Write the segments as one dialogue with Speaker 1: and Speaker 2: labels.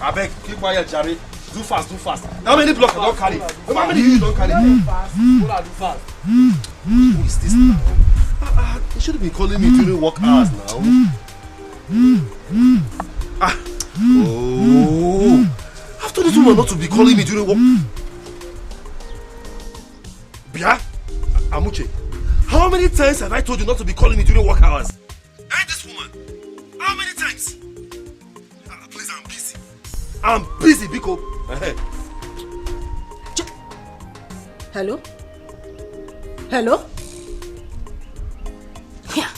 Speaker 1: I beg, keep quiet, Jerry. Do fast, do fast. How many blocks I don't carry? How many you don't carry? Do fast. Who is this now? You shouldn't be calling me during work hours now. Oh. I've told this woman not to be calling me during work. Bia, Amuche, how many times have I told you not to be calling me during work hours? And this woman, how many times? Please, I'm busy. I'm busy, Biko.
Speaker 2: Hello? Hello? Yeah.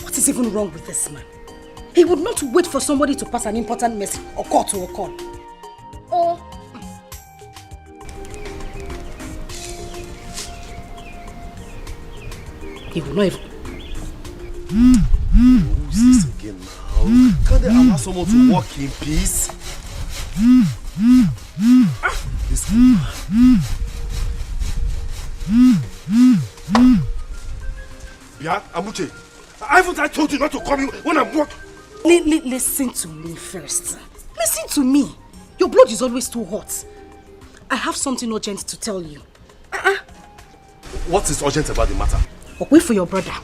Speaker 2: What is even wrong with this man? He would not wait for somebody to pass an important message or call to a call. Or... he would not even...
Speaker 1: Who is this again now? Can't they allow someone to walk in peace? This woman. Yeah, Amuche. Haven't I told you not to call me when I'm working?
Speaker 2: Listen to me first. Listen to me. Your blood is always too hot. I have something urgent to tell you.
Speaker 1: What is urgent about the matter?
Speaker 2: Wait for your brother.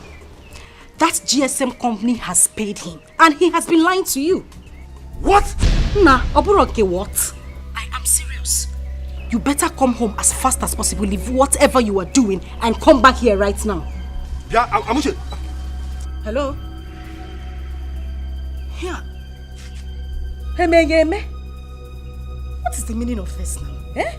Speaker 2: That GSM company has paid him and he has been lying to you.
Speaker 1: What?
Speaker 2: Nah, Oburoke, what? I am serious. You better come home as fast as possible, leave whatever you are doing and come back here right now.
Speaker 1: Yeah, Amuche.
Speaker 2: Hello? Here. Hey, what is the meaning of this now? Eh?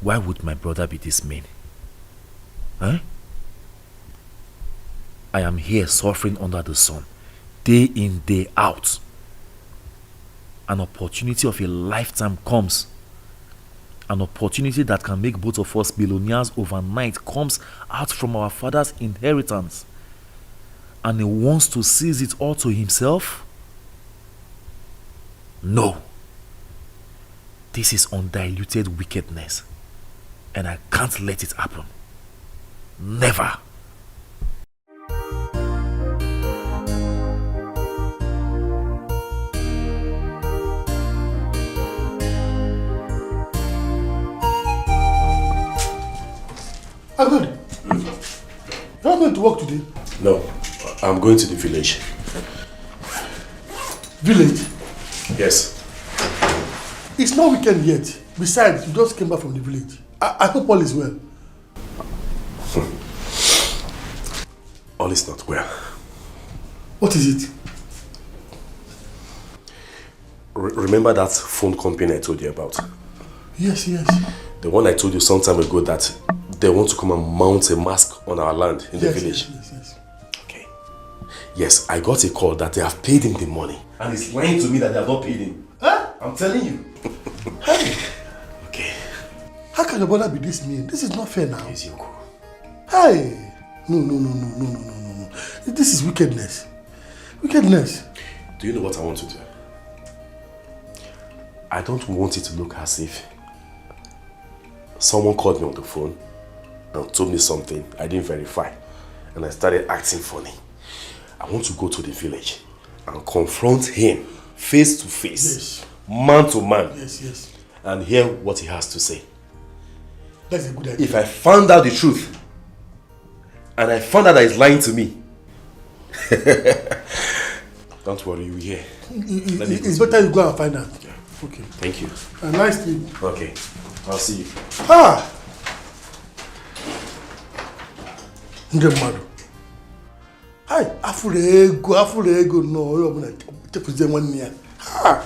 Speaker 3: Why would my brother be this mean? Huh? I am here suffering under the sun, day in, day out. An opportunity of a lifetime comes. An opportunity that can make both of us billionaires overnight comes out from our father's inheritance. And he wants to seize it all to himself? No. This is undiluted wickedness. And I can't let it happen. Never.
Speaker 4: Agud, you're not going to work today?
Speaker 1: No, I'm going to the village.
Speaker 4: Village?
Speaker 1: Yes.
Speaker 4: It's not weekend yet. Besides, you just came back from the village. I hope all is well.
Speaker 1: All is not well.
Speaker 4: What is it?
Speaker 1: Remember that phone company I told you about?
Speaker 4: Yes.
Speaker 1: The one I told you some time ago that they want to come and mount a mask on our land in the village.
Speaker 4: Yes.
Speaker 1: Okay. Yes, I got a call that they have paid him the money. And he's lying to me that they have not paid him. Huh? I'm telling you.
Speaker 4: Hey,
Speaker 1: Okay.
Speaker 4: how can your brother be this mean? This is not fair now.
Speaker 1: Yes, Yoko.
Speaker 4: Hey! No. This is wickedness. Wickedness.
Speaker 1: Do you know what I want to do? I don't want it to look as if someone called me on the phone and told me something I didn't verify, and I started acting funny. I want to go to the village and confront him face to face,
Speaker 4: Yes.
Speaker 1: man to man,
Speaker 4: Yes.
Speaker 1: and hear what he has to say.
Speaker 4: That's a good idea.
Speaker 1: If I found out the truth, and I found out that he's lying to me, don't worry, you will hear.
Speaker 4: It's better you go and find out.
Speaker 1: Yeah.
Speaker 4: Okay.
Speaker 1: Thank you.
Speaker 4: A nice thing.
Speaker 1: Okay, I'll see you.
Speaker 4: Ah! Ndị mmadụ. Hai, afụrụ ego nọ onye ọbụla chefuzie nwanne ya. Ha!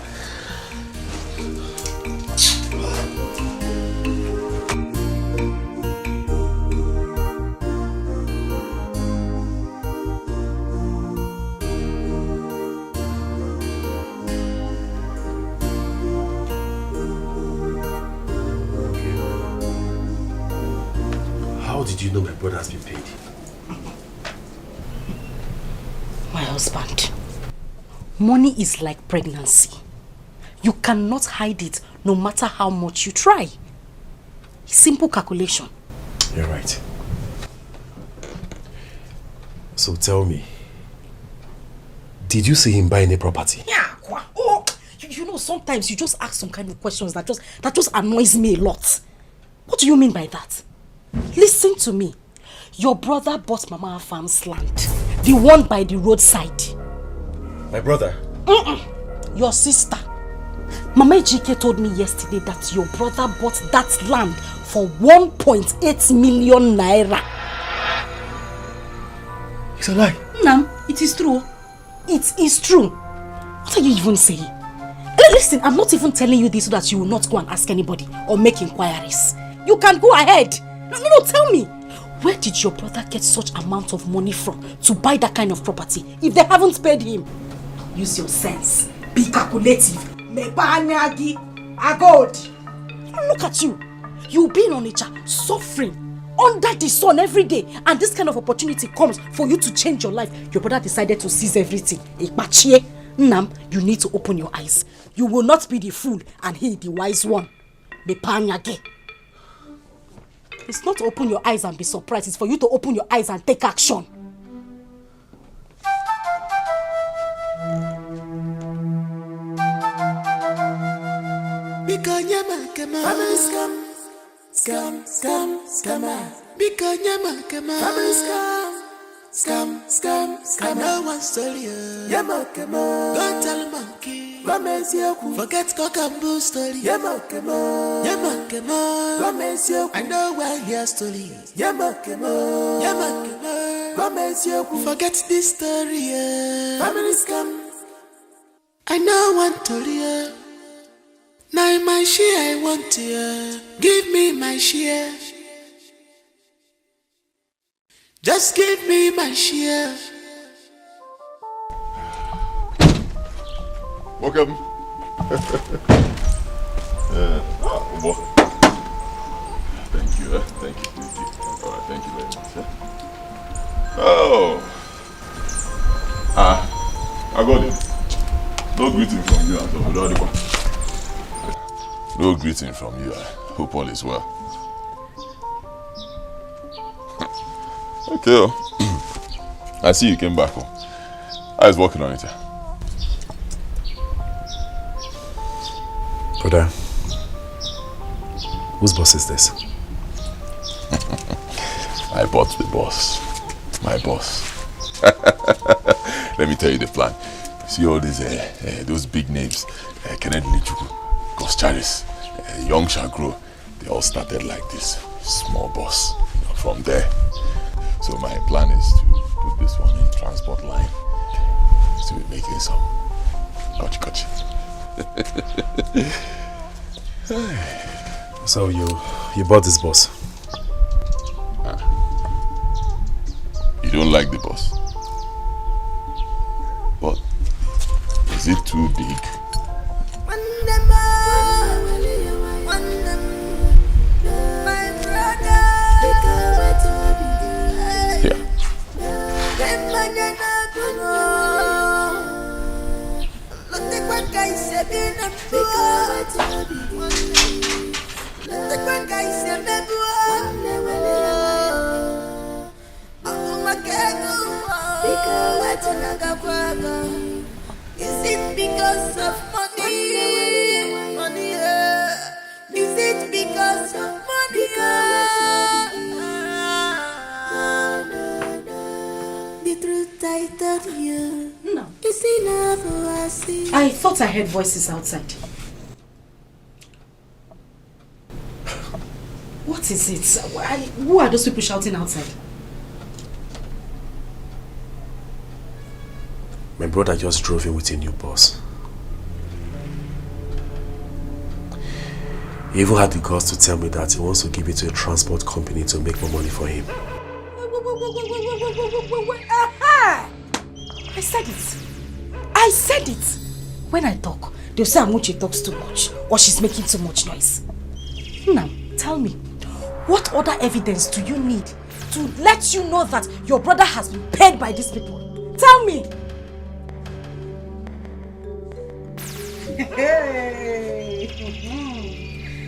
Speaker 1: How did you know my brother has been paid?
Speaker 2: My husband, money is like pregnancy. You cannot hide it no matter how much you try. Simple calculation.
Speaker 1: You're right. So tell me, did you see him buy any property?
Speaker 2: Yeah, oh, you know, sometimes you just ask some kind of questions that just annoys me a lot. What do you mean by that? Listen to me. Your brother bought Mama Farm's land, the one by the roadside.
Speaker 1: My brother?
Speaker 2: Your sister. Mama Ejike told me yesterday that your brother bought that land for 1.8 million naira.
Speaker 4: It's a lie.
Speaker 2: Nam, it is true. It is true. What are you even saying? Listen, I'm not even telling you this so that you will not go and ask anybody or make inquiries. You can go ahead. No, tell me. Where did your brother get such amount of money from to buy that kind of property if they haven't paid him? Use your sense. Be calculative. Look at you. You've been on nature, suffering under the sun every day, and this kind of opportunity comes for you to change your life. Your brother decided to seize everything. Nam, you need to open your eyes. You will not be the fool and he the wise one. It's not to open your eyes and be surprised. It's for you to open your eyes and take action.
Speaker 5: Scam. No one's story. Don't tell monkey. Forget cock and bull story. I know why your story. Forget this story. Family scam. I know one story. Now my share I want to. Give me my share. Just give me my share.
Speaker 6: Welcome. Thank you. Thank you. All right, thank you very much. Oh. I got it. No greeting from you, Antonio. No greeting from you. I hope all is well. Okay. I see you came back home. I was working on it.
Speaker 1: Brother, whose boss is this?
Speaker 6: I bought the boss. My boss. Let me tell you the plan. See all these those big names, Kennedy Lichuku, Gus Charis, Young Shall Grow. They all started like this. Small boss. From there. So my plan is to put this one in transport line. To be making some gotcha.
Speaker 3: So you bought this boss?
Speaker 6: You don't like the boss? But is it too big? Here.
Speaker 5: Is it because of money? Money, is it because of money? The truth I told you.
Speaker 2: No.
Speaker 5: Is enough for us.
Speaker 2: I thought I heard voices outside. What is it? Who are those people shouting outside?
Speaker 1: My brother just drove in with a new boss. He even had the guts to tell me that he wants to give it to a transport company to make more money for him.
Speaker 2: Aha! I said it. I said it. When I talk, they'll say Amuche talks too much or she's making too much noise. Now, tell me, what other evidence do you need to let you know that your brother has been paid by these people? Tell me.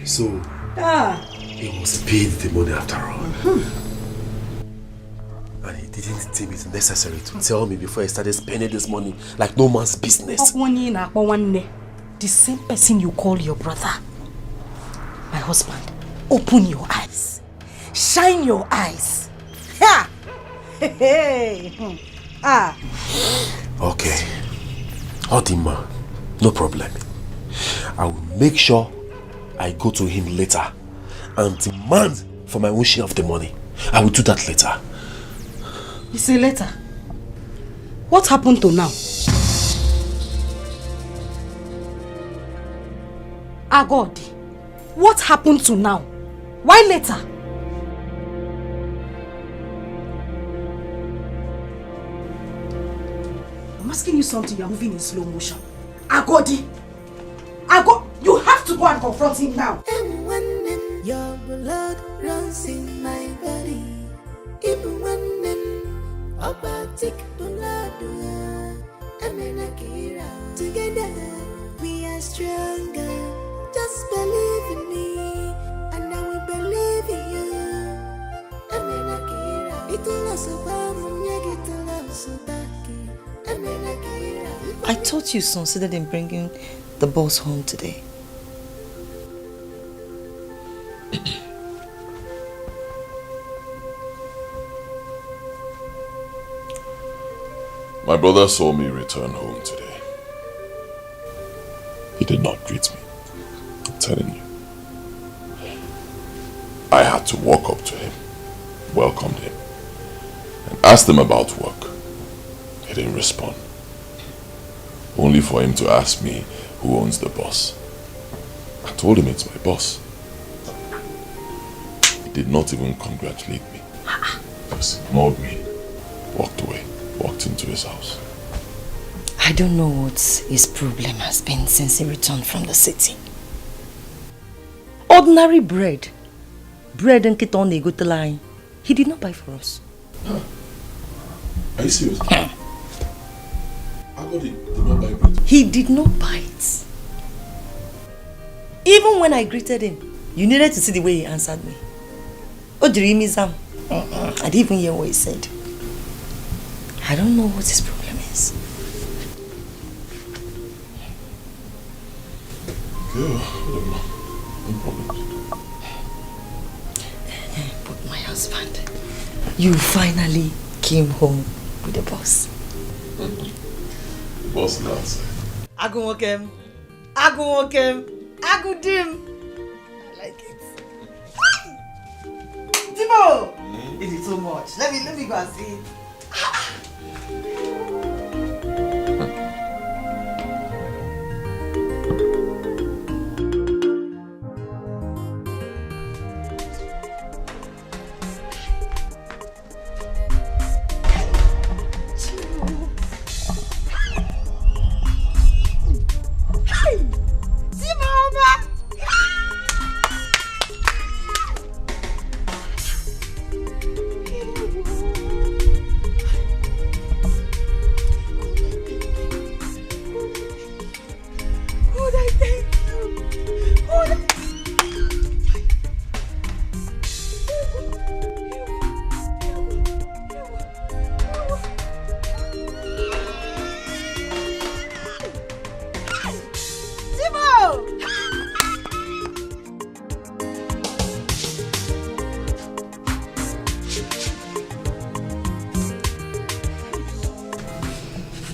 Speaker 1: So, he was paid the money after all. And he didn't deem it necessary to tell me before he started spending this money like no man's business.
Speaker 2: The same person you call your brother. My husband, open your eyes. Shine your eyes. Ha!
Speaker 1: Okay. Odima, no problem. I will make sure I go to him later and demand for my own share of the money. I will do that later.
Speaker 2: You say later? What happened to now? Agodi, what happened to now? Why later? I'm asking you something, you're moving in slow motion. Agodi! You have to go and confront him now.
Speaker 5: And when your blood runs in my body, even when opatic blood, together we are stronger. Just believe in me, and I will believe in you.
Speaker 7: I thought you considered in bringing the boss home today.
Speaker 6: My brother saw me return home today. He did not greet me. I'm telling you. I had to walk up to him, welcomed him, and asked him about work. He didn't respond. Only for him to ask me who owns the boss. I told him it's my boss. He did not even congratulate me. Just ignored me, walked away, walked into his house.
Speaker 7: I don't know what his problem has been since he returned from the city. Ordinary bread. Bread and keton they go to line. He did not buy for us.
Speaker 6: Huh. Are you serious? Did not buy bread?
Speaker 7: He did not buy it. Even when I greeted him, you needed to see the way he answered me. Oh, Dreamizam. I didn't even hear what he said. I don't know what his problem is.
Speaker 6: Yeah, no problem.
Speaker 7: But my husband, you finally came home with the boss.
Speaker 6: Boss outside.
Speaker 7: Agumokem. Agudim. I like it. Timo! It is so much. Let me go and see it.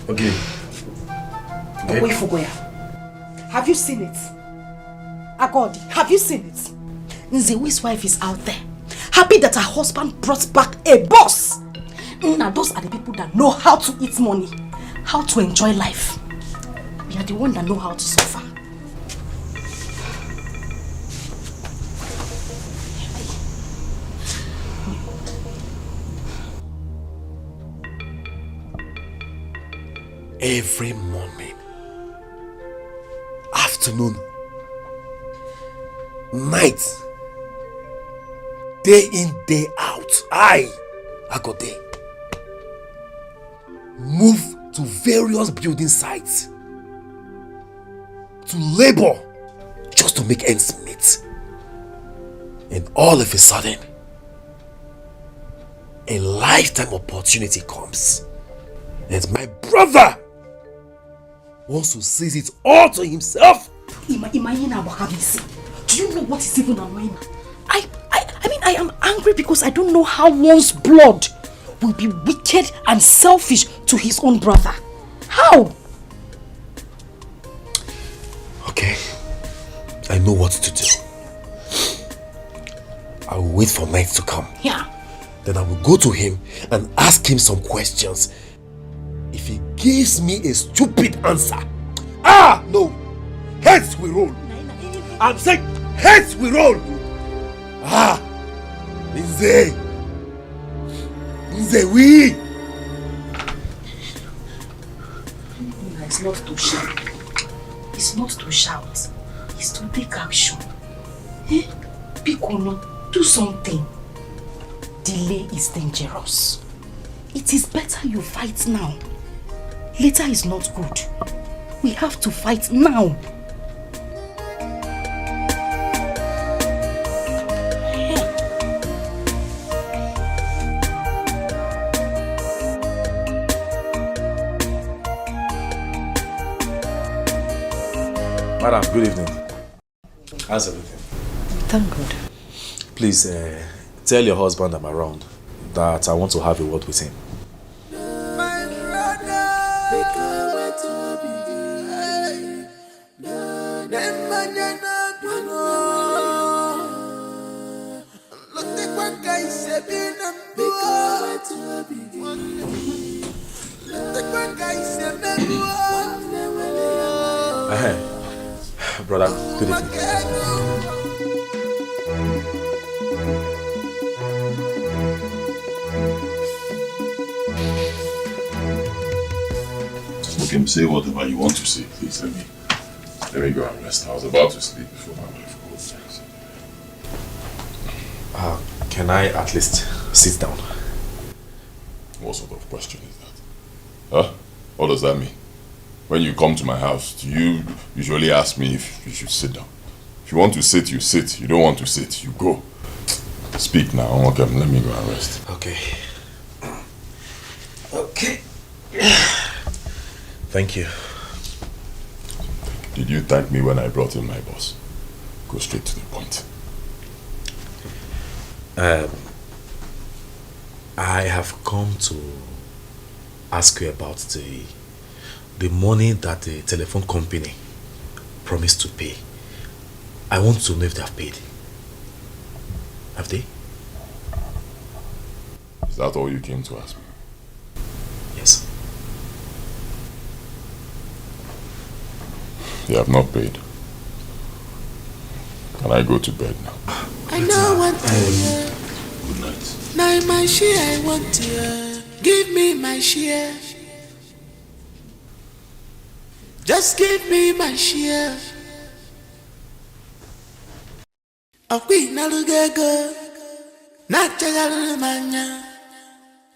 Speaker 3: Okay. Okay.
Speaker 2: Wait for Goya. Have you seen it? Agodi, have you seen it? Nzewi's wife is out there, happy that her husband brought back a boss. Now those are the people that know how to eat money, how to enjoy life. We are the ones that know how to suffer.
Speaker 1: Every morning, afternoon, night, day in, day out, I go there. Move to various building sites to labor just to make ends meet. And all of a sudden, a lifetime opportunity comes. And my brother wants to seize it all to himself.
Speaker 2: Do you know what is even annoying? I mean, I am angry because I don't know how one's blood will be wicked and selfish to his own brother. How?
Speaker 1: Okay, I know what to do. I will wait for night to come.
Speaker 2: Yeah.
Speaker 1: Then I will go to him and ask him some questions. If he gives me a stupid answer, no, heads we roll. I'm saying heads we roll. Nze we.
Speaker 2: It's not to shout. It's not to shout. It's to take action. Piccolo, do something. Delay is dangerous. It is better you fight now. Later is not good. We have to fight now.
Speaker 3: Madam, good evening. How's everything?
Speaker 7: Thank God.
Speaker 3: Please tell your husband I'm around, that I want to have a word with him. Brother, good evening.
Speaker 6: Okay, say whatever you want to say. Please let me go and rest. I was about to sleep before my wife called.
Speaker 3: Can I at least sit down?
Speaker 6: What sort of question is that? Huh? What does that mean? When you come to my house, do you usually ask me if you should sit down? If you want to sit, you sit. You don't want to sit, you go. Speak now. Okay, let me go and rest.
Speaker 3: Okay. Okay. Thank you.
Speaker 6: Did you thank me when I brought in my boss? Go straight to the point.
Speaker 3: I have come to ask you about the money that the telephone company promised to pay. I want to know if they have paid. Have they?
Speaker 6: Is that all you came to ask me?
Speaker 3: Yes.
Speaker 6: They have not paid. Can I go to bed now?
Speaker 5: I know what to hear.
Speaker 6: Good night.
Speaker 5: Now my share I want to hear. Give me my share. Just give me my share. Akwi nalugego, na chagalu manya.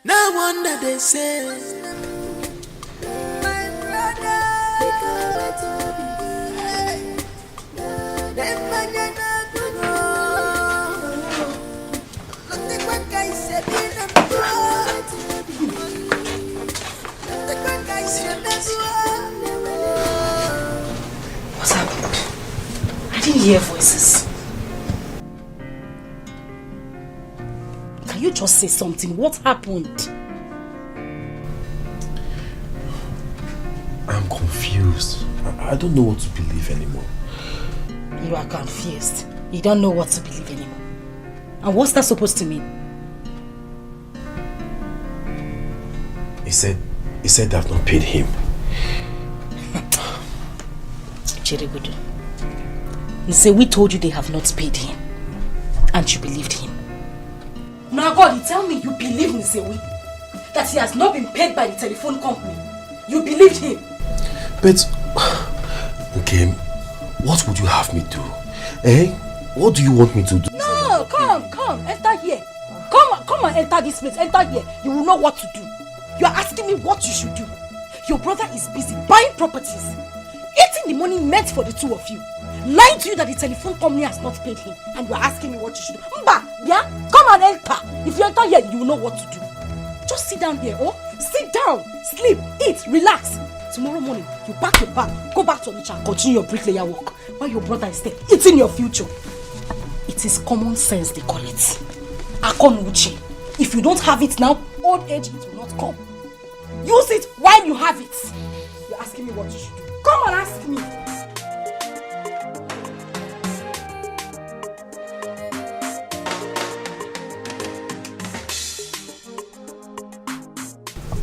Speaker 5: No wonder they say, my brother,
Speaker 2: What's happened? I didn't hear voices. Can you just say something? What happened?
Speaker 3: I'm confused. I don't know what to believe anymore.
Speaker 2: You are confused. You don't know what to believe anymore. And what's that supposed to mean?
Speaker 3: He said they have not paid him.
Speaker 2: Chirigudu. He said we told you they have not paid him. And you believed him. Now God, you tell me you believe Nsewi. That he has not been paid by the telephone company. You believed him.
Speaker 3: But, okay, what would you have me do? Eh? What do you want me to do?
Speaker 2: No, come, enter here. Come and enter this place, enter here. You will know what to do. You are asking me what you should do. Your brother is busy buying properties, eating the money meant for the two of you, lying to you that the telephone company has not paid him, and you are asking me what you should do. Mba, yeah? Come and enter. If you enter here, you will know what to do. Just sit down here, oh? Sit down, sleep, eat, relax. Tomorrow morning, you pack your bag, go back to Onitsha and continue your bricklayer work while your brother is there eating your future. It is common sense, they call it. Akonuchi. If you don't have it now, old age it will not come. Use it while you have it. You're asking me what you should do. Come and ask me.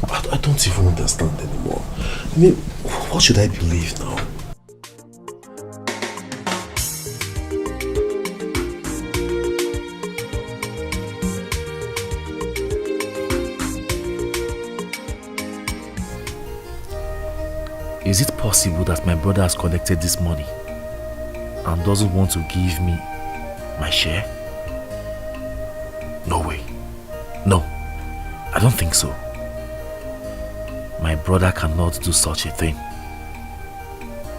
Speaker 3: I don't even understand anymore. I mean, what should I believe now? Is it possible that my brother has collected this money and doesn't want to give me my share? No way. No, I don't think so. My brother cannot do such a thing.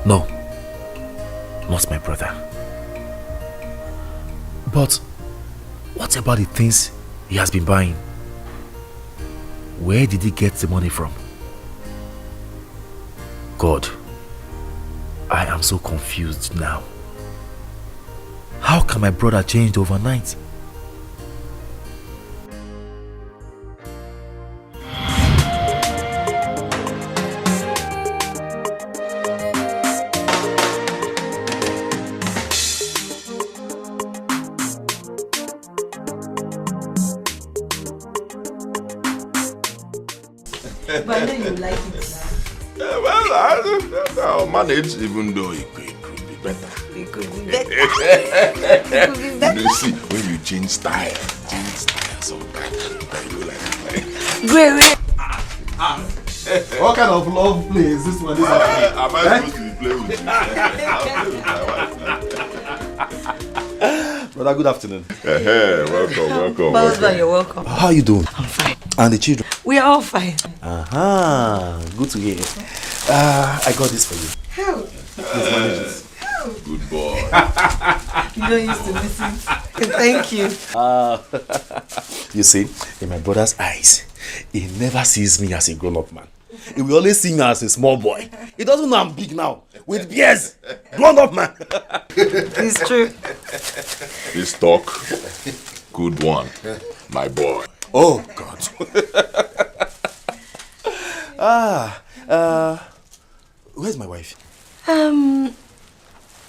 Speaker 3: No, not my brother. But what about the things he has been buying? Where did he get the money from? God, I am so confused now. How can my brother change overnight?
Speaker 7: But I know you like it.
Speaker 6: I'll manage, even though it could be better.
Speaker 7: It could be better. It could be better.
Speaker 6: You see, when you change style sometimes, you go like that.
Speaker 7: Great.
Speaker 1: What kind of love play is this one?
Speaker 6: Am I supposed to be playing with you?
Speaker 3: Brother, good afternoon.
Speaker 6: Welcome.
Speaker 7: Husband, you're welcome.
Speaker 3: How are you doing?
Speaker 7: I'm fine.
Speaker 3: And the children?
Speaker 7: We are all fine.
Speaker 3: Good to hear. I got this for you.
Speaker 7: How?
Speaker 3: Please manage this.
Speaker 6: Good boy.
Speaker 7: You don't used to listen. Thank you.
Speaker 3: You see, in my brother's eyes, he never sees me as a grown-up man. He will always see me as a small boy. He doesn't know I'm big now. With beers. Grown-up man.
Speaker 7: It's true.
Speaker 6: This talk, good one, my boy.
Speaker 3: Oh, God. Where's my wife?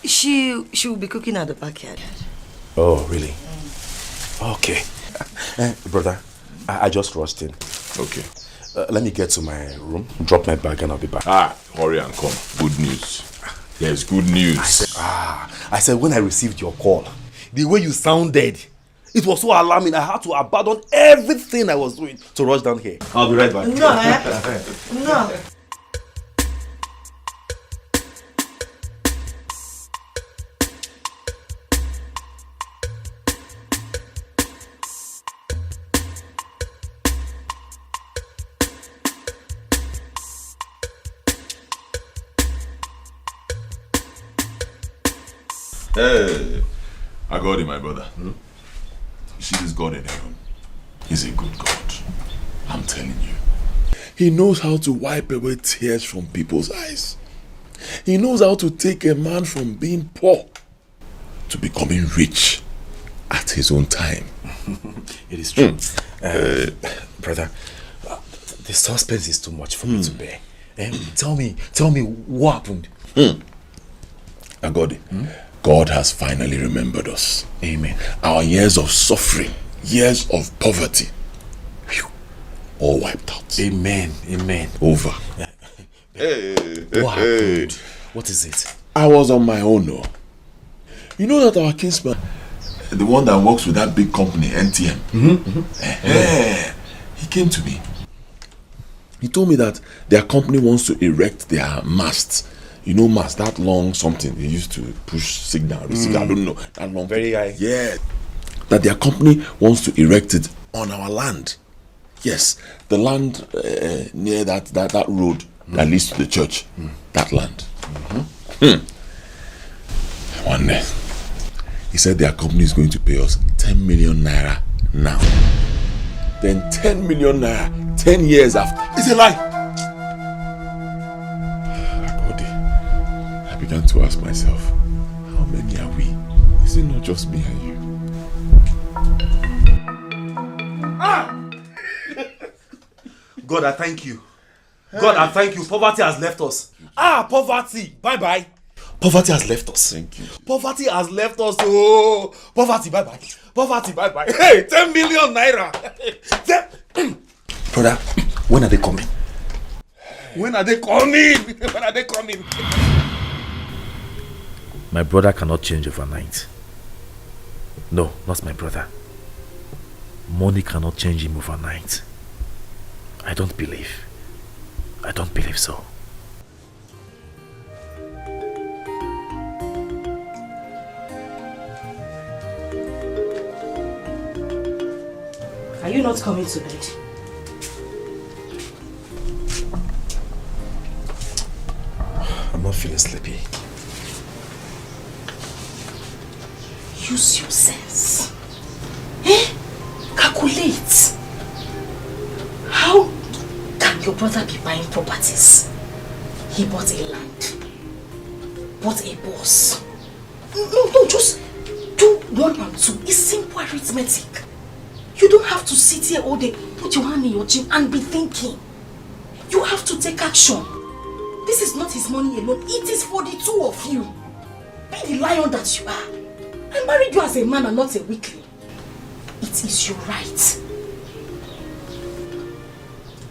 Speaker 7: She will be cooking at the backyard.
Speaker 3: Oh, really? Okay. Brother, I just rushed in.
Speaker 6: Okay.
Speaker 3: Let me get to my room, drop my bag, and I'll be back.
Speaker 6: Hurry and come. Good news. There's good news.
Speaker 3: I said when I received your call, the way you sounded, it was so alarming. I had to abandon everything I was doing to rush down here. I'll be right back.
Speaker 7: No, no.
Speaker 6: Hey, I got it, my brother. She's God in heaven. He's a good God. I'm telling you. He knows how to wipe away tears from people's eyes. He knows how to take a man from being poor to becoming rich at his own time.
Speaker 3: It is true. Brother, the suspense is too much for me to bear. Tell me what happened?
Speaker 6: Agodi, God has finally remembered us.
Speaker 3: Amen.
Speaker 6: Our years of suffering, years of poverty, all wiped out.
Speaker 3: Amen.
Speaker 6: Over.
Speaker 3: What happened? What is it?
Speaker 6: I was on my own, no. You know that our kinsman, the one that works with that big company, NTM, he came to me. He told me that their company wants to erect their masts. You know, mast, that long something they used to push signal, receive, I don't know, that long.
Speaker 3: Very high.
Speaker 6: Yeah. That their company wants to erect it on our land. Yes, the land near that road that leads to the church. That land. One day, he said their company is going to pay us 10 million naira now. Then 10 million naira 10 years after.
Speaker 1: It's a lie.
Speaker 6: I began to ask myself, how many are we? Is it not just me and you?
Speaker 1: God, I thank you. God, I thank you. Poverty has left us. Poverty. Bye-bye. Poverty has left us.
Speaker 6: Thank you.
Speaker 1: Poverty has left us. Oh, poverty, bye-bye. Poverty, bye-bye. Hey, 10 million naira.
Speaker 3: Brother, when are they coming?
Speaker 1: When are they coming? When are they coming?
Speaker 3: My brother cannot change overnight. No, not my brother. Money cannot change him overnight. I don't believe so.
Speaker 2: Are you not coming to bed?
Speaker 3: I'm not feeling sleepy.
Speaker 2: Use your sense. Calculate. How can your brother be buying properties? He bought a land, bought a boss. No, just do 1 and 2. It's simple arithmetic. You don't have to sit here all day, put your hand in your chin and be thinking. You have to take action. This is not his money alone. It is for the two of you. Be the lion that you are. I married you as a man and not a weakling. It is your right.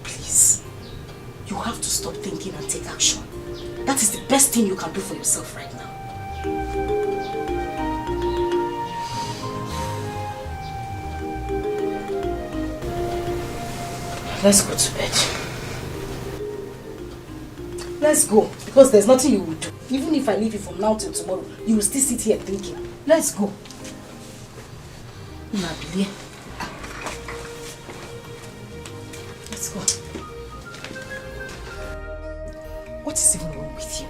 Speaker 2: Please, you have to stop thinking and take action. That is the best thing you can do for yourself right now. Let's go to bed. Let's go, because there's nothing you will do. Even if I leave you from now till tomorrow, you will still sit here thinking. Let's go. Nabili. Let's go. What is even wrong with you?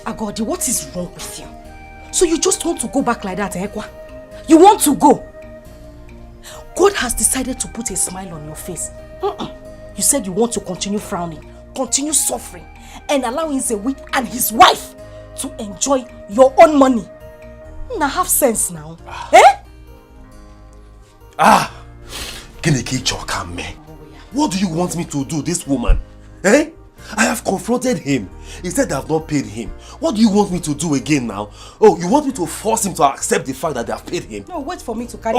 Speaker 2: Agodi, what is wrong with you? So you just want to go back like that, Ekwa? You want to go? God has decided to put a smile on your face. You said you want to continue frowning, continue suffering, and allowing Zewi and his wife to enjoy your own money. Now have sense now.
Speaker 1: What do you want me to do, this woman? I have confronted him. He said I have not paid him. What do you want me to do again now? Oh, you want me to force him to accept the fact that they have paid him?
Speaker 2: No, wait for me to carry...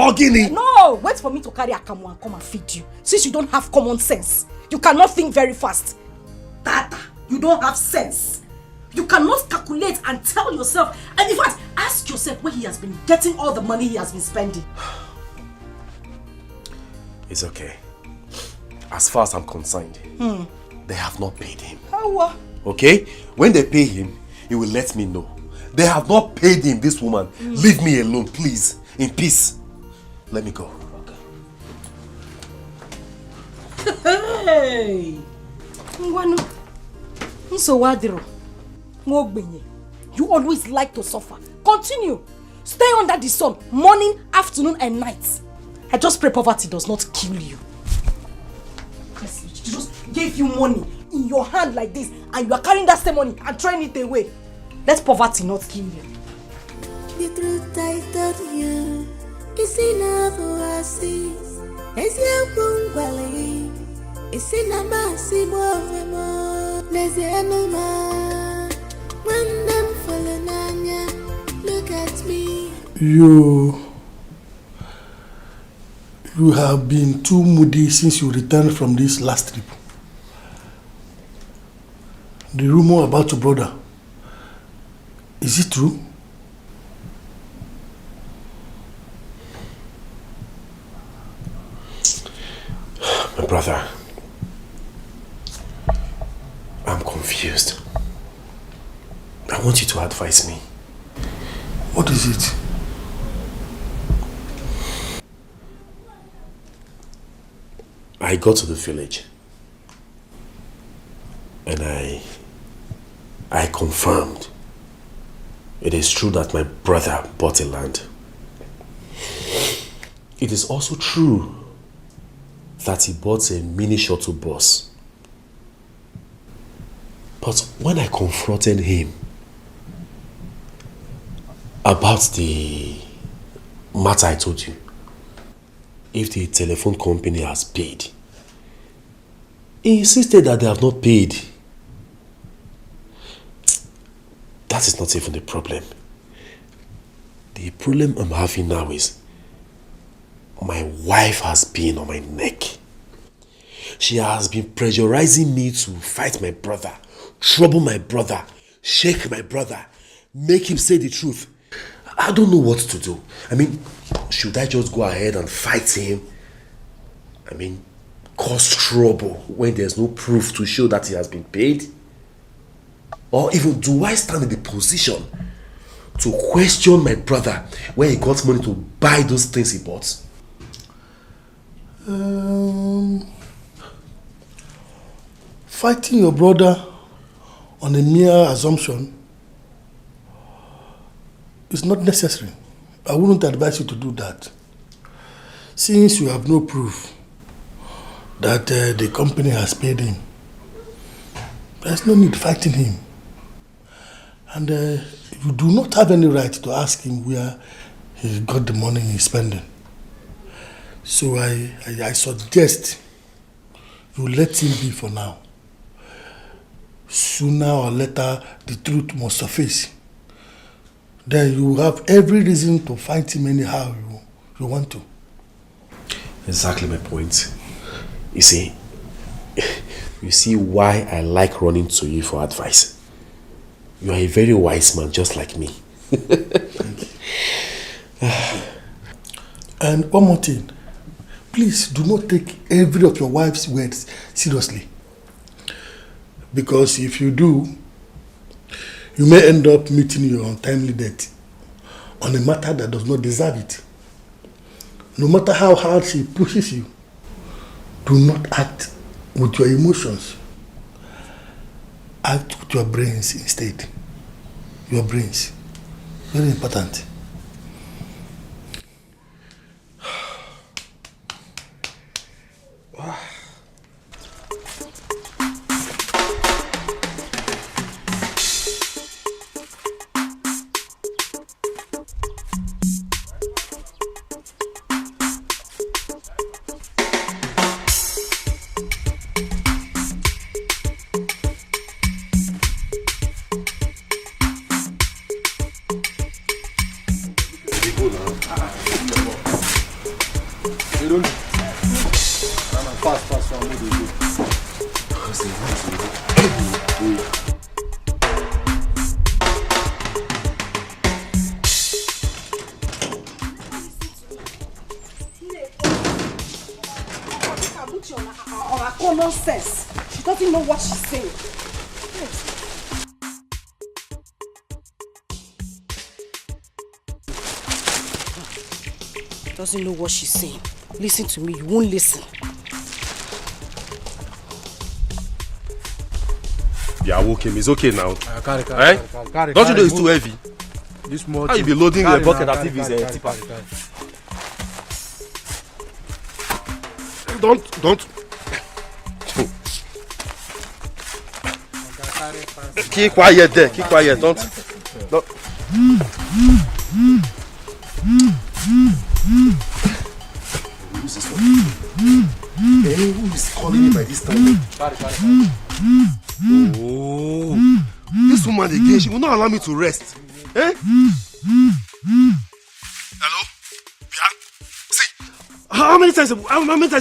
Speaker 1: No,
Speaker 2: wait for me to carry Akamu and come and feed you. Since you don't have common sense. You cannot think very fast. Tata, you don't have sense. You cannot calculate and tell yourself. And in fact, ask yourself where he has been getting all the money he has been spending.
Speaker 1: It's okay. As far as I'm concerned, they have not paid him.
Speaker 2: How?
Speaker 1: Okay? When they pay him, he will let me know. They have not paid him, this woman. Leave me alone, please. In peace. Let me go.
Speaker 2: Hey! Ngwanu. Nsowadiro. Ngogbenye. You always like to suffer. Continue. Stay under the sun, morning, afternoon, and night. I just pray poverty does not kill you. She just gave you money in your hand like this, and you are carrying that same money and throwing it away. Let poverty not kill you.
Speaker 5: The truth I told you is enough for us. It's your boom, it's in a massive movement. There's the animal. When them falling on ya, look at me.
Speaker 4: You have been too moody since you returned from this last trip. The rumor about your brother, is it true?
Speaker 8: My brother, I'm confused. I want you to advise me.
Speaker 4: What is it?
Speaker 8: I got to the village and I confirmed it is true that my brother bought a land. It is also true that he bought a mini shuttle bus. But when I confronted him about the matter I told you, if the telephone company has paid, he insisted that they have not paid. That is not even the problem. The problem I'm having now is my wife has been on my neck. She has been pressurizing me to fight my brother, trouble my brother, shake my brother, make him say the truth. I don't know what to do. I mean, should I just go ahead and fight him? I mean, cause trouble when there's no proof to show that he has been paid? Or even do I stand in the position to question my brother when he got money to buy those things he bought?
Speaker 4: Fighting your brother on a mere assumption is not necessary. I wouldn't advise you to do that. Since you have no proof that the company has paid him, there's no need fighting him. And you do not have any right to ask him where he got the money he's spending. So I suggest you let him be for now. Sooner or later, the truth must surface. Then you have every reason to fight him anyhow you want to.
Speaker 8: Exactly my point. You see why I like running to you for advice. You are a very wise man, just like me.
Speaker 4: And one more thing. Please do not take every of your wife's words seriously. Because if you do, you may end up meeting your untimely death on a matter that does not deserve it. No matter how hard she pushes you, do not act with your emotions. Act with your brains instead. Your brains. Very important.
Speaker 2: Nonsense. She doesn't know what she's saying. Doesn't know what she's saying. Listen to me, you won't listen.
Speaker 1: Yeah, woke him. It's okay now.
Speaker 9: Carry.
Speaker 1: Don't you know it's too heavy?
Speaker 9: This more.
Speaker 1: How you be loading a bucket as if it's a tipper? Don't. Keep quiet there. Keep quiet. Don't.
Speaker 8: Who's this one? Who is calling me by this time?
Speaker 1: this woman again, she will not allow me to rest. Eh? Hello? Yeah? See, how many times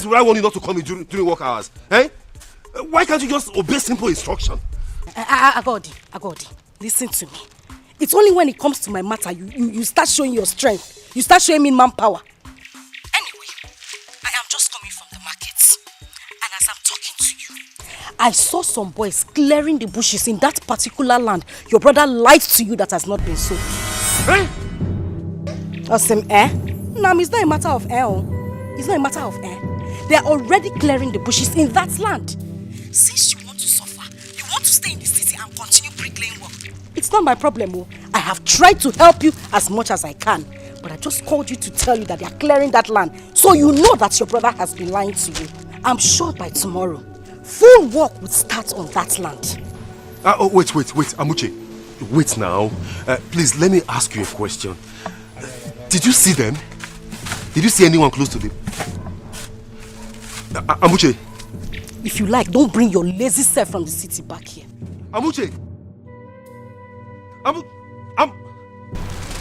Speaker 1: will I warn you not to call me during work hours? Eh? Why can't you just obey simple instruction?
Speaker 2: Agodi, listen to me. It's only when it comes to my matter you start showing your strength. You start showing me manpower. Anyway, I am just coming from the market. And as I'm talking to you, I saw some boys clearing the bushes in that particular land your brother lied to you that has not been sold.
Speaker 1: Eh?
Speaker 2: Awesome, No, it's not a matter of It's not a matter of They are already clearing the bushes in that land. Since you want to suffer, you want to stay in the city and continue bricklaying work. It's not my problem. I have tried to help you as much as I can. But I just called you to tell you that they are clearing that land. So you know that your brother has been lying to you. I'm sure by tomorrow, full work would start on that land.
Speaker 1: Wait, Amuche. Wait now. Please, let me ask you a question. Did you see them? Did you see anyone close to them? Amuche.
Speaker 2: If you like, don't bring your lazy self from the city back here.
Speaker 1: Amuche.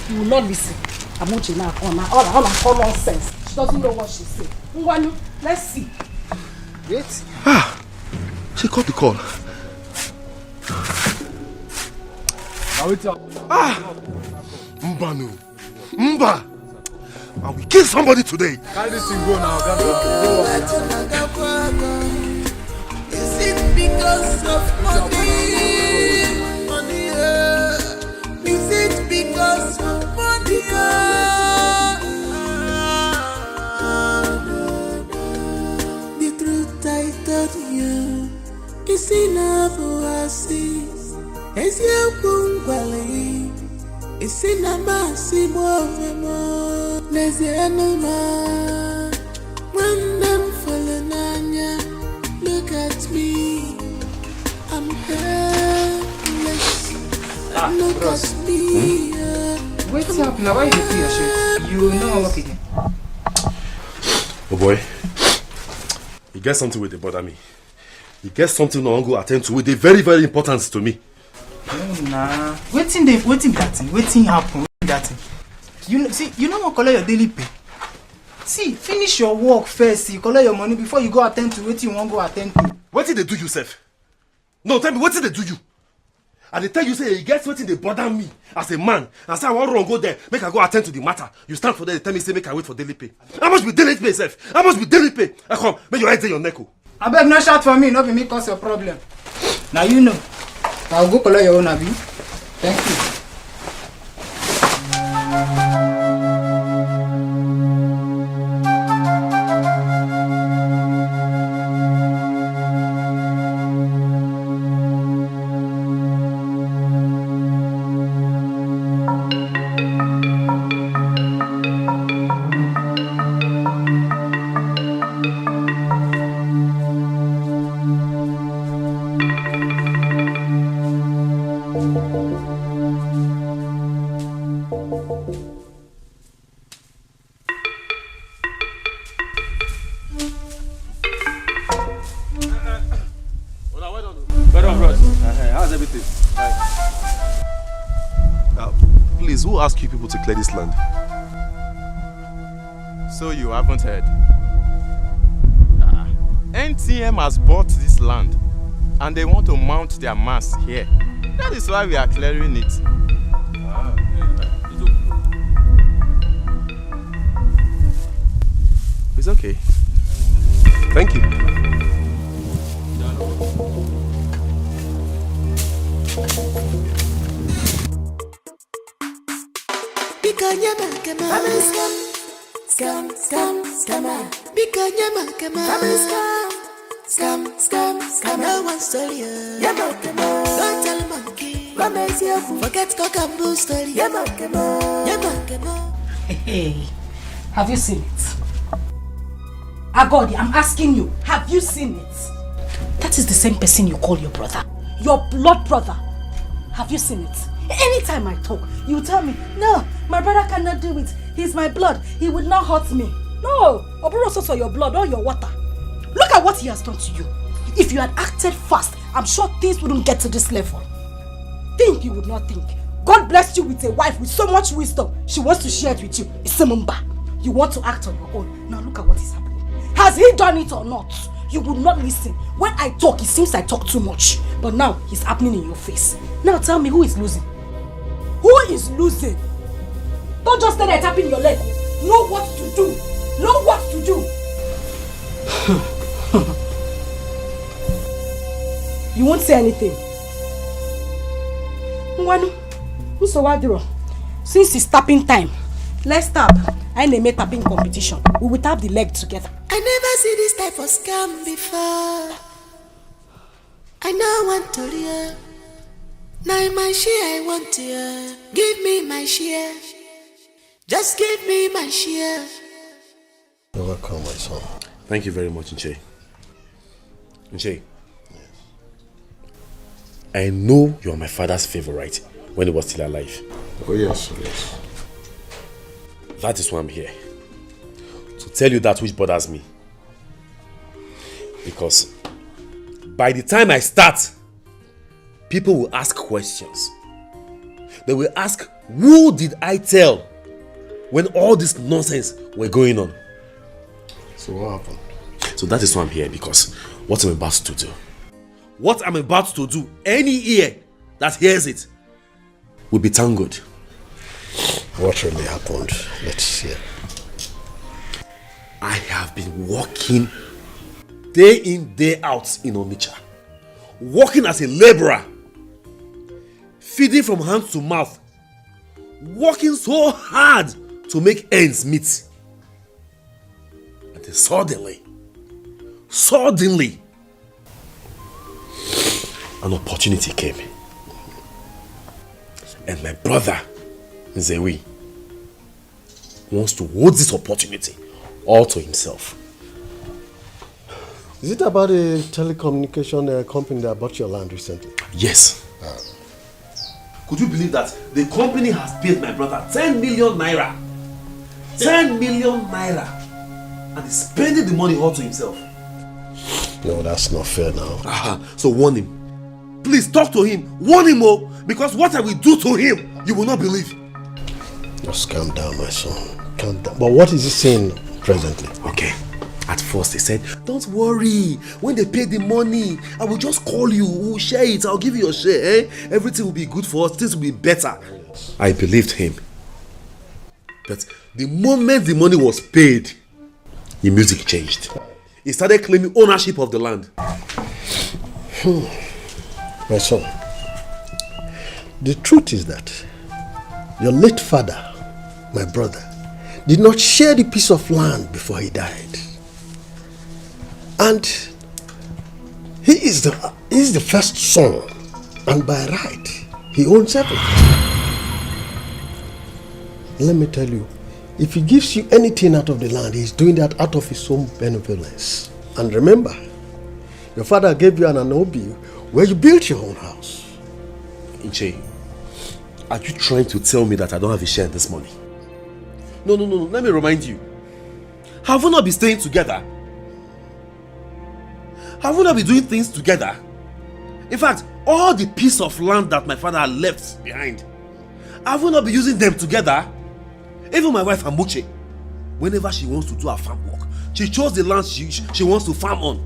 Speaker 2: You will not listen. Amuche now, all nonsense. She doesn't know what she said. Nwanu, let's see.
Speaker 1: Wait. She caught the call. Mbanu. Mba. I will kill somebody today.
Speaker 9: Carry this thing go now.
Speaker 5: Is it because of money? Is it because of money? The truth I told you is enough for us. It's your bungalow. It's in a massive movement. There's the animal. When them falling on ya, look at me. I'm helpless. Look at me.
Speaker 9: What's up now? Why you feel your shirt? You know what again?
Speaker 1: Oh boy. You get something with the bother me. You get something no one go attend to with the very, very important to me.
Speaker 9: Nah. Waiting that thing. Waiting happen. That thing. You know what collect your daily pay. See, finish your work first. You collect your money before you go attend to what you want to go attend to.
Speaker 1: What did they do yourself? No, tell me, what did they do you? And they tell you say you get something they bother me as a man. And say I want to go there, make I go attend to the matter. You stand for there, they tell me say make I wait for daily pay. How much be daily pay, self? How much be daily pay? I come, make your head in your neck.
Speaker 9: I beg no shout for me, not be me cause your problem. Now you know. I'll go collect your own abi. Thank you.
Speaker 1: Please, who asked you people to clear this land?
Speaker 10: So you haven't heard? NTM has bought this land and they want to mount their mast here. That is why we are clearing it.
Speaker 1: It's okay. Thank you.
Speaker 5: No one story. Don't tell monkey. Forget cock and bull story.
Speaker 2: Hey, have you seen it? Agodi, I'm asking you, have you seen it? That is the same person you call your brother. Your blood brother. Have you seen it? Anytime I talk, you tell me, no, my brother cannot do it. He's my blood. He would not hurt me. No, Oburo also your blood or your water. Look at what he has done to you. If you had acted fast, I'm sure things wouldn't get to this level. Think you would not think. God blessed you with a wife with so much wisdom. She wants to share it with you. Isemumba. You want to act on your own. Now look at what is happening. Has he done it or not? You would not listen. When I talk, it seems I talk too much. But now, it's happening in your face. Now tell me, who is losing? Who is losing? Don't just stay there tapping your leg. Know what to do. Know what to do. You won't say anything. Since it's tapping time, let's tap. I name it tapping competition. We will tap the leg together.
Speaker 5: I never see this type of scam before. I know want to hear. Now my share I want to hear. Give me my share. Just give me my share.
Speaker 8: You're welcome, my son. Thank you very much, Nche. Nche. Yes. I know you're my father's favorite when he was still alive.
Speaker 4: Oh yes, yes.
Speaker 8: That is why I'm here. To tell you that which bothers me. Because by the time I start, people will ask questions. They will ask, who did I tell when all this nonsense were going on?
Speaker 4: So what happened?
Speaker 8: So that is why I'm here, because what I'm about to do. What I'm about to do, any ear that hears it will be tangled.
Speaker 4: What really happened? Let's hear.
Speaker 8: I have been working day in, day out in Onitsha. Working as a laborer. Feeding from hand to mouth. Working so hard to make ends meet. And then suddenly, an opportunity came. And my brother, Nzewi, wants to hold this opportunity all to himself.
Speaker 4: Is it about a telecommunication company that bought your land recently?
Speaker 8: Yes. Could you believe that the company has paid my brother 10 million naira? 10 million naira. And he's spending the money all to himself.
Speaker 4: No, that's not fair now.
Speaker 8: So warn him. Please talk to him. Warn him, because what I will do to him, you will not believe.
Speaker 4: Just calm down, my son. Calm down. But what is he saying presently?
Speaker 8: Okay. At first they said, don't worry. When they pay the money, I will just call you. We'll share it. I'll give you your share. Everything will be good for us. Things will be better. Yes. I believed him. But the moment the money was paid, the music changed. He started claiming ownership of the land.
Speaker 4: My son, the truth is that your late father, my brother, did not share the piece of land before he died. And he is the first son, and by right, he owns everything. Let me tell you, if he gives you anything out of the land, he's doing that out of his own benevolence. And remember, your father gave you an anobi where you built your own house.
Speaker 8: Nche, are you trying to tell me that I don't have a share in this money? No. Let me remind you. Have we not been staying together? Have we not been doing things together? In fact, all the piece of land that my father left behind, have we not been using them together? Even my wife Amuche, whenever she wants to do her farm work, she chose the land she wants to farm on.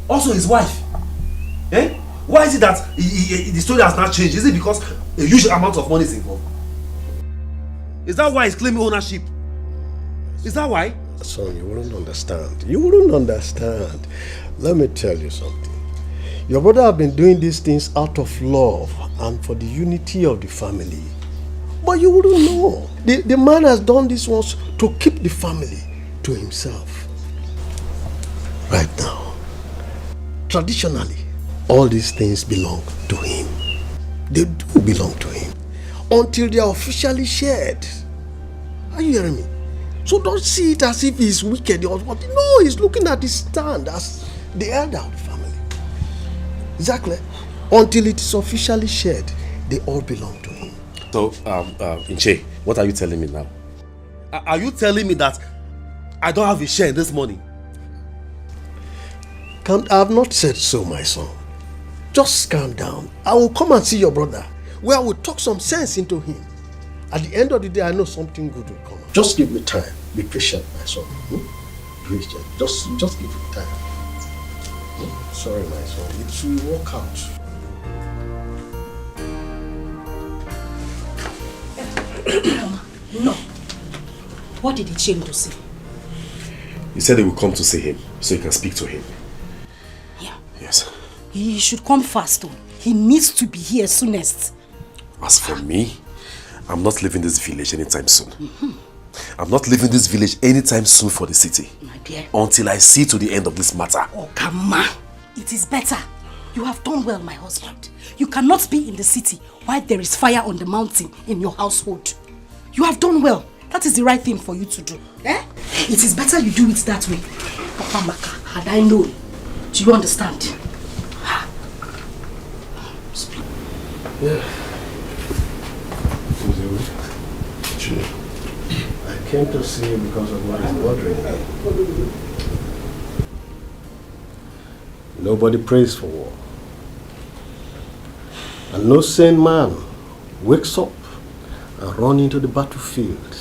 Speaker 8: Also his wife. Why is it that the story has not changed? Is it because a huge amount of money is involved? Is that why he's claiming ownership? Is that why?
Speaker 4: Son, you wouldn't understand. You wouldn't understand. Let me tell you something. Your brother have been doing these things out of love and for the unity of the family. But you wouldn't know. The man has done this once to keep the family to himself. Right now, traditionally, all these things belong to him. They do belong to him. Until they are officially shared. Are you hearing me? So don't see it as if he's wicked or what. No, he's looking at his stand as the elder of the family. Exactly. Until it is officially shared, they all belong to him.
Speaker 8: So, Nche, what are you telling me now? Are you telling me that I don't have a share in this money?
Speaker 4: I have not said so, my son. Just calm down. I will come and see your brother, where I will talk some sense into him. At the end of the day, I know something good will come. Just give me time. Be patient, my son. Please, just give me time. Sorry, my son. It will work out.
Speaker 2: No. What did Ichendo say?
Speaker 8: He said he will come to see him, so you can speak to him.
Speaker 2: Yeah.
Speaker 8: Yes.
Speaker 2: He should come fast, though. He needs to be here soonest.
Speaker 8: As for me, I'm not leaving this village anytime soon. I'm not leaving this village anytime soon for the city.
Speaker 2: My dear.
Speaker 8: Until I see to the end of this matter.
Speaker 2: Oh, come on. It is better. You have done well, my husband. You cannot be in the city while there is fire on the mountain in your household. You have done well. That is the right thing for you to do. Eh? It is better you do it that way. Papa Maka, had I known. Do you understand?
Speaker 4: Yeah. I came to see you because of what is bothering me. Nobody prays for war. And no sane man wakes up and runs into the battlefield.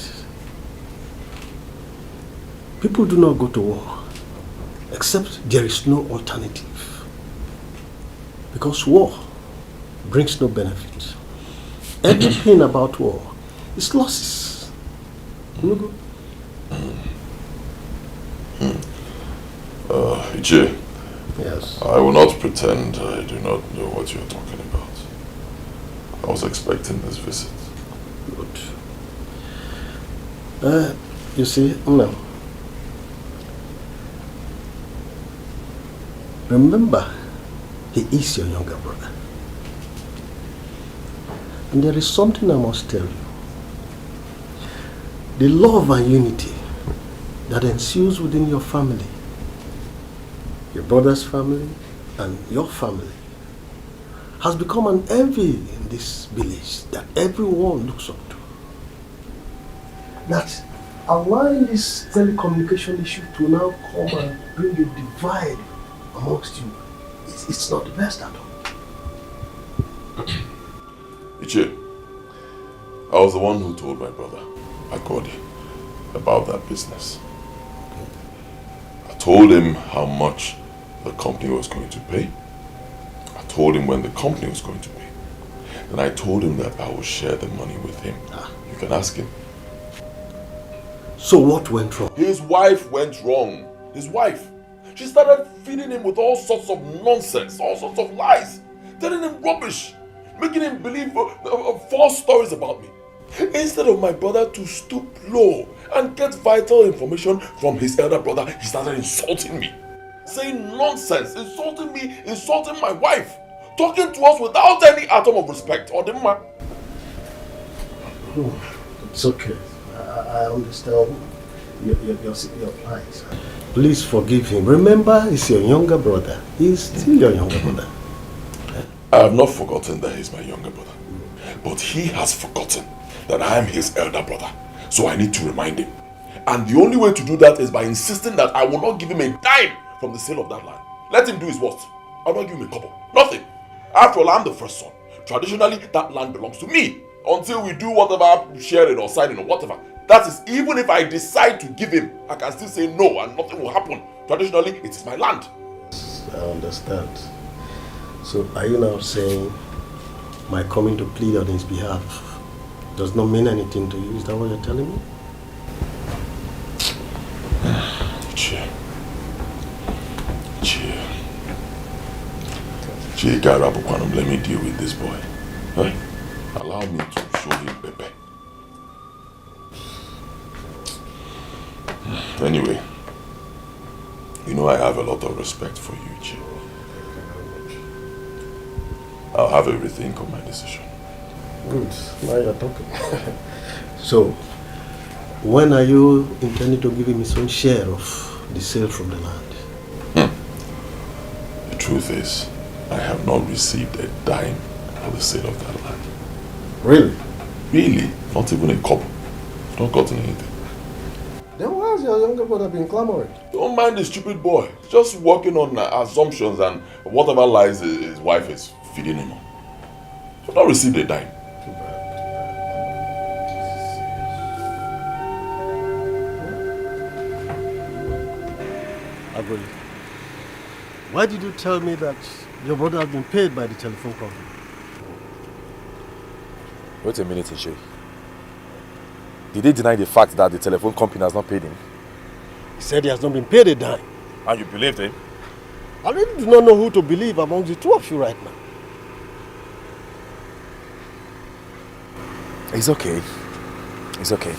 Speaker 4: People do not go to war except there is no alternative. Because war brings no benefit. Everything about war is losses.
Speaker 6: Ije,
Speaker 4: yes.
Speaker 6: I will not pretend I do not know what you're talking about. I was expecting this visit.
Speaker 4: Good. You see, no. Remember, he is your younger brother. And there is something I must tell you. The love and unity that ensues within your family, your brother's family and your family, has become an envy in this village that everyone looks up to. That allowing this telecommunication issue to now come and bring a divide amongst you, it's not the best at all.
Speaker 6: Iche, I was the one who told my brother, Akodi, about that business. I told him how much the company was going to pay. I told him when the company was going to pay. Then I told him that I will share the money with him. You can ask him.
Speaker 4: So what went wrong?
Speaker 6: His wife went wrong. His wife. She started feeding him with all sorts of nonsense, all sorts of lies, telling him rubbish, making him believe false stories about me. Instead of my brother to stoop low and get vital information from his elder brother, he started insulting me, saying nonsense, insulting me, insulting my wife, talking to us without any atom of respect. Or
Speaker 4: it's okay. I understand your plight. Please forgive him. Remember, he's your younger brother. He's still your younger brother.
Speaker 6: I have not forgotten that he's my younger brother. But he has forgotten that I am his elder brother. So I need to remind him. And the only way to do that is by insisting that I will not give him a dime from the sale of that land. Let him do his worst. I'll not give him a couple. Nothing. After all, I'm the first son. Traditionally, that land belongs to me. Until we do whatever, sharing or signing or whatever. That is, even if I decide to give him, I can still say no and nothing will happen. Traditionally, it is my land.
Speaker 4: I understand. So are you now saying my coming to plead on his behalf does not mean anything to you? Is that what you're telling me?
Speaker 6: Let me deal with this boy. Huh? Allow me to show him Pepe. Anyway, you know I have a lot of respect for you, Chi. I'll have a rethink of my decision.
Speaker 4: Good. Now you're talking. So, when are you intending to give him his own share of the sale from the land?
Speaker 6: The truth is, I have not received a dime for the sale of that land.
Speaker 4: Really?
Speaker 6: Really? Not even a couple. Not gotten anything.
Speaker 4: Then what's has your younger brother been clamoring?
Speaker 6: Don't mind the stupid boy. Just working on assumptions and whatever lies his wife is feeding him on. So don't receive the dime.
Speaker 4: Too bad.
Speaker 11: Agoli, why did you tell me that your brother had been paid by the telephone company?
Speaker 3: Wait a minute, Ishe. Did they deny the fact that the telephone company has not paid him?
Speaker 11: He said he has not been paid a dime.
Speaker 3: And you believed him?
Speaker 11: I really do not know who to believe among the two of you right now.
Speaker 3: It's okay. It's okay.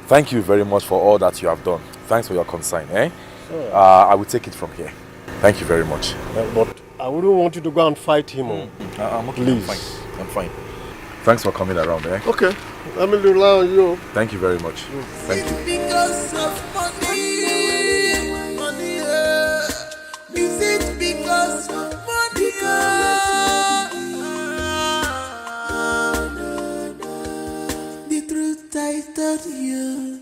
Speaker 3: Thank you very much for all that you have done. Thanks for your concern, eh?
Speaker 11: Sure.
Speaker 3: I will take it from here. Thank you very much.
Speaker 11: But I wouldn't want you to go and fight him.
Speaker 3: I'm okay.
Speaker 11: Please.
Speaker 3: I'm fine. I'm fine. Thanks for coming around, eh?
Speaker 11: Okay. Let me rely on you.
Speaker 3: Thank you very much. Thank you.
Speaker 5: Because of money, money, is it because of money? The truth I told you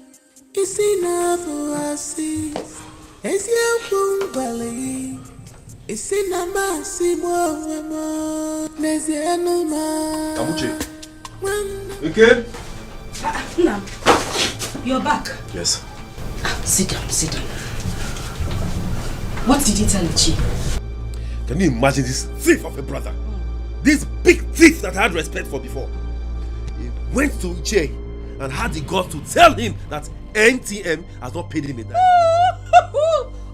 Speaker 5: is enough for us. It's your bali. It's in a massive woman. There's no man.
Speaker 1: Amuche. Again?
Speaker 2: Now, you're back.
Speaker 3: Yes.
Speaker 2: Sit down, sit down. What did you tell Ichi?
Speaker 1: Can you imagine this thief of a brother? This big thief that I had respect for before. He went to Ichi and had the guts to tell him that NTM has not paid him a dime.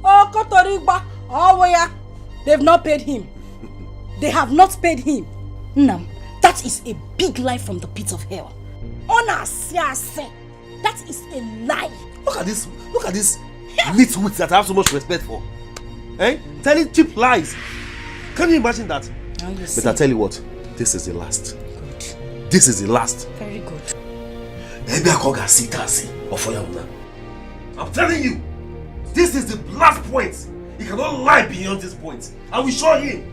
Speaker 2: Oh, Kotorigba. Oh, yeah. They've not paid him. They have not paid him. Nam, that is a big lie from the pit of hell. That is a lie.
Speaker 1: Look at this nitwits that I have so much respect for. Eh? Telling cheap lies. Can you imagine that? But I tell you what, this is the last.
Speaker 2: Good.
Speaker 1: This is the last.
Speaker 2: Very good.
Speaker 1: I'm telling you, this is the last point. He cannot lie beyond this point. I will show him.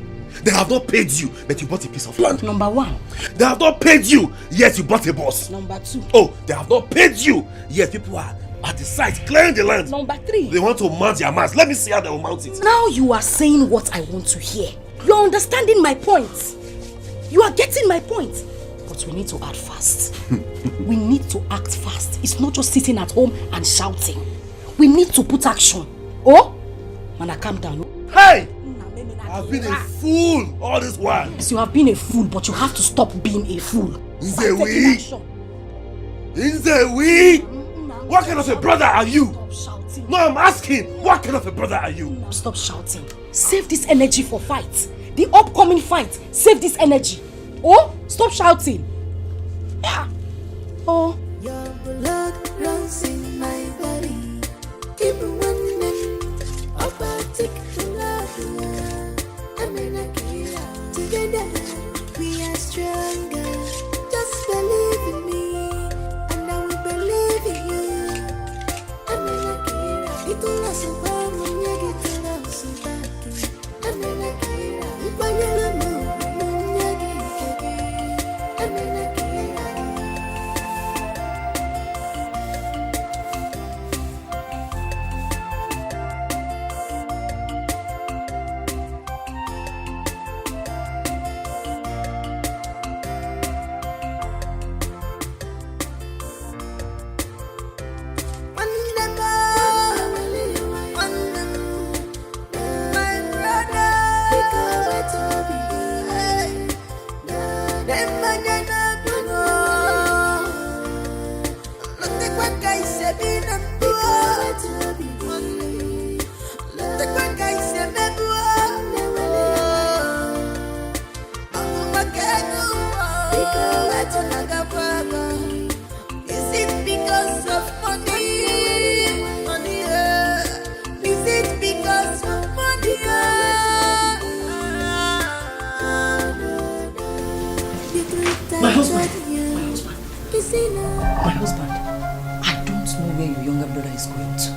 Speaker 1: They have not paid you, but you bought a piece of land.
Speaker 2: Number one.
Speaker 1: They have not paid you, yet you bought a bus.
Speaker 2: Number two.
Speaker 1: Oh, they have not paid you, yet people are at the site clearing the land.
Speaker 2: Number three.
Speaker 1: They want to mount their mass. Let me see how they will mount it.
Speaker 2: Now you are saying what I want to hear. You're understanding my point. You are getting my point. But we need to act fast. We need to act fast. It's not just sitting at home and shouting. We need to put action. Oh? Mana, calm down.
Speaker 1: Hey! I've been a fool all this while.
Speaker 2: Yes, you have been a fool, but you have to stop being a fool.
Speaker 1: Nzewi! What kind of a brother are you?
Speaker 2: Stop shouting.
Speaker 1: No, I'm asking, what kind of a brother are you?
Speaker 2: Now stop shouting. Save this energy for fight. The upcoming fight. Save this energy. Oh, stop shouting. Yeah. Oh.
Speaker 5: Your blood runs in my body. Even when I'm particular. Together we are stronger. Just believe in me, and I will believe in you. Itu lah sebabnya kita langsung bagi. Banyak
Speaker 7: My husband, I don't know where your younger brother is going to.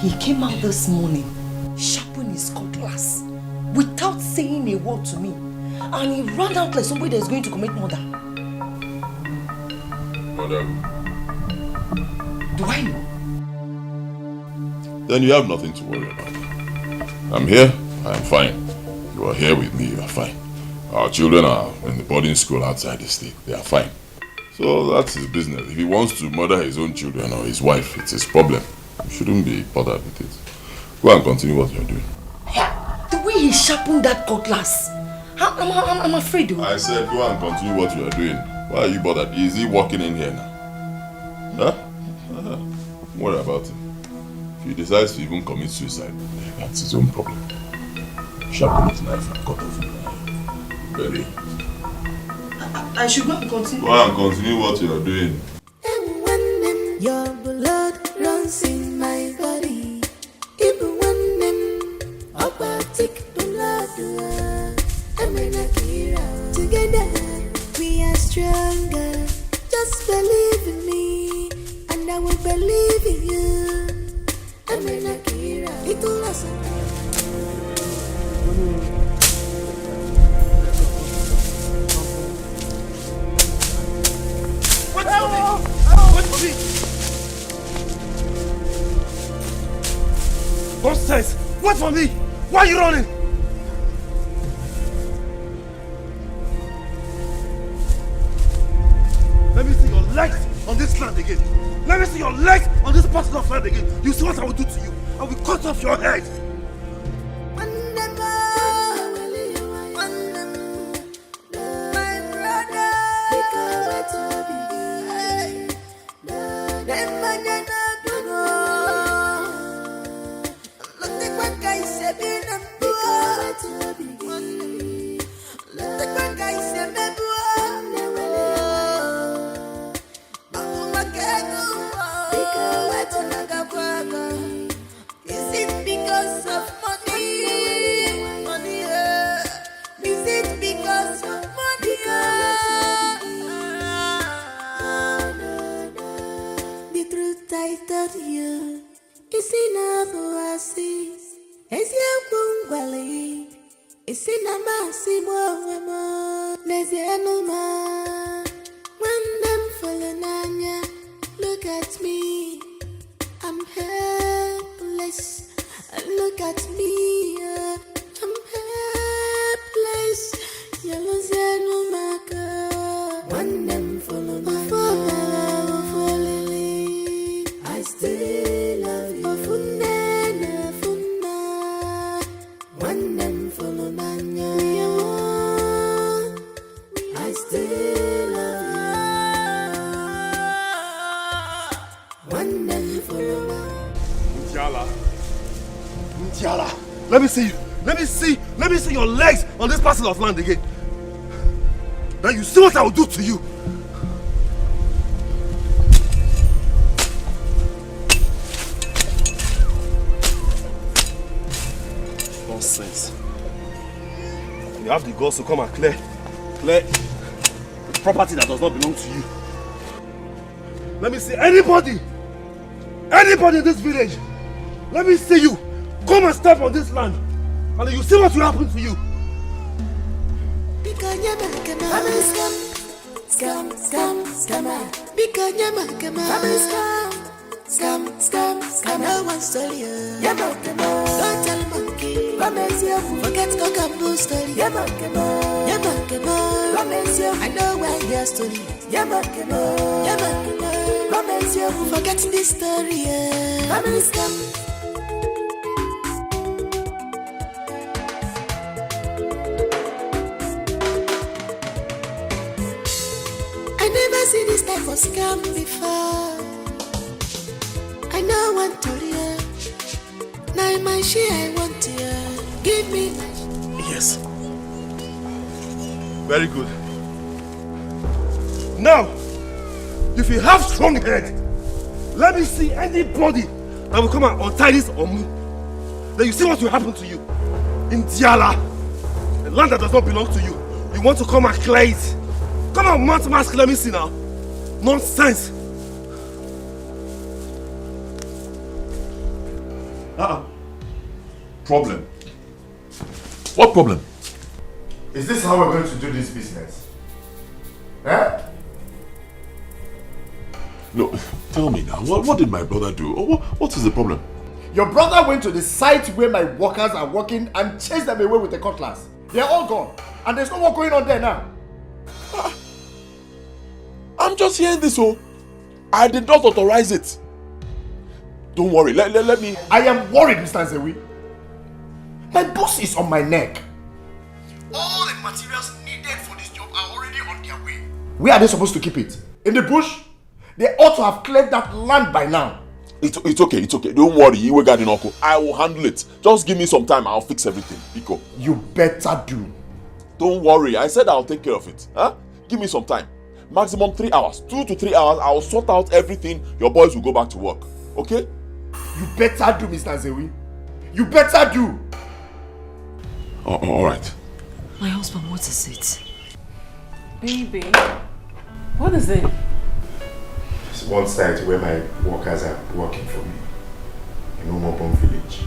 Speaker 7: He came out this morning, sharpened his cutlass, without saying a word to me. And he ran out like somebody that is going to commit murder.
Speaker 6: Mother.
Speaker 7: Do I know?
Speaker 6: then you have nothing to worry about. I'm here, I am fine. You are here with me, you are fine. Our children are in the boarding school outside the state, they are fine. So that's his business. If he wants to murder his own children or his wife, it's his problem. You shouldn't be bothered with it. Go and continue what you're doing.
Speaker 7: The way he sharpened that cutlass, I'm afraid.
Speaker 6: I said go and continue what you are doing. Why are you bothered? Is he walking in here now? Huh? Don't worry about him. If he decides to even commit suicide, that's his own problem. Sharpen his knife and cut off his knife. Ready?
Speaker 7: I should not continue.
Speaker 6: Go and continue what you are doing.
Speaker 5: And when your blood runs in my body, even when aquatic blood, together we are stronger. Just believe in me, and I will believe in you. It will last.
Speaker 1: Wait for me! Nonsense! Wait for me! Why are you running? Let me see your legs on this land again. Let me see your legs on this part of land again. You see what I will do to you? I will cut off your head.
Speaker 5: Look at me, I'm helpless. Look at me, I'm helpless. Yellow Zeno Maka. One them follow my Lily. I still love you. Funena, Funa. One them follow Nanya. I still love you. One them follow Nanya.
Speaker 1: Ndiala, let me see you. Let me see your legs on this parcel of land again. Then you see what I will do to you. Nonsense. You have the guts to come and clear the property that does not belong to you. Let me see anybody in this village. Let me see you. Come and step on this land, and then you see what will happen to you.
Speaker 5: No one stole you. Don't tell monkey. Forget Cockapoo story. I know where your story. Forget this story. I never see this type of scam before. I know one to you. Now my share I want to give me my.
Speaker 1: Yes. Very good. Now, if you have strong head, let me see anybody that will come and untie this on me. Then you see what will happen to you. In Diala, a land that does not belong to you. You want to come and clear it. Come on, Mount Mask, let me see now. Nonsense.
Speaker 6: Problem? What problem?
Speaker 12: Is this how we're going to do this business? Eh?
Speaker 6: No, tell me now, what did my brother do? What is the problem?
Speaker 12: Your brother went to the site where my workers are working and chased them away with a cutlass. They're all gone. And there's no more going on there now.
Speaker 6: I'm just hearing this, oh. I did not authorize it. Don't worry, let me...
Speaker 12: I am worried, Mr. Nzewi. My boss is on my neck. All the materials needed for this job are already on their way. Where are they supposed to keep it? In the bush? They ought to have cleared that land by now.
Speaker 6: It's okay. Don't worry, Iwe Gadinoko. I will handle it. Just give me some time, I'll fix everything. Biko.
Speaker 12: You better do.
Speaker 6: Don't worry, I said I'll take care of it. Huh? Give me some time. Maximum 3 hours. 2 to 3 hours, I'll sort out everything. Your boys will go back to work. Okay?
Speaker 12: You better do, Mr. Nzewi. You better do.
Speaker 6: Alright.
Speaker 7: My husband, what is it?
Speaker 2: Baby, what is it?
Speaker 12: It's one site where my workers are working for me. In Umobon village.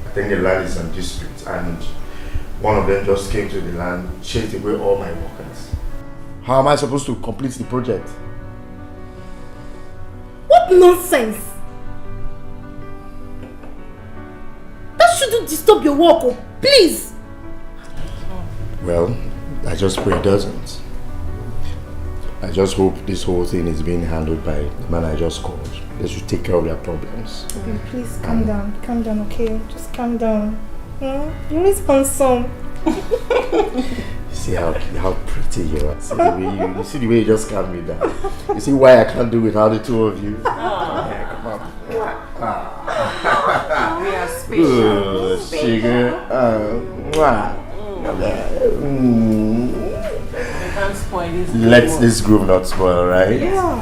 Speaker 12: I think the land is on dispute and one of them just came to the land, chased away all my workers. How am I supposed to complete the project?
Speaker 2: What nonsense! That shouldn't disturb your work, oh, please!
Speaker 12: Well, I just pray it doesn't. I just hope this whole thing is being handled by the man I just called. They should take care of their problems.
Speaker 13: Okay, please calm down, okay? Just calm down. You're always handsome.
Speaker 12: See how pretty you are. See the way you just calm me down. You see why I can't do without the two of you? Yeah, come on.
Speaker 2: We are
Speaker 12: Good, sugar.
Speaker 2: Can't spoil this.
Speaker 12: Let this groove not spoil, right?
Speaker 13: Yeah.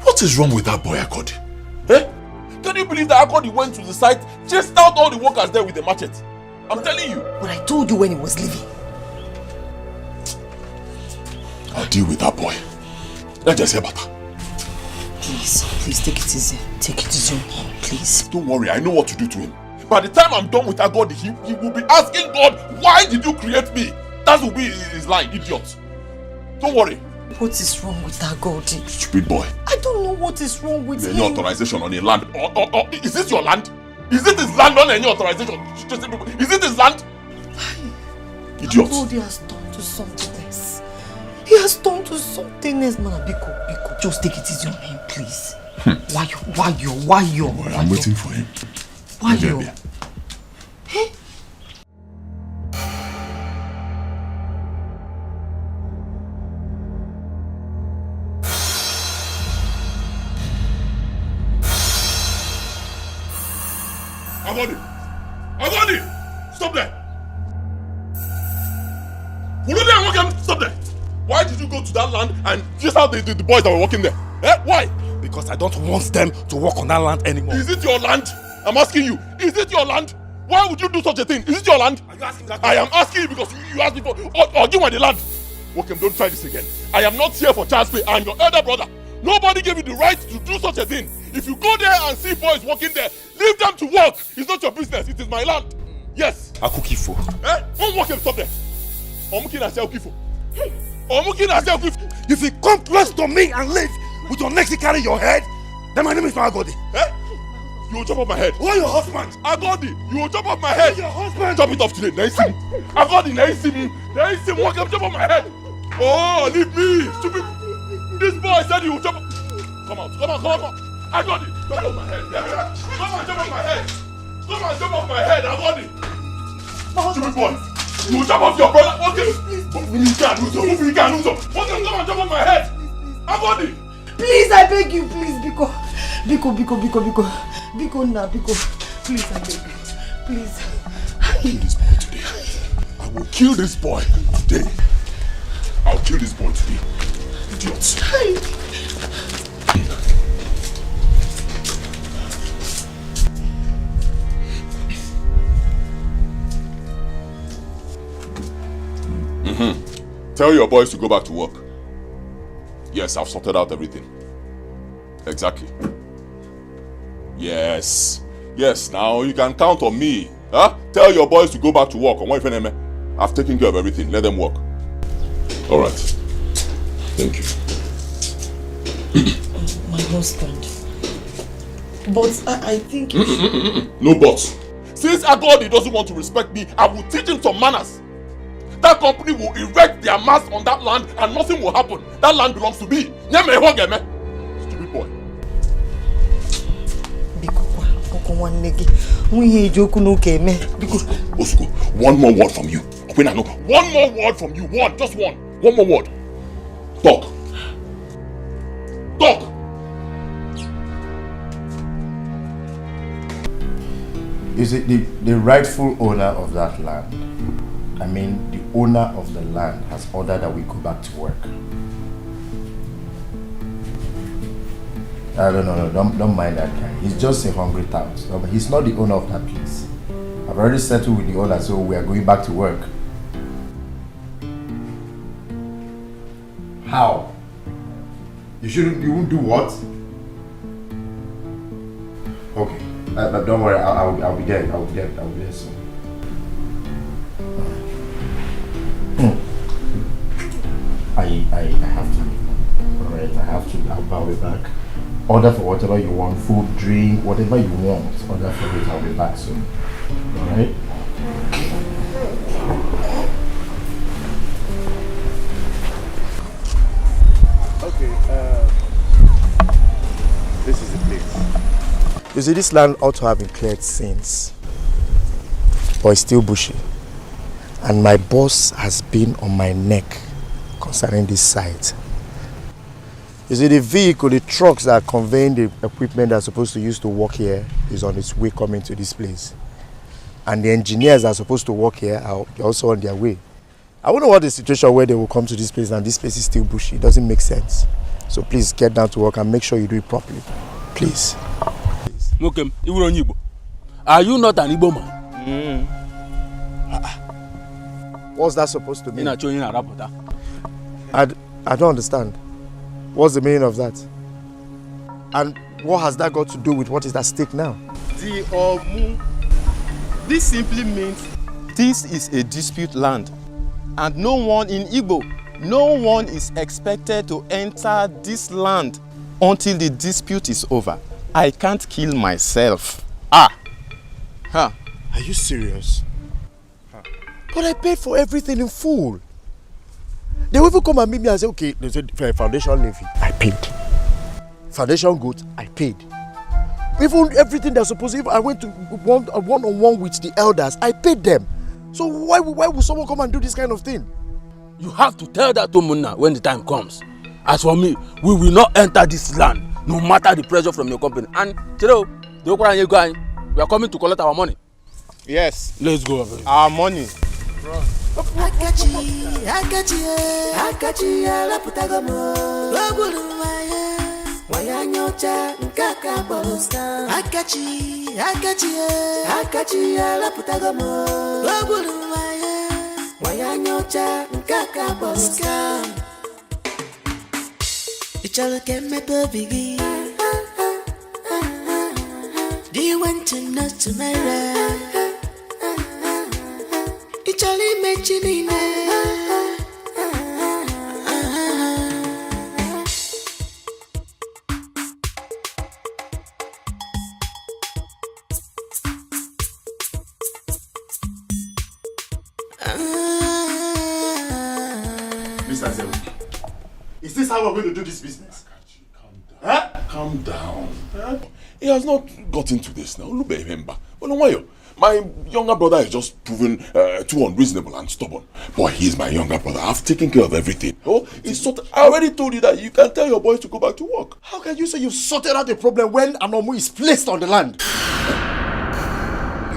Speaker 6: What is wrong with that boy, Akodi? Eh? Can you believe that Akodi went to the site, chased out all the workers there with a machete? I'm telling you.
Speaker 7: But I told you when he was leaving.
Speaker 6: I'll deal with that boy. Let's just hear better.
Speaker 7: Please take it easy. Take it easy on him, please.
Speaker 6: Don't worry, I know what to do to him. By the time I'm done with Akodi, he will be asking God, why did you create me? That will be his line, idiot. Don't worry.
Speaker 7: What is wrong with that God?
Speaker 6: Stupid boy.
Speaker 7: I don't know what is wrong with him.
Speaker 6: Any authorization on a land? Or is this your land? Is it his land on any authorization? Is it his land? Idiot.
Speaker 7: God, he has turned to something else. He has turned to something else, man. Biko, just take it easy on him, please. Why you?
Speaker 6: I'm waiting for him.
Speaker 7: Why you? Hey?
Speaker 6: Avenge! Stop there! Stop there! Why did you go to that land and chase out the boys that were working there? Eh? Why?
Speaker 1: Because I don't want them to work on that land anymore.
Speaker 6: Is it your land? I'm asking you. Is it your land? Why would you do such a thing? Is it your land?
Speaker 1: Are you asking that?
Speaker 6: I am asking you because you asked me for... Or give me the land. Wokem, don't try this again. I am not here for child's play. I am your elder brother. Nobody gave you the right to do such a thing. If you go there and see boys working there, leave them to work. It's not your business. It is my land. Yes.
Speaker 1: Akukifo.
Speaker 6: Eh? Don't work and stop there. Omukina say Okifo.
Speaker 1: Hey.
Speaker 6: Omukina say Okifo.
Speaker 1: If you come close to me and live with your neck carry your head, then my name is not Agodi.
Speaker 6: Eh? You will chop off my head.
Speaker 1: Who are your husband?
Speaker 6: Agodi, you will chop off my head.
Speaker 1: Your husband.
Speaker 6: Chop it off today. Naisim. Agodi, Naisim. Walk up, chop off my head. Oh, leave me. Stupid. This boy said you will chop. Come on. Agodi, chop off my head. Come on, chop off my head. Agodi. Stupid boy. You will chop off your brother. Okay. You can't lose him. Okay, come on, chop off my head. Agodi.
Speaker 7: Please, I beg you, please, Biko, now, Biko. Please, I beg you. Please.
Speaker 6: I will kill this boy today. I'll kill this boy today. Idiots. Tell your boys to go back to work. Yes, I've sorted out everything. Exactly. Yes, now you can count on me. Huh? Tell your boys to go back to work. I've taken care of everything. Let them work. Alright. Thank you.
Speaker 7: My husband. But I think...
Speaker 6: No buts. Since Agodi doesn't want to respect me, I will teach him some manners. That company will erect their mast on that land and nothing will happen. That land belongs to me. Stupid boy. Osuko, one more word from you. One more word from you. One, just one. One more word. Talk. Talk.
Speaker 12: Is it the rightful owner of that land? I mean, the owner of the land has ordered that we go back to work. No, don't mind that guy. He's just a hungry tout. He's not the owner of that place. I've already settled with the owner, so we are going back to work. How? You won't do what? Okay, but don't worry, I'll be there. I'll be there soon. I have to. Alright, I have to. I'll be back. Order for whatever you want, food, drink, whatever you want. Order for it. I'll be back soon. Alright? Okay. This is the place. You see, this land ought to have been cleared since, but it's still bushy. And my boss has been on my neck concerning this site. You see, the vehicle, the trucks that are conveying the equipment that are supposed to use to work here is on its way coming to this place. And the engineers that are supposed to work here are also on their way. I wonder what the situation where they will come to this place and this place is still bushy. It doesn't make sense. So please get down to work and make sure you do it properly. Please.
Speaker 14: Mokem, are you not an Igbo man?
Speaker 12: What's that supposed to mean? I don't understand. What's the meaning of that? And what has that got to do with what is at stake now?
Speaker 10: This simply means this is a dispute land. And no one in Igbo, no one is expected to enter this land until the dispute is over. I can't kill myself. Are
Speaker 12: you serious? But I paid for everything in full. They will even come and meet me and say, okay, there's a foundation levy. I paid. Foundation goat, I paid. Even everything they're supposed to, I went to one-on-one with the elders, I paid them. So why would someone come and do this kind of thing?
Speaker 14: You have to tell that to Munna when the time comes. As for me, we will not enter this land, no matter the pressure from your company. And, we are coming to collect our money.
Speaker 10: Yes.
Speaker 14: Let's go.
Speaker 10: Our money.
Speaker 5: Akachi, la putagomo. Waya nyocha nkaka boluska. Akachi, la putagomo. Waya nyocha nkaka boluska. Ichala keme bigi. Do you want to know tomorrow? Ichala mechinine.
Speaker 12: Mr. Zero, is this how we're going to do this business?
Speaker 6: Calm down. He has not got into this now. Remember. My younger brother is just proven too unreasonable and stubborn. But he's my younger brother. I've taken care of everything. I already told you that you can tell your boys to go back to work.
Speaker 12: How can you say you've sorted out the problem when an Omu is placed on the land?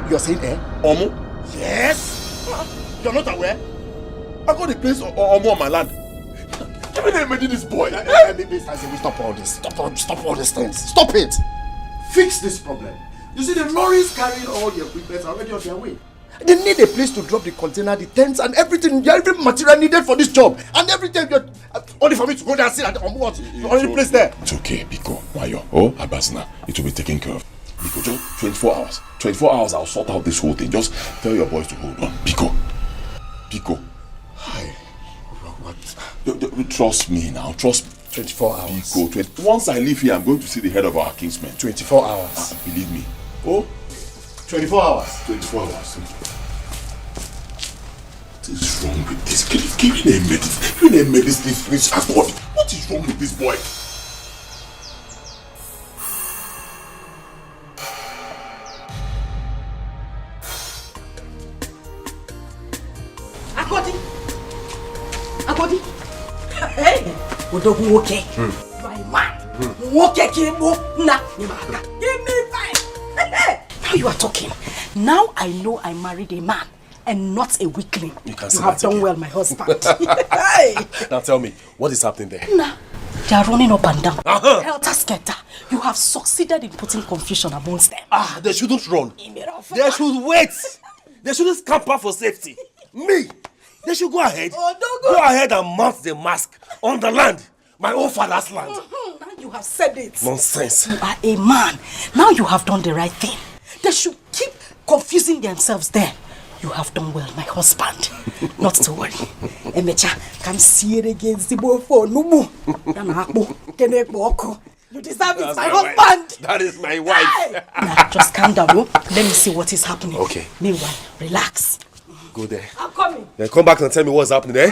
Speaker 12: You're saying
Speaker 6: Omu?
Speaker 12: Yes! You're not aware?
Speaker 6: I got the place Omu on my land. Give me the name of this boy.
Speaker 12: Stop all this. Stop all these things. Stop it! Fix this problem. You see, the lorries carrying all the equipment are already on their way. They need a place to drop the container, the tents, and everything, every material needed for this job. And everything, only for me to go there and sit at the only place there.
Speaker 6: It's okay, Biko, Mayo, Abasna. It will be taken care of. Biko, just 24 hours. 24 hours, I'll sort out this whole thing. Just tell your boys to hold on. Biko. Hi. What? Trust me now. Trust
Speaker 8: 24 hours.
Speaker 6: Once I leave here, I'm going to see the head of our kingsmen.
Speaker 8: 24 hours.
Speaker 6: Believe me.
Speaker 8: Oh, 24 hours.
Speaker 6: 24 hours. What is wrong with this kid? Giving a medicine rich as body. What is wrong with this boy?
Speaker 2: Akodi. Hey, Odogu okay. My man. Okay, Kimbo. Na, give me five. Now you are talking. Now I know I married a man and not a weakling.
Speaker 8: You
Speaker 2: have done well, my husband. Hey.
Speaker 8: Now tell me, what is happening there?
Speaker 2: Nah, they are running up and down. Helter skelter. You have succeeded in putting confusion amongst them.
Speaker 8: They shouldn't run. They should wait. They shouldn't scamper for safety. Me? They should go ahead. Go ahead and mount the mask on the land. My own father's land.
Speaker 2: Now you have said it.
Speaker 8: Nonsense.
Speaker 2: You are a man. Now you have done the right thing. They should keep confusing themselves there. You have done well, my husband. Not to worry. Emecha, come see it against the boy for Numu. You deserve it, my husband.
Speaker 8: That is my wife.
Speaker 2: Hey. Now, just calm down. Let me see what is happening.
Speaker 8: Okay.
Speaker 2: Meanwhile, relax.
Speaker 8: Go there.
Speaker 2: I'm coming.
Speaker 8: Then come back and tell me what's happening there.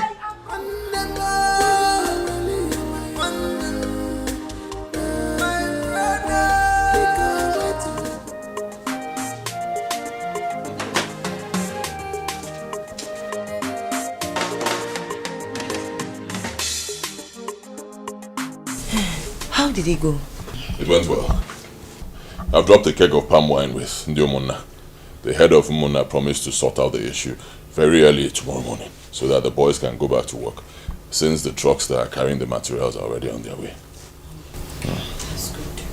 Speaker 7: How did it go?
Speaker 6: It went well. I've dropped a keg of palm wine with Ndiomuna. The head of Muna promised to sort out the issue very early tomorrow morning so that the boys can go back to work since the trucks that are carrying the materials are already on their way.
Speaker 7: That's good.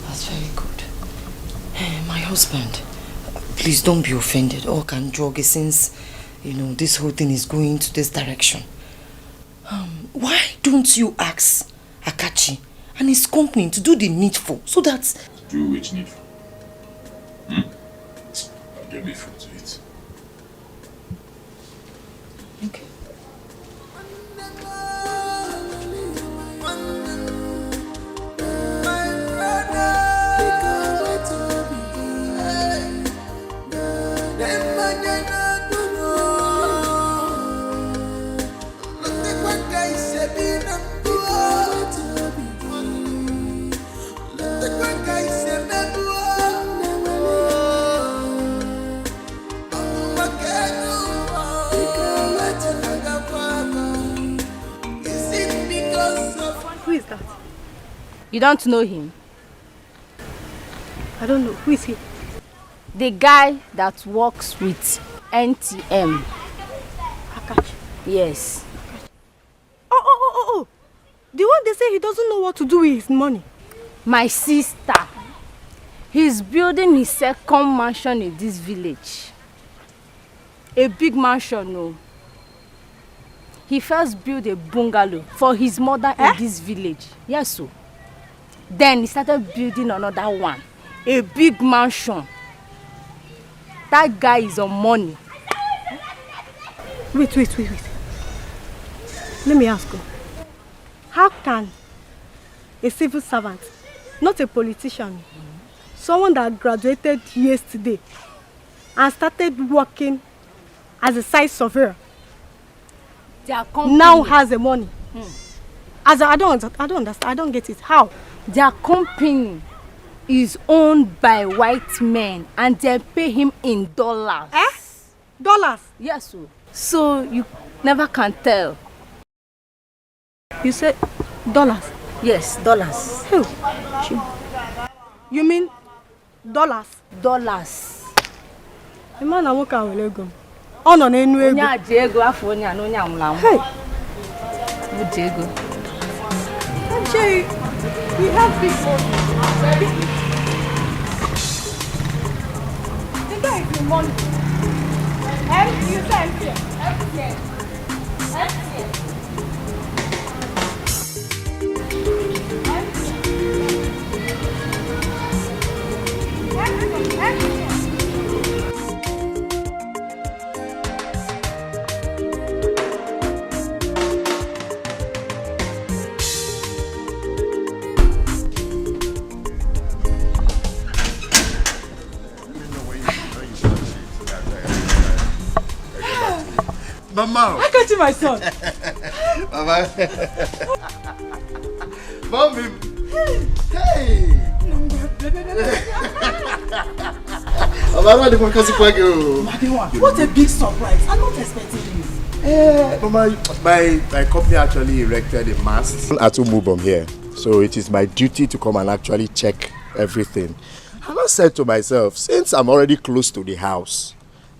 Speaker 7: That's very good. My husband, please don't be offended or can jog since, this whole thing is going to this direction. Why don't you ask Akachi and his company to do the needful so that...
Speaker 6: Do which needful? Get me food to eat.
Speaker 7: Okay.
Speaker 13: Who is that?
Speaker 15: You don't know him?
Speaker 13: I don't know. Who is he?
Speaker 15: The guy that works with NTM.
Speaker 13: Akachi.
Speaker 15: Yes.
Speaker 13: Oh. The one they say he doesn't know what to do with his money.
Speaker 15: My sister. He's building his second mansion in this village. A big mansion, no. He first built a bungalow for his mother in this village. Yes, so. Then he started building another one. A big mansion. That guy is on money.
Speaker 13: Wait. Let me ask you. How can a civil servant, not a politician, someone that graduated yesterday and started working as a site surveyor, now has the money? As I don't understand. I don't get it. How?
Speaker 15: Their company is owned by white men and they pay him in dollars.
Speaker 13: Dollars?
Speaker 15: Yes, sir. So you never can tell.
Speaker 13: You said dollars?
Speaker 15: Yes, dollars.
Speaker 13: Who? You mean dollars?
Speaker 15: Dollars.
Speaker 13: The man I'm working with ego. Oh no, enu ego.
Speaker 15: Onya Diego afọ onya no nya amlam.
Speaker 13: Hey.
Speaker 15: Who Diego?
Speaker 13: Actually, we have big money. The guy is in money. You say empty.
Speaker 12: Mama.
Speaker 9: I got you, my son.
Speaker 12: Mama. Mommy. Hey.
Speaker 9: What a big surprise. I'm not expecting this.
Speaker 12: Mama, my company actually erected a mast at Umubom here. So it is my duty to come and actually check everything. And I said to myself, since I'm already close to the house,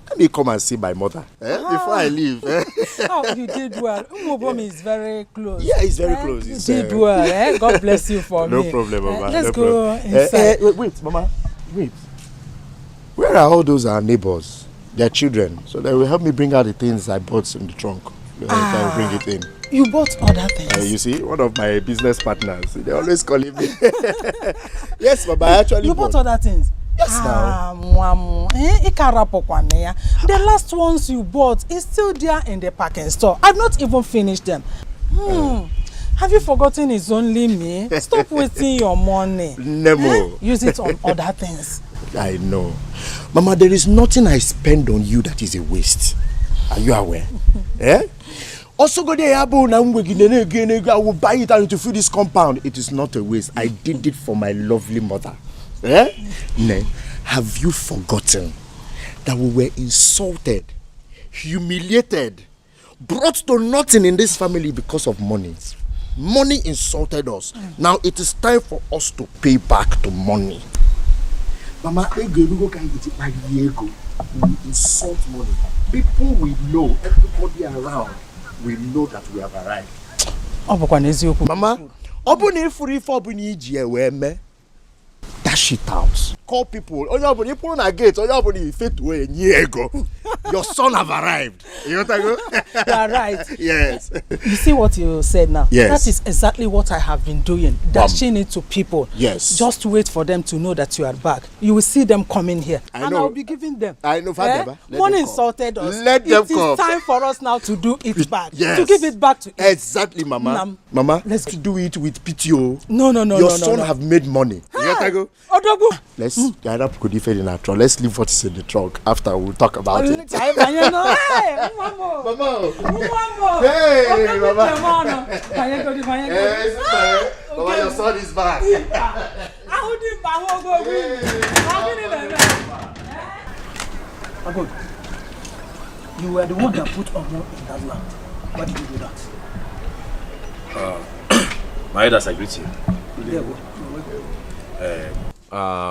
Speaker 12: let me come and see my mother before I leave.
Speaker 9: Oh, you did well. Umubom is very close.
Speaker 12: Yeah, it's very close.
Speaker 9: You did well. God bless you for
Speaker 12: no
Speaker 9: me.
Speaker 12: Problem, Mama.
Speaker 9: Let's
Speaker 12: no
Speaker 9: go
Speaker 12: problem.
Speaker 9: inside.
Speaker 12: Wait, Mama. Wait. Where are all those our neighbors? Their children. So they will help me bring out the things I bought in the trunk. I will bring it in.
Speaker 9: You bought other things?
Speaker 12: You see, one of my business partners, they always calling me. Yes, Mama, I actually
Speaker 9: bought other things?
Speaker 12: Yes, now.
Speaker 9: The last ones you bought is still there in the packing store. I've not even finished them. Have you forgotten it's only me? Stop wasting your money.
Speaker 12: Nemo.
Speaker 9: Use it on other things.
Speaker 12: I know. Mama, there is nothing I spend on you that is a waste. Are you aware? Also, go there, I will buy it and to fill this compound. It is not a waste. I did it for my lovely mother. Have you forgotten that we were insulted, humiliated, brought to nothing in this family because of money? Money insulted us. Now it is time for us to pay back to money. Mama, we insult money. People we know, everybody around, we know that we have arrived. Mama, dash it out. Call people. People on a gate. Your son have arrived. You
Speaker 9: are right.
Speaker 12: Yes.
Speaker 9: You see what you said now?
Speaker 12: Yes.
Speaker 9: That is exactly what I have been doing. Dashing it to people.
Speaker 12: Yes.
Speaker 9: Just wait for them to know that you are back. You will see them coming here.
Speaker 12: I
Speaker 9: and
Speaker 12: know.
Speaker 9: I'll be giving them.
Speaker 12: I know.
Speaker 9: One insulted us.
Speaker 12: Let them come.
Speaker 9: It is time for us now to do it back.
Speaker 12: Yes.
Speaker 9: To give it back to it.
Speaker 12: Exactly, Mama. Mama, let's do it with PTO.
Speaker 9: No.
Speaker 12: Your son have made money. You let's get up. Let's leave what is in the trunk. After we'll talk about it.
Speaker 9: Hey, Mama.
Speaker 12: Hey, Mama. Mama, your son is back.
Speaker 9: You were the one that put Omo in that land. Why did you do that?
Speaker 3: My elders, I greet you.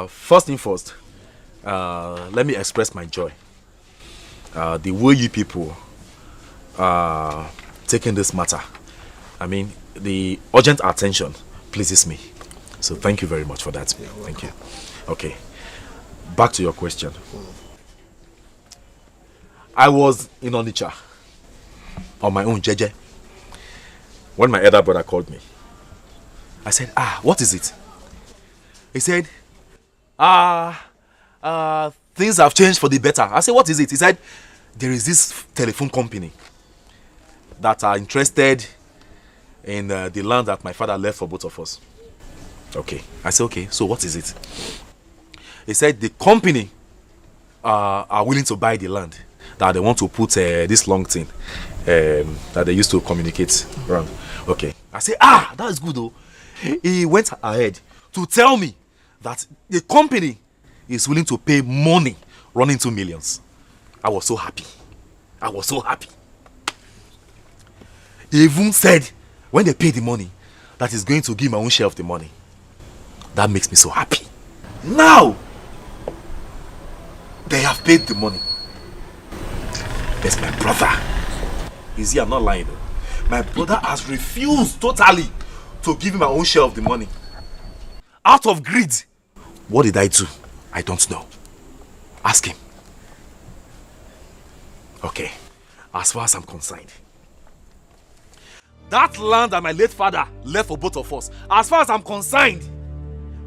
Speaker 3: First thing first, let me express my joy. The way you people are taking this matter, I mean, the urgent attention pleases me. So thank you very much for that. Thank you. Okay, back to your question. I was in Onitsha on my own, Jeje, when my elder brother called me. I said, what is it? He said, things have changed for the better. I said, what is it? He said, there is this telephone company that are interested in the land that my father left for both of us. Okay. I said, okay, so what is it? He said, the company are willing to buy the land, that they want to put this long thing that they used to communicate around. Okay. I said, that's good though. He went ahead to tell me that the company is willing to pay money running to millions. I was so happy. He even said, when they pay the money, that he's going to give my own share of the money. That makes me so happy. Now, they have paid the money. There's my brother. You see, I'm not lying though. My brother has refused totally to give me my own share of the money. Out of greed. What did I do? I don't know. Ask him. Okay. As far as I'm concerned, that land that my late father left for both of us, as far as I'm concerned,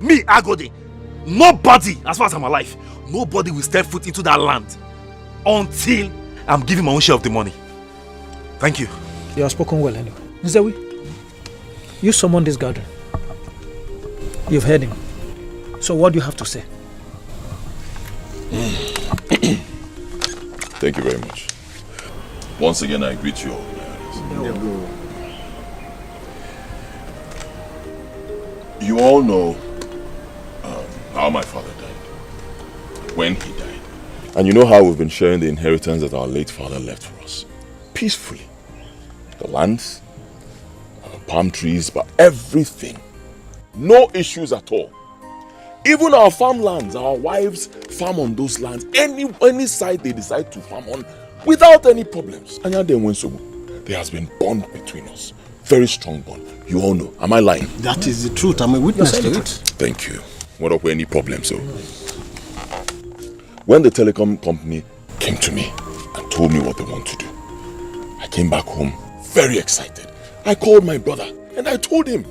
Speaker 3: me, Agode, nobody, as far as I'm alive, nobody will step foot into that land until I'm giving my own share of the money. Thank you.
Speaker 16: You have spoken well anyway. Nzewi, you summoned this gathering. You've heard him. So what do you have to say?
Speaker 6: Thank you very much. Once again, I greet you all. You all know how my father died, when he died. And you know how we've been sharing the inheritance that our late father left for us. Peacefully. The lands, palm trees, but everything. No issues at all. Even our farmlands, our wives farm on those lands. Any site they decide to farm on without any problems. And there has been bond between us. Very strong bond. You all know. Am I lying?
Speaker 11: That is the truth. I'm a witness to it.
Speaker 6: Thank you. What up with any problems? So, when the telecom company came to me and told me what they want to do, I came back home very excited. I called my brother and I told him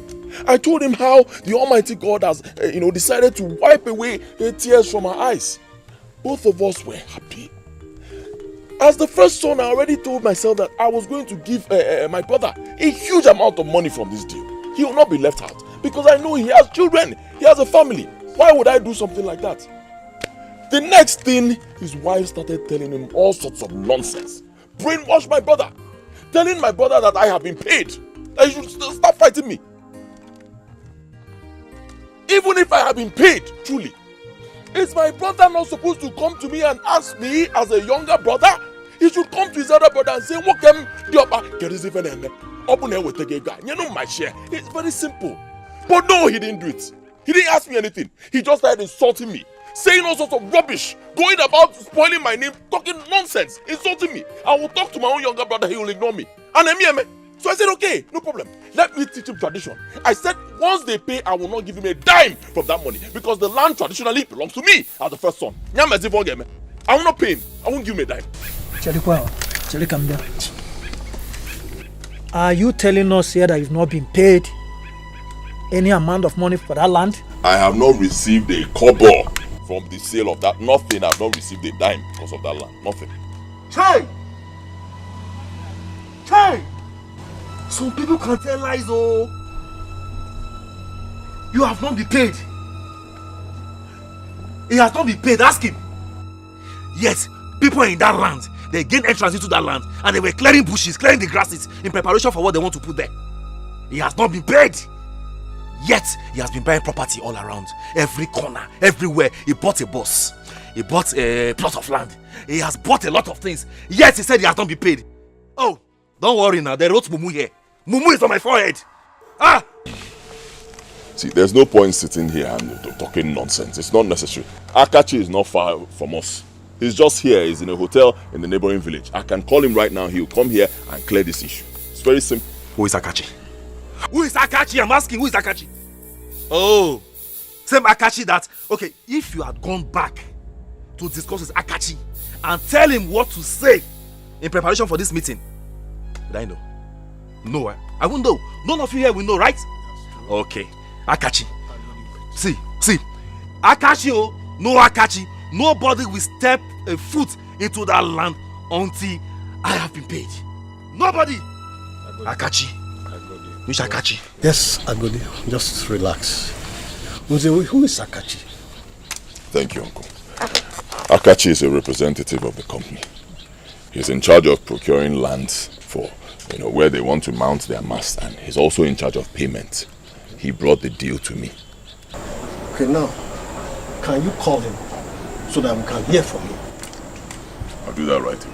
Speaker 6: how the Almighty God has, decided to wipe away the tears from our eyes. Both of us were happy. As the first son, I already told myself that I was going to give my brother a huge amount of money from this deal. He will not be left out because I know he has children, he has a family. Why would I do something like that? The next thing, his wife started telling him all sorts of nonsense. Brainwash my brother. Telling my brother that I have been paid. That he should stop fighting me. Even if I have been paid, truly, is my brother not supposed to come to me and ask me as a younger brother? He should come to his other brother and say, "What can open with the guy? You know my share." It's very simple. But no, he didn't do it. He didn't ask me anything. He just started insulting me, saying all sorts of rubbish, going about spoiling my name, talking nonsense, insulting me. I will talk to my own younger brother, he will ignore me. So I said, okay, no problem. Let me teach him tradition. I said, once they pay, I will not give him a dime from that money because the land traditionally belongs to me as the first son. I will not pay him. I won't give him a dime.
Speaker 16: Charlie, come down. Are you telling us here that you've not been paid any amount of money for that land?
Speaker 6: I have not received a kobo from the sale of that. Nothing. I have not received a dime because of that land. Nothing.
Speaker 1: Hey! Some people can tell lies, oh. You have not been paid. He has not been paid. Ask him. Yes, people in that land, they gained entrance into that land and they were clearing bushes, clearing the grasses in preparation for what they want to put there. He has not been paid. Yet, he has been buying property all around. Every corner, everywhere. He bought a bus. He bought a plot of land. He has bought a lot of things. Yet, he said he has not been paid. Oh, don't worry now. They wrote Mumu here. Mumu is on my forehead. Ah!
Speaker 6: See, there's no point sitting here and talking nonsense. It's not necessary. Akachi is not far from us. He's just here. He's in a hotel in the neighboring village. I can call him right now. He'll come here and clear this issue. It's very simple.
Speaker 1: Who is Akachi? Who is Akachi? I'm asking, who is Akachi? Oh, same Akachi that, okay, if you had gone back to discuss with Akachi and tell him what to say in preparation for this meeting, would I know? No, I won't know. None of you here will know, right? Okay, Akachi. See, Akachi, oh, no Akachi. Nobody will step a foot into that land until I have been paid. Nobody. Akachi. Which Akachi?
Speaker 11: Yes, Agodi. Just relax. Muzewi, who is Akachi?
Speaker 6: Thank you, Uncle. Akachi is a representative of the company. He's in charge of procuring lands for, where they want to mount their mast, and he's also in charge of payment. He brought the deal to me.
Speaker 11: Okay, now, can you call him so that we can hear from him?
Speaker 6: I'll do that right away.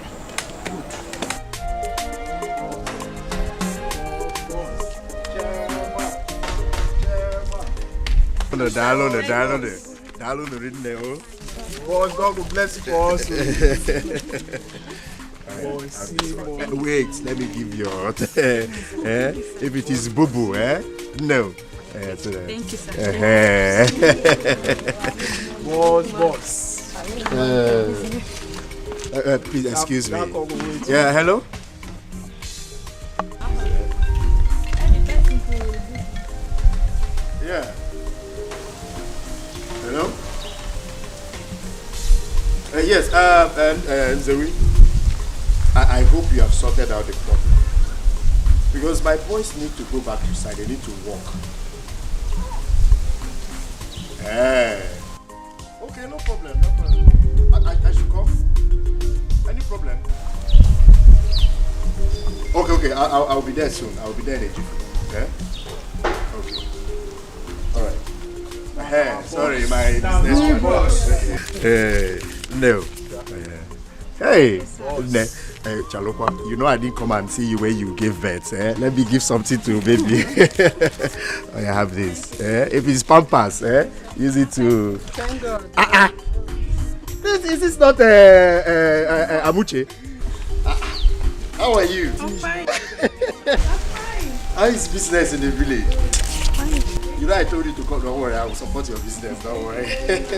Speaker 17: Boss, God will bless you for us. Wait, let me give you if it is boo-boo, no.
Speaker 15: Thank you, sir.
Speaker 17: Boss. Please excuse me. Yeah, hello? Yeah. Hello? Yes, Zoe, I hope you have sorted out the problem. Because my boys need to go back to side, they need to walk. Okay, no problem, I should come. Any problem? Okay, I'll be there soon. I'll be there in a jiffy. Okay? Okay. Alright. Sorry, my business boss. No. Hey, Chalokwa, you know I didn't come and see you when you gave birth. Let me give something to baby. I have this. If it's Pampers, use it to...
Speaker 9: Thank God.
Speaker 17: Is this not Amuche? How are you?
Speaker 9: I'm fine.
Speaker 17: How is business in the village? Fine. You know I told you to come. Don't worry, I will support your business. Don't worry. This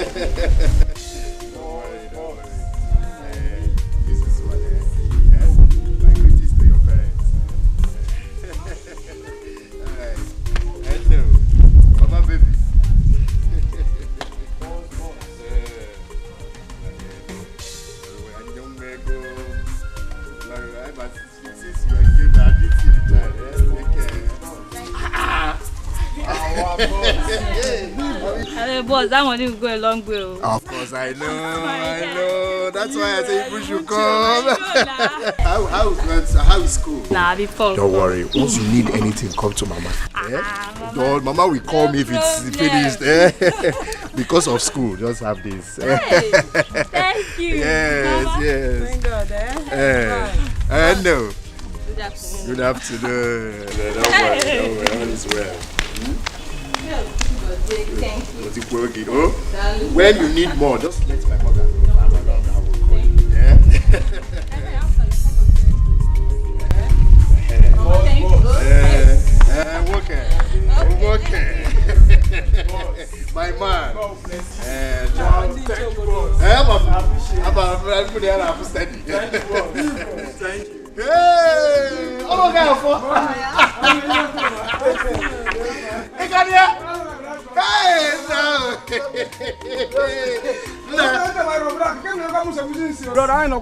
Speaker 17: is what my greetings to your parents. Alright. Hello. Mama baby. Since you are giving that, it's in the child.
Speaker 15: Hey, boss, that money will go a long way.
Speaker 17: Of course, I know. That's why I say people should come. How is school?
Speaker 15: Nah, before.
Speaker 17: Don't worry. Once you need anything, come to Mama. Mama will call me if it's finished. Because of school, just have this.
Speaker 15: Hey, thank you.
Speaker 17: Yes,
Speaker 15: Mama.
Speaker 17: yes.
Speaker 15: Thank God,
Speaker 17: No.
Speaker 15: Good afternoon.
Speaker 17: Good afternoon. Don't worry. All is well.
Speaker 15: Thank you.
Speaker 17: Oh, when you need more, just let my mother know. I will call you. Yeah. Okay. My man. I'm steady. Thank you. Hey! Oh my God! Hey, come here! Hey, no!
Speaker 9: Brother, I know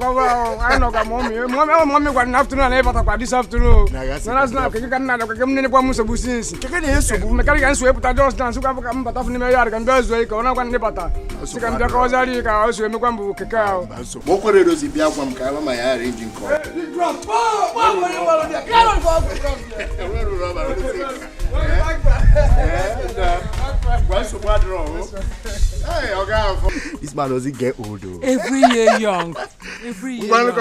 Speaker 9: mommy. Mommy got an afternoon and ever this afternoon. That's not you can not come in the business. Mechanic sweep that just dance. You can come but often my yard can best way. Can I want the butter? You can be cause I also make one book.
Speaker 17: What could it be out from Kava? My arranging call. This man doesn't get old though.
Speaker 7: Every year young. Every year young.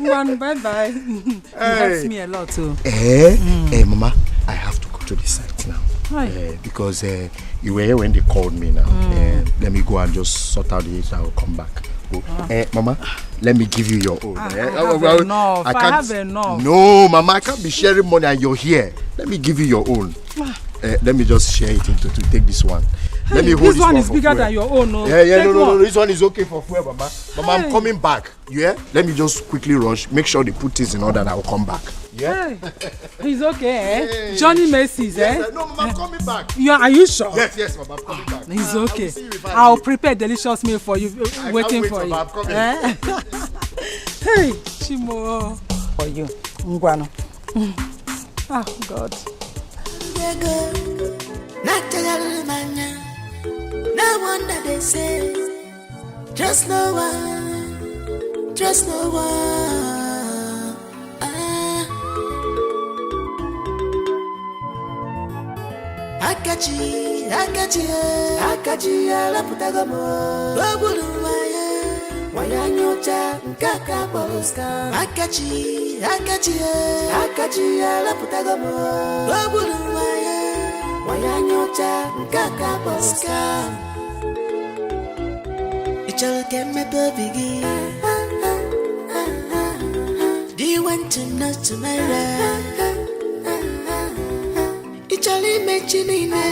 Speaker 7: Man, bye-bye. It helps me a lot too.
Speaker 17: Hey, Mama, I have to go to the site now. Because you were here when they called me now. Let me go and just sort out the issue. I will come back. Mama, let me give you your own.
Speaker 7: I have enough. I have enough.
Speaker 17: No, Mama, I can't be sharing money and you're here. Let me give you your own. Let me just share it into to take this one. Let me hold
Speaker 7: this one is bigger than your own.
Speaker 17: No, this one is okay for fuel, Mama. Mama, I'm coming back. Yeah? Let me just quickly rush. Make sure they put this in order and I'll come back. Yeah?
Speaker 7: He's okay, eh? Johnny Macy's,
Speaker 17: yes, no, Mama, I'm coming back.
Speaker 7: Are you sure?
Speaker 17: Yes, Mama, I'm coming back.
Speaker 7: He's okay. I'll prepare delicious meal for you, waiting for you.
Speaker 17: I'm coming.
Speaker 7: Hey, Chimo. For you. Ngwano. Oh, God.
Speaker 5: No wonder they say, trust no one, trust no one. Akachi, la putagamo. Babulu waya nyocha nkaka poloska. Akachi, la putagamo. Babulu waya nyocha nkaka poloska. Ichal keme bigi. Do you want to know tomorrow? Ichali mechinine.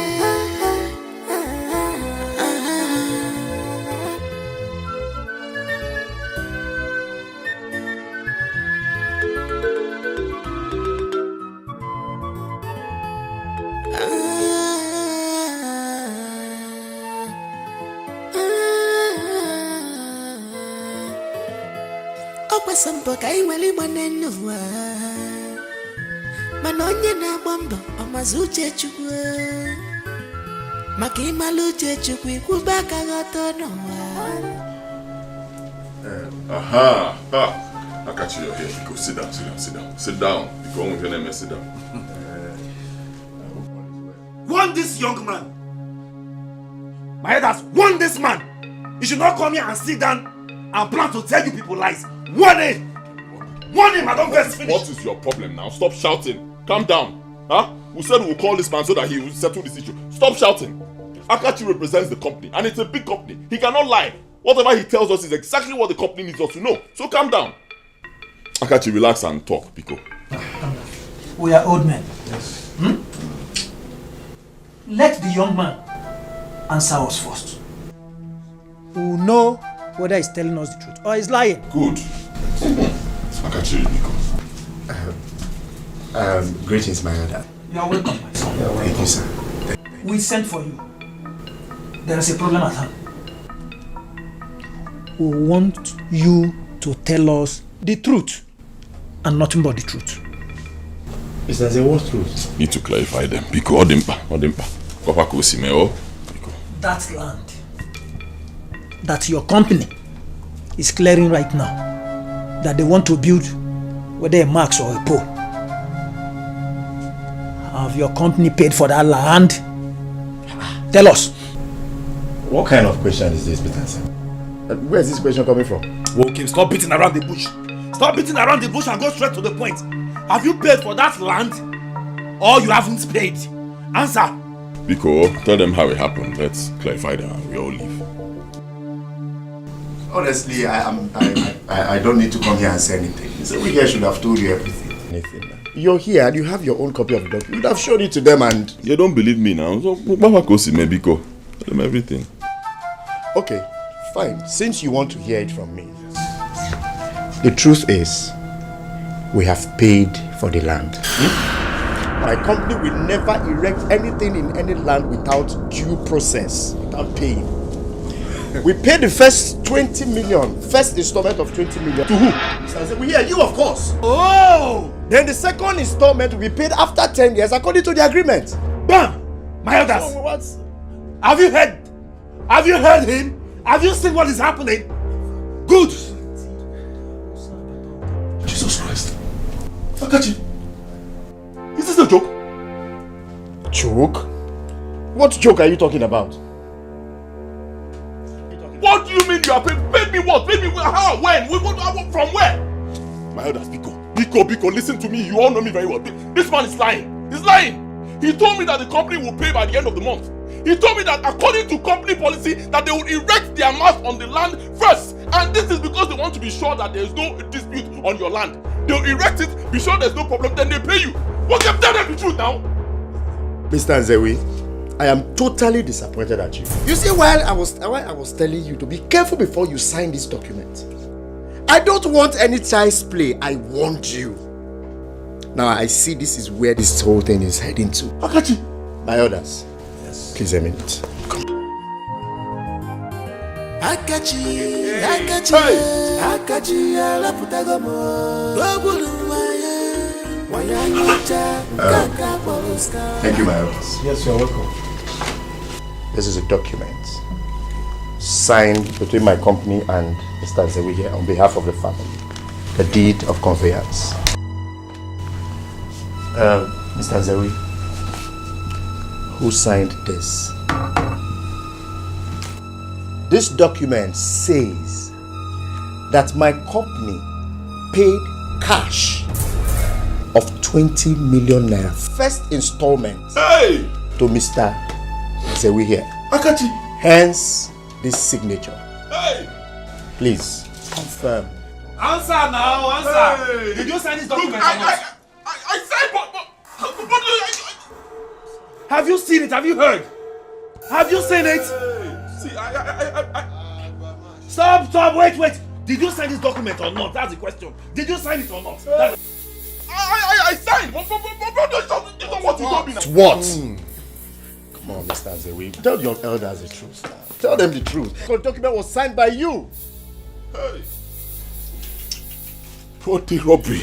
Speaker 5: Sampo kai wali manenwa manonye na bombo amazuche chukwu maka imaluche chukwu ikubaka goto no
Speaker 6: Akachi, you're here. Go sit down, sit down, sit down. Sit down. You go with your name and sit down.
Speaker 1: Warn this young man. My head has warned this man. You should not come here and sit down and plan to tell you people lies. Warn him! Warn him, I don't get finished.
Speaker 6: What is your problem now? Stop shouting. Calm down. Huh? We said we'll call this man so that he will settle this issue. Stop shouting. Akachi represents the company and it's a big company. He cannot lie. Whatever he tells us is exactly what the company needs us to know. So calm down. Akachi, relax and talk, Biko.
Speaker 16: We are old men. Yes. Let the young man answer us first. We will know whether he's telling us the truth or he's lying.
Speaker 6: Good. Akachi, Biko.
Speaker 17: Greetings, my elder.
Speaker 16: You are welcome, my son.
Speaker 17: Thank you, sir.
Speaker 16: We sent for you. There is a problem at hand. We want you to tell us the truth and nothing but the truth.
Speaker 17: Is that the what truth?
Speaker 6: Need to clarify them. Biko, Odimpa. Papa Simeo.
Speaker 16: That land that your company is clearing right now, that they want to build, whether a max or a pole. Have your company paid for that land? Tell us.
Speaker 17: What kind of question is this, Peter? Where is this question coming from?
Speaker 1: Okay, stop beating around the bush. Stop beating around the bush and go straight to the point. Have you paid for that land or you haven't paid? Answer.
Speaker 6: Biko, tell them how it happened. Let's clarify that and we all leave.
Speaker 17: Honestly, I don't need to come here and say anything. So we guys should have told you everything. You're here and you have your own copy of the document. You would have shown it to them and...
Speaker 6: You don't believe me now. So, Papa Kosime, Biko. Tell them everything.
Speaker 17: Okay, fine. Since you want to hear it from me. The truth is, we have paid for the land. My company will never erect anything in any land without due process, without paying. We paid the first 20 million, first installment of 20 million. To who? We hear you, of course.
Speaker 1: Oh!
Speaker 17: Then the second installment will be paid after 10 years according to the agreement.
Speaker 1: Bam! My elders!
Speaker 17: So what?
Speaker 1: Have you heard? Have you heard him? Have you seen what is happening? Good!
Speaker 6: Jesus Christ. Akachi, is this a joke?
Speaker 17: Joke? What joke are you talking about?
Speaker 6: What do you mean you are paid? Paid me what? Paid me how? When? From where? My elders, Biko, listen to me. You all know me very well. This man is lying. He's lying. He told me that the company will pay by the end of the month. He told me that according to company policy, that they will erect their mast on the land first. And this is because they want to be sure that there is no dispute on your land. They'll erect it, be sure there's no problem, then they pay you. What can tell them the truth now?
Speaker 17: Mr. Nzewi, I am totally disappointed at you. You see, while I was telling you to be careful before you sign this document, I don't want any child's play. I want you. Now I see this is where this whole thing is heading to.
Speaker 6: Akachi,
Speaker 17: my orders. Yes. Please a minute. Come.
Speaker 5: Akachi,
Speaker 17: thank you, my orders.
Speaker 16: Yes, you're welcome.
Speaker 17: This is a document signed between my company and Mr. Nzewi here on behalf of the family. The deed of conveyance. Mr. Nzewi, who signed this? This document says that my company paid cash of 20 million naira, first installment, to Mr. Nzewi here.
Speaker 6: Akachi.
Speaker 17: Hence this signature.
Speaker 6: Hey.
Speaker 17: Please confirm.
Speaker 1: Answer now, answer. Hey. Did you sign this document or not?
Speaker 6: I signed, but
Speaker 1: have you seen it? Have you heard? Have you seen it?
Speaker 6: See,
Speaker 1: Stop, wait. Did you sign this document or not? That's the question. Did you sign it or not?
Speaker 6: I signed, but this is not what you told me now.
Speaker 17: What? Come on, Mr. Nzewi. Tell your elders the truth now. Tell them the truth. The document was signed by you.
Speaker 6: Hey. Property robbery.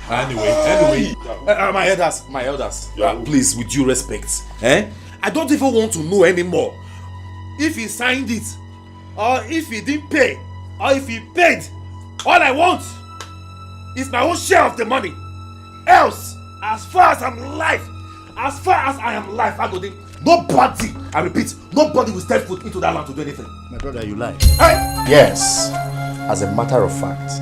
Speaker 1: Anyway, my elders, please, with due respect, I don't even want to know anymore if he signed it or if he didn't pay. or if he paid, all I want is my own share of the money. Else, as far as I'm alive, I go there. Nobody, I repeat, nobody will step foot into that land to do anything.
Speaker 11: My brother, you lie.
Speaker 1: Hey!
Speaker 12: Yes, as a matter of fact,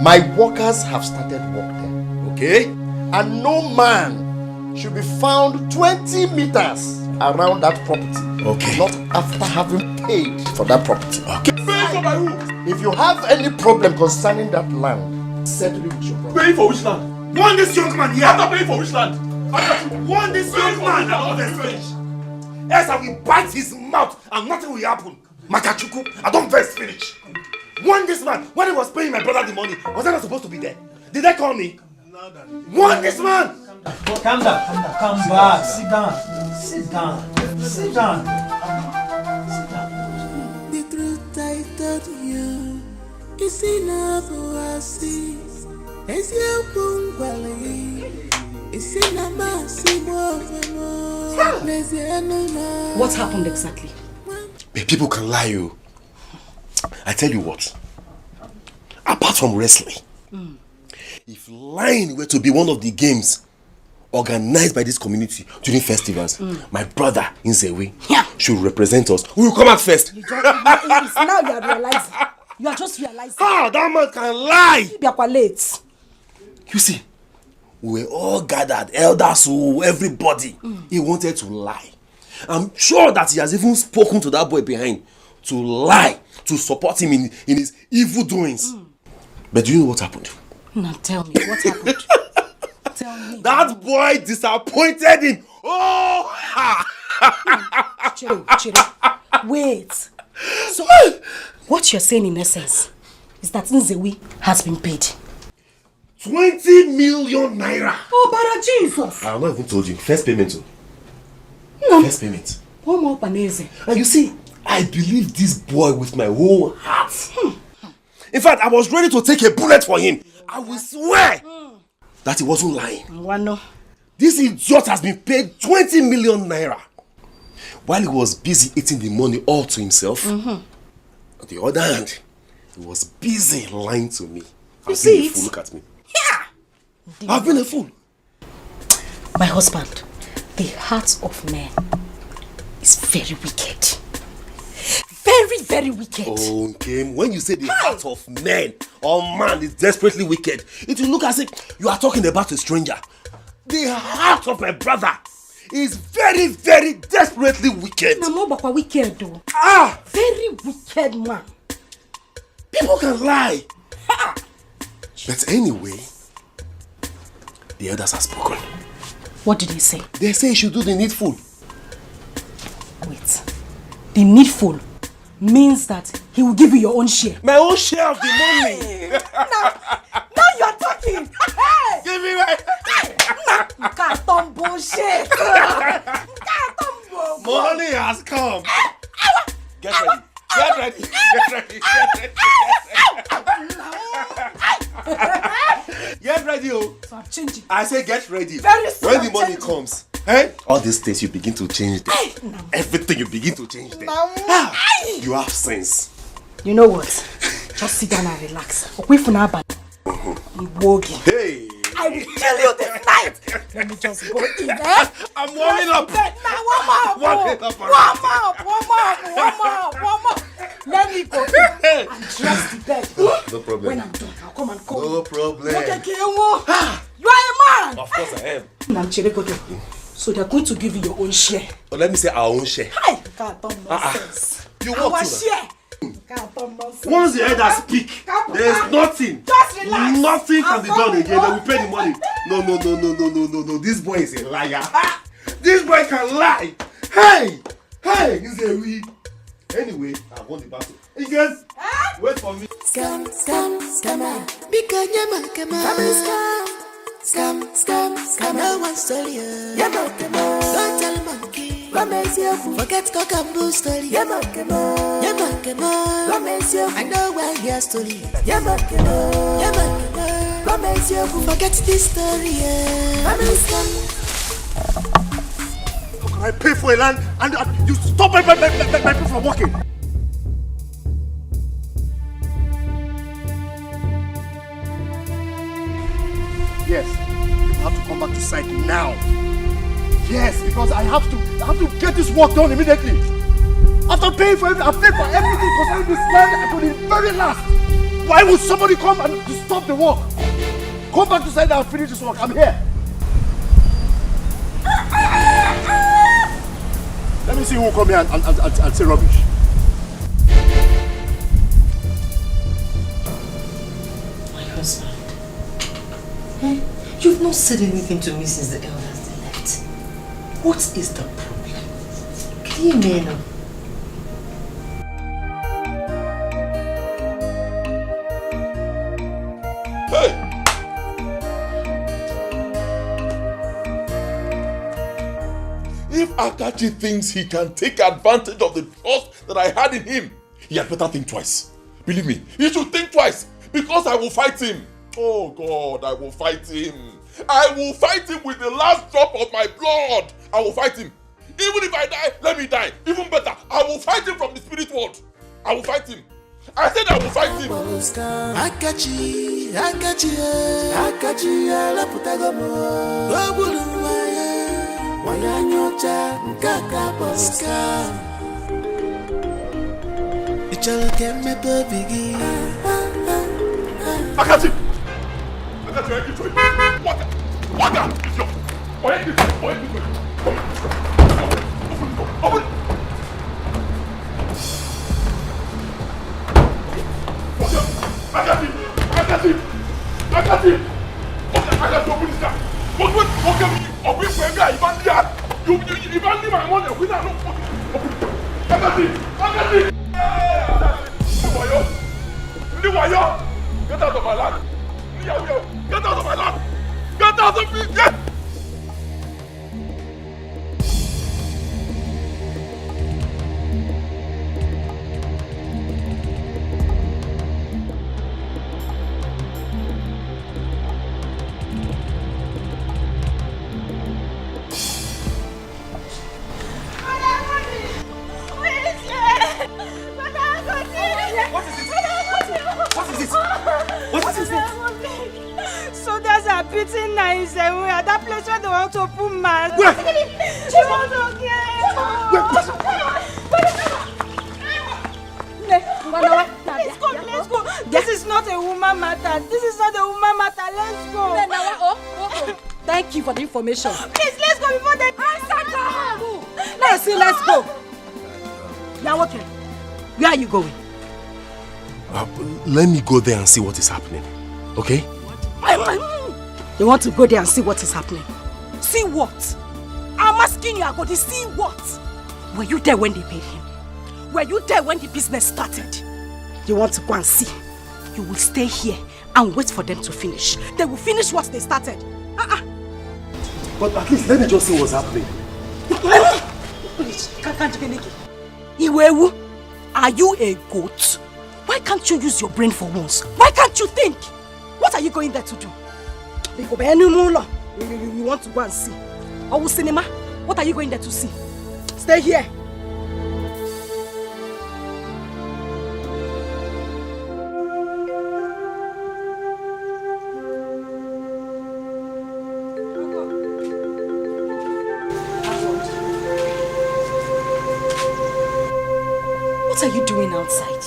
Speaker 12: my workers have started work there, okay? And no man should be found 20 meters around that property.
Speaker 1: Okay.
Speaker 12: Not after having paid for that property.
Speaker 1: Okay. Pay for my who?
Speaker 12: If you have any problem concerning that land, settle it with your brother.
Speaker 1: Pay for which land? Want this young man here? I'm not paying for which land? Want this young man? I'm not finish. Else I will bite his mouth and nothing will happen. Makachuku, I don't first finish. Want this man? When he was paying my brother the money, was I not supposed to be there? Did they call me? Want this man?
Speaker 16: Calm down. Come back. Sit down.
Speaker 5: The truth I told you is enough for us. It's your bungalow. It's in a massive
Speaker 2: What happened exactly?
Speaker 8: People can lie you. I tell you what. Apart from wrestling, if lying were to be one of the games organized by this community during festivals, my brother Nzewi should represent us. We will come out first.
Speaker 2: Now you are realizing. You are just realizing.
Speaker 1: How that man can lie?
Speaker 2: You are late.
Speaker 8: You see, we were all gathered, elders, everybody. He wanted to lie. I'm sure that he has even spoken to that boy behind to lie, to support him in his evil doings. But do you know what happened?
Speaker 2: Now tell me, what happened? Tell me.
Speaker 1: That boy disappointed him. Oh!
Speaker 2: Chiro. Wait. So, what you're saying in essence is that Nzewi has been paid
Speaker 1: 20 million naira.
Speaker 2: Oh, Bara Jesus.
Speaker 8: I have not even told you. First payment.
Speaker 2: No.
Speaker 8: First payment.
Speaker 2: One more panese.
Speaker 8: And you see, I believe this boy with my whole heart.
Speaker 1: In fact, I was ready to take a bullet for him. I will swear
Speaker 8: that he wasn't lying.
Speaker 2: Wano.
Speaker 8: This idiot has been paid 20 million naira while he was busy eating the money all to himself. On the other hand, he was busy lying to me.
Speaker 2: You see it?
Speaker 8: Look at me.
Speaker 2: Yeah.
Speaker 8: I've been a fool.
Speaker 2: My husband, the heart of man is very wicked. Very, very wicked.
Speaker 8: Okay, when you say the heart of man or man is desperately wicked, it will look as if you are talking about a stranger. The heart of a brother is very, very desperately wicked.
Speaker 2: No, but wicked though. Very wicked man.
Speaker 8: People can lie. But anyway, the elders have spoken.
Speaker 2: What did they say?
Speaker 8: They say you should do the needful.
Speaker 2: Wait. The needful means that he will give you your own share.
Speaker 1: My own share of the money.
Speaker 2: Now you are talking. Hey.
Speaker 1: Give me my...
Speaker 2: You can't talk bullshit.
Speaker 1: Money has come.
Speaker 8: Get ready.
Speaker 1: Get ready. Get ready, oh.
Speaker 2: So I'm changing.
Speaker 1: I say get ready.
Speaker 2: Very soon.
Speaker 8: When the money comes, all these things you begin to change them. Everything you begin to change them. You have sense.
Speaker 2: You know what? Just sit down and relax.
Speaker 8: Hey!
Speaker 2: I will kill you this night. Let me just go in there.
Speaker 1: I'm warming up.
Speaker 2: Now warm up. Let me go in and dress the bed.
Speaker 8: No problem.
Speaker 2: When I'm done, I'll come and call you.
Speaker 8: No problem.
Speaker 2: You are a man.
Speaker 8: Of course I am.
Speaker 2: So they're going to give you your own share.
Speaker 8: Or let me say our own share.
Speaker 2: Hi! Can't talk nonsense.
Speaker 8: You
Speaker 2: Our
Speaker 8: want to?
Speaker 2: share. Can't talk nonsense.
Speaker 1: Once the elders speak, there is nothing.
Speaker 2: Just relax.
Speaker 1: Nothing can be done again. They will pay the money. No. This boy is a liar. This boy can lie. Hey, he's a we. Anyway, I won the battle. You guys, wait for me.
Speaker 5: Scam. Because Yama, Scam. No one stole you. Yama, don't tell monkey. Forget cock and bull story. Yama, I know where your story. Yama, forget this story.
Speaker 1: I pay for a land and you stop my people from working.
Speaker 17: Yes, you have to come back to site now. Yes, because I have to get this work done immediately. After paying for everything, I've paid for everything concerning this land to the very last. Why would somebody come and stop the work? Come back to site and finish this work. I'm here. Let me see who will come here and say rubbish.
Speaker 7: My husband. Eh? You've not said anything to me since the elders left. What is the problem? Clear me now.
Speaker 6: Hey! If Akachi thinks he can take advantage of the trust that I had in him, he had better think twice. Believe me, he should think twice, because I will fight him. Oh God, I will fight him. I will fight him with the last drop of my blood. I will fight him. Even if I die, let me die. Even better, I will fight him from the spirit world. I will fight him. I said I will fight him.
Speaker 5: Akachi, la putagomo. Wanyanyocha nkaka boska. Ichaluke meto bigi.
Speaker 6: Akachi, I give to you. What? Open. Akachi, open this door. Open for a guy. You even leave my money. Open. Akachi. Liwayo. Get out of my land. Get out of my land. Get out of me. Get.
Speaker 18: Soldiers are beating nice at that place where they want to put man.
Speaker 1: Where?
Speaker 18: She wants to Let's go. This is not a woman matter. Let's go.
Speaker 2: Thank you for the information.
Speaker 18: Please, let's go before they answer.
Speaker 2: Let's go. Now, okay. Where are you going?
Speaker 8: Let me go there and see what is happening. Okay?
Speaker 2: You want to go there and see what is happening? See what? I'm asking you, Agodi, see what? Were you there when they paid him? Were you there when the business started? You want to go and see? You will stay here and wait for them to finish. They will finish what they started.
Speaker 8: But at least let me just see what's happening.
Speaker 2: Iwewu, are you a goat? Why can't you use your brain for once? Why can't you think? What are you going there to do? You want to go and see? Or cinema? What are you going there to see? Stay here. What are you doing outside?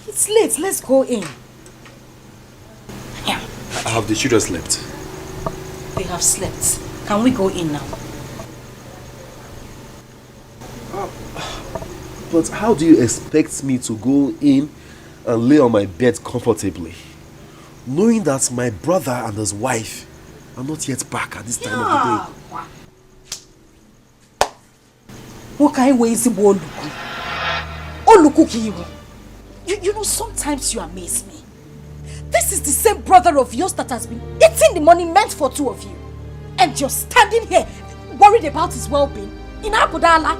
Speaker 2: It's late. Let's go in. Yeah.
Speaker 8: Have the children slept?
Speaker 2: They have slept. Can we go in now?
Speaker 8: But how do you expect me to go in and lay on my bed comfortably, knowing that my brother and his wife are not yet back at this time of the day?
Speaker 2: What kind of way is it? You know, sometimes you amaze me. This is the same brother of yours that has been eating the money meant for two of you. And you're standing here worried about his well-being in Abudala.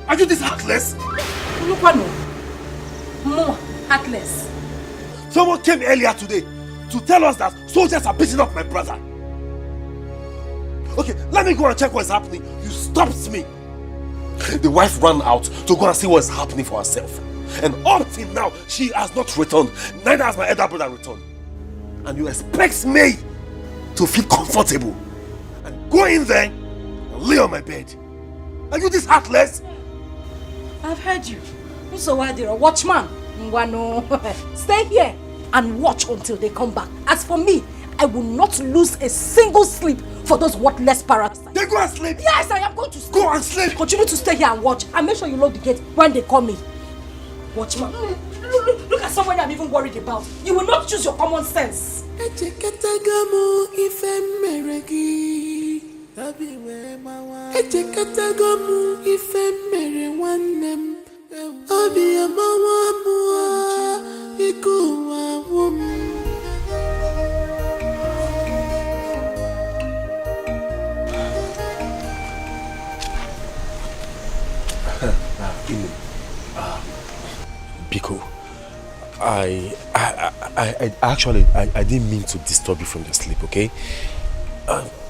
Speaker 1: Are you this heartless?
Speaker 2: More heartless.
Speaker 1: Someone came earlier today to tell us that soldiers are beating up my brother. Okay, let me go and check what's happening. You stopped me.
Speaker 8: The wife ran out to go and see what's happening for herself. And up till now, she has not returned. Neither has my elder brother returned. And you expect me
Speaker 1: to feel comfortable and go in there and lay on my bed. Are you this heartless?
Speaker 2: I've heard you. So why did a watchman? Stay here and watch until they come back. As for me, I will not lose a single sleep for those worthless parasites.
Speaker 1: They go and sleep?
Speaker 2: Yes, I am going to sleep.
Speaker 1: Go and sleep.
Speaker 2: Continue to stay here and watch. And make sure you lock the gate when they call me. Watchman. Look at someone I'm even worried about. You will not choose your common sense.
Speaker 8: Biko, I didn't mean to disturb you from your sleep, okay?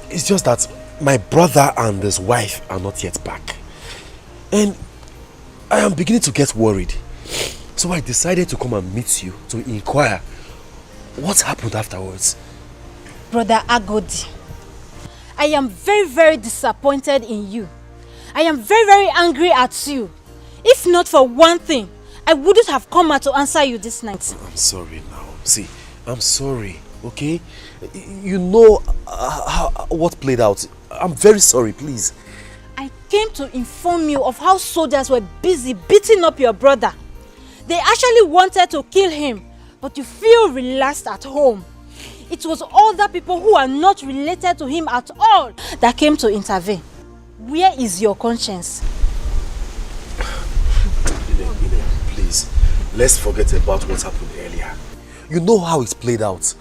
Speaker 8: It's just that my brother and his wife are not yet back. And I am beginning to get worried. So I decided to come and meet you to inquire what happened afterwards.
Speaker 15: Brother Agodi, I am very, very disappointed in you. I am very, very angry at you. If not for one thing, I wouldn't have come out to answer you this night.
Speaker 8: I'm sorry now. See, I'm sorry, okay? You know what played out. I'm very sorry, please.
Speaker 15: I came to inform you of how soldiers were busy beating up your brother. They actually wanted to kill him, but you feel relaxed at home. It was other people who are not related to him at all that came to intervene. Where is your conscience?
Speaker 8: Ine, please, let's forget about what happened earlier. You know how it's played out.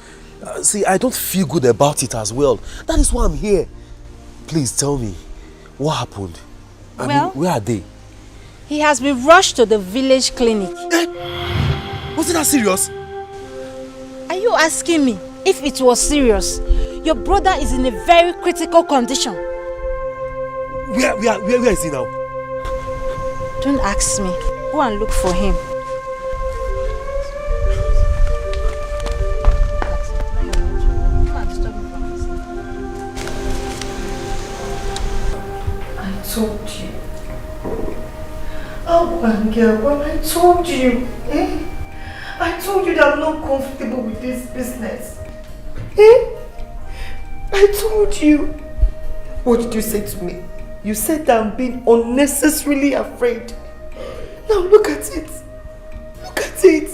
Speaker 8: See, I don't feel good about it as well. That is why I'm here. Please tell me, what happened? I mean, where are they?
Speaker 15: He has been rushed to the village clinic.
Speaker 1: Was it that serious?
Speaker 15: Are you asking me if it was serious? Your brother is in a very critical condition.
Speaker 1: Where is he now?
Speaker 15: Don't ask me. Go and look for him.
Speaker 7: I told you. Oh, my girl, well, I told you. I told you that I'm not comfortable with this business. I told you. What did you say to me? You said that I'm being unnecessarily afraid. Now look at it. Look at it.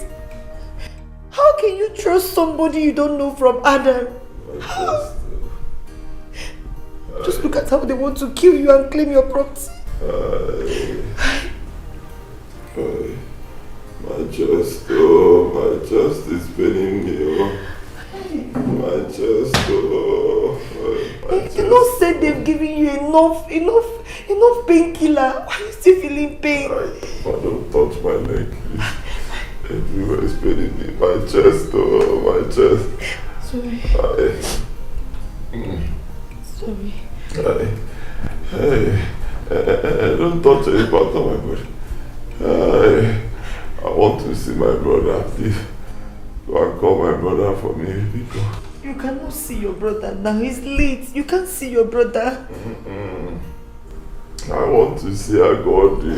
Speaker 7: How can you trust somebody you don't know from Adam? Just look at how they want to kill you and claim your property.
Speaker 6: My chest is paining me. My chest,
Speaker 7: You know, said they've given you enough painkiller. Why are you still feeling pain?
Speaker 6: Don't touch my neck, please. Everywhere is paining me. My chest, my chest.
Speaker 7: Sorry. Sorry.
Speaker 6: Hey, don't touch any part of my body. I want to see my brother, please. Go and call my brother for me, because
Speaker 7: you cannot see your brother now. He's late. You can't see your brother.
Speaker 6: I want to see Agodi.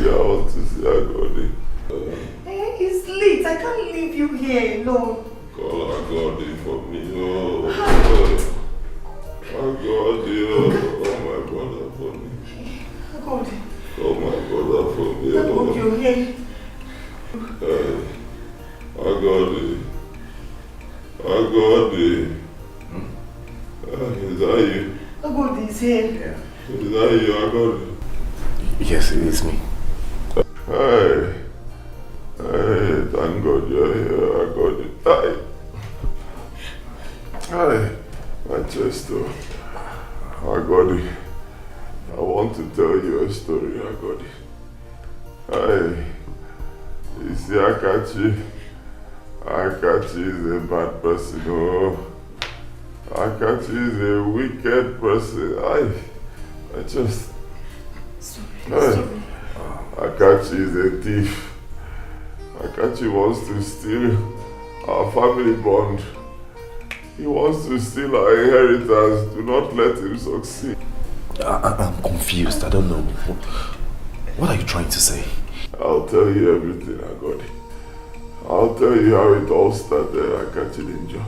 Speaker 7: He's late. I can't leave you here alone.
Speaker 6: Call Agodi for me. Agodi, call my brother for me.
Speaker 7: Agodi.
Speaker 6: Call my brother for me.
Speaker 7: Agodi, you're here.
Speaker 6: Agodi. Is that you?
Speaker 7: Agodi is here.
Speaker 6: Is that you, Agodi?
Speaker 8: Yes, it is me.
Speaker 6: Hey, thank God you're here, Agodi. Hi, my chest, Agodi. I want to tell you a story, Agodi. Hi, you see Akachi? Akachi is a bad person, Akachi is a wicked person. I just... Sorry. Akachi is a thief. Akachi wants to steal our family bond. He wants to steal our inheritance. Do not let him succeed.
Speaker 3: I'm confused. I don't know. What are you trying to say?
Speaker 6: I'll tell you everything, Agodi. I'll tell you how it all started at Catching Ninja.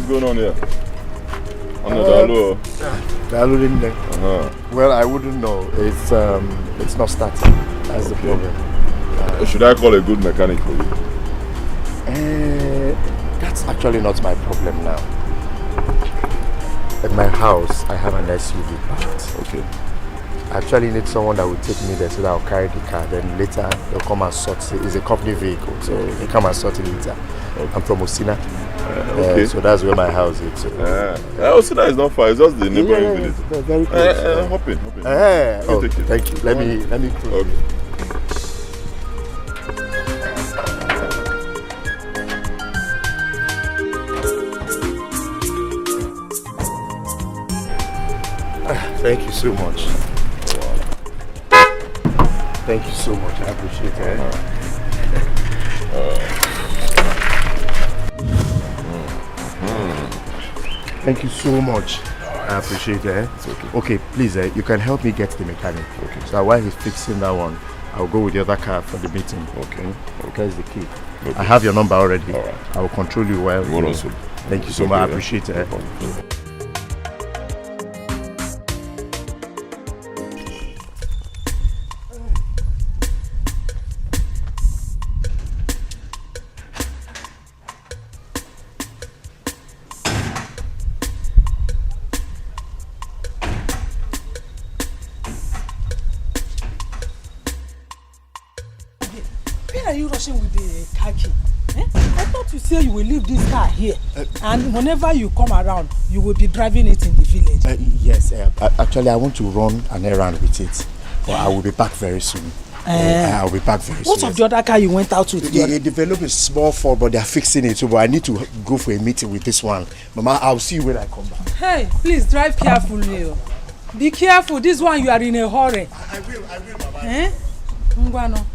Speaker 6: Going on here?
Speaker 12: Well, I wouldn't know. It's not starting. That's the problem.
Speaker 6: Should I call a good mechanic for you?
Speaker 12: That's actually not my problem now. At my house, I have an SUV parked.
Speaker 6: Okay.
Speaker 12: I actually need someone that will take me there so that I'll carry the car. Then later, they'll come and sort it. It's a company vehicle, so they come and sort it later. Okay. I'm from Osina.
Speaker 6: Okay.
Speaker 12: So that's where my house is. So.
Speaker 6: Osina is not far. It's just the neighboring village.
Speaker 12: Very close.
Speaker 6: Hop in.
Speaker 12: Thank you. Let me close.
Speaker 6: Okay.
Speaker 12: Thank you so much. Thank you so much. I appreciate it. Thank you so much. I appreciate it. Okay, please, you can help me get the mechanic. Okay. So while he's fixing that one, I'll go with the other car for the meeting.
Speaker 6: Okay.
Speaker 12: There's the key. Okay. I have your number already.
Speaker 6: All right.
Speaker 12: I will control you well. Thank you so much. I appreciate it.
Speaker 16: With the car key. I thought you said you will leave this car here and whenever you come around you will be driving it in the village.
Speaker 12: Yes, actually I want to run an errand with it, but I will be back very soon. I'll be back very soon.
Speaker 16: What of the other car you went out with?
Speaker 12: They developed a small fault, but they are fixing it, so but I need to go for a meeting with this one. Mama, I'll see you when I come back.
Speaker 16: Hey, please drive carefully. Be careful, this one you are in a hurry.
Speaker 12: I will, Mama.
Speaker 16: Ngwano.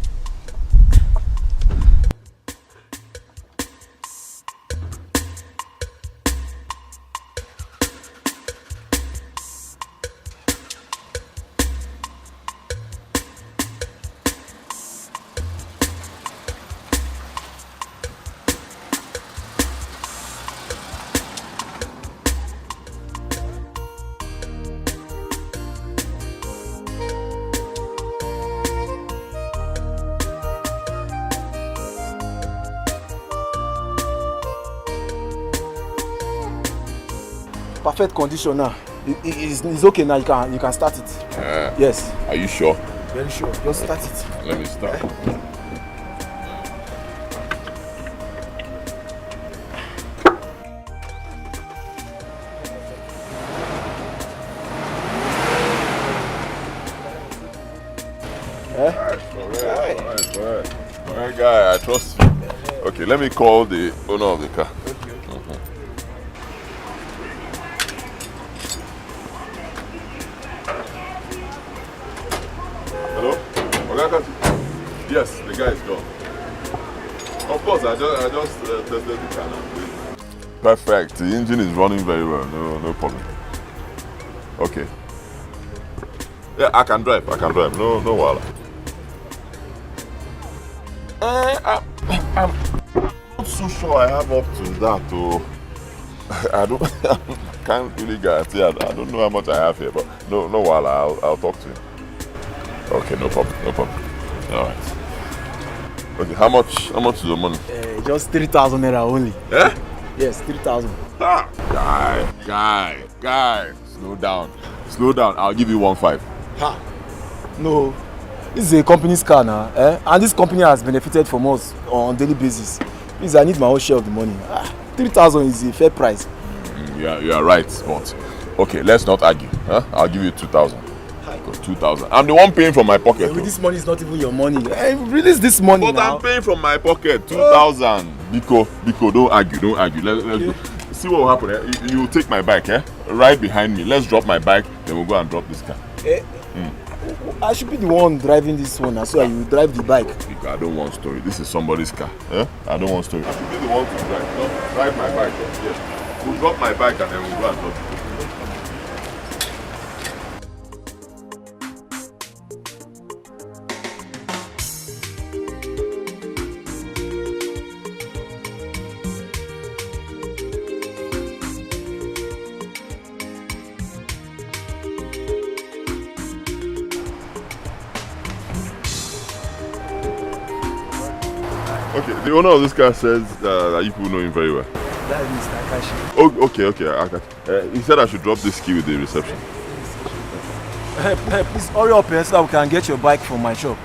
Speaker 9: Perfect condition now. It's okay now. You can start it. Yes.
Speaker 6: Are you sure?
Speaker 9: Very sure. Just start it.
Speaker 6: Let me start. Alright, guy, I trust you. Okay, let me call the owner of the car. Hello? Yes, the guy is gone. Of course, I just just tested the car now, please. Perfect. The engine is running very well. No problem. Okay. Yeah, I can drive. No wala. I'm not so sure I have up to that. Oh, I can't really guarantee. I don't know how much I have here, but no wala. I'll talk to you. Okay, no problem. All right. Okay, how much is the money?
Speaker 9: Just 3,000 naira only.
Speaker 6: Yeah?
Speaker 9: Yes, 3,000.
Speaker 6: Ah, guy, slow down. I'll give you 1.5.
Speaker 9: Ha! No, this is a company's car now, and this company has benefited from us on a daily basis. Please, I need my own share of the money. 3,000 is a fair price.
Speaker 6: You are right, but okay, let's not argue. Huh? I'll give you 2,000. 2,000. I'm the one paying from my pocket.
Speaker 9: This money is not even your money. Release this money
Speaker 6: but now. I'm paying from my pocket. 2,000. Biko, don't argue. Let's go. See what will happen. You take my bike, right behind me. Let's drop my bike, then we'll go and drop this car.
Speaker 9: I should be the one driving this one, so you drive the bike.
Speaker 6: Biko, I don't want story. This is somebody's car. I don't want story. I should be the one to drive. No, drive my bike. Yes. We'll drop my bike and then we'll go and drop it. Okay, the owner of this car says that you people know him very well.
Speaker 9: That is Mr. Akashi.
Speaker 6: Oh, okay. He said I should drop this key with the reception.
Speaker 9: Please hurry up so that we can get your bike from my shop.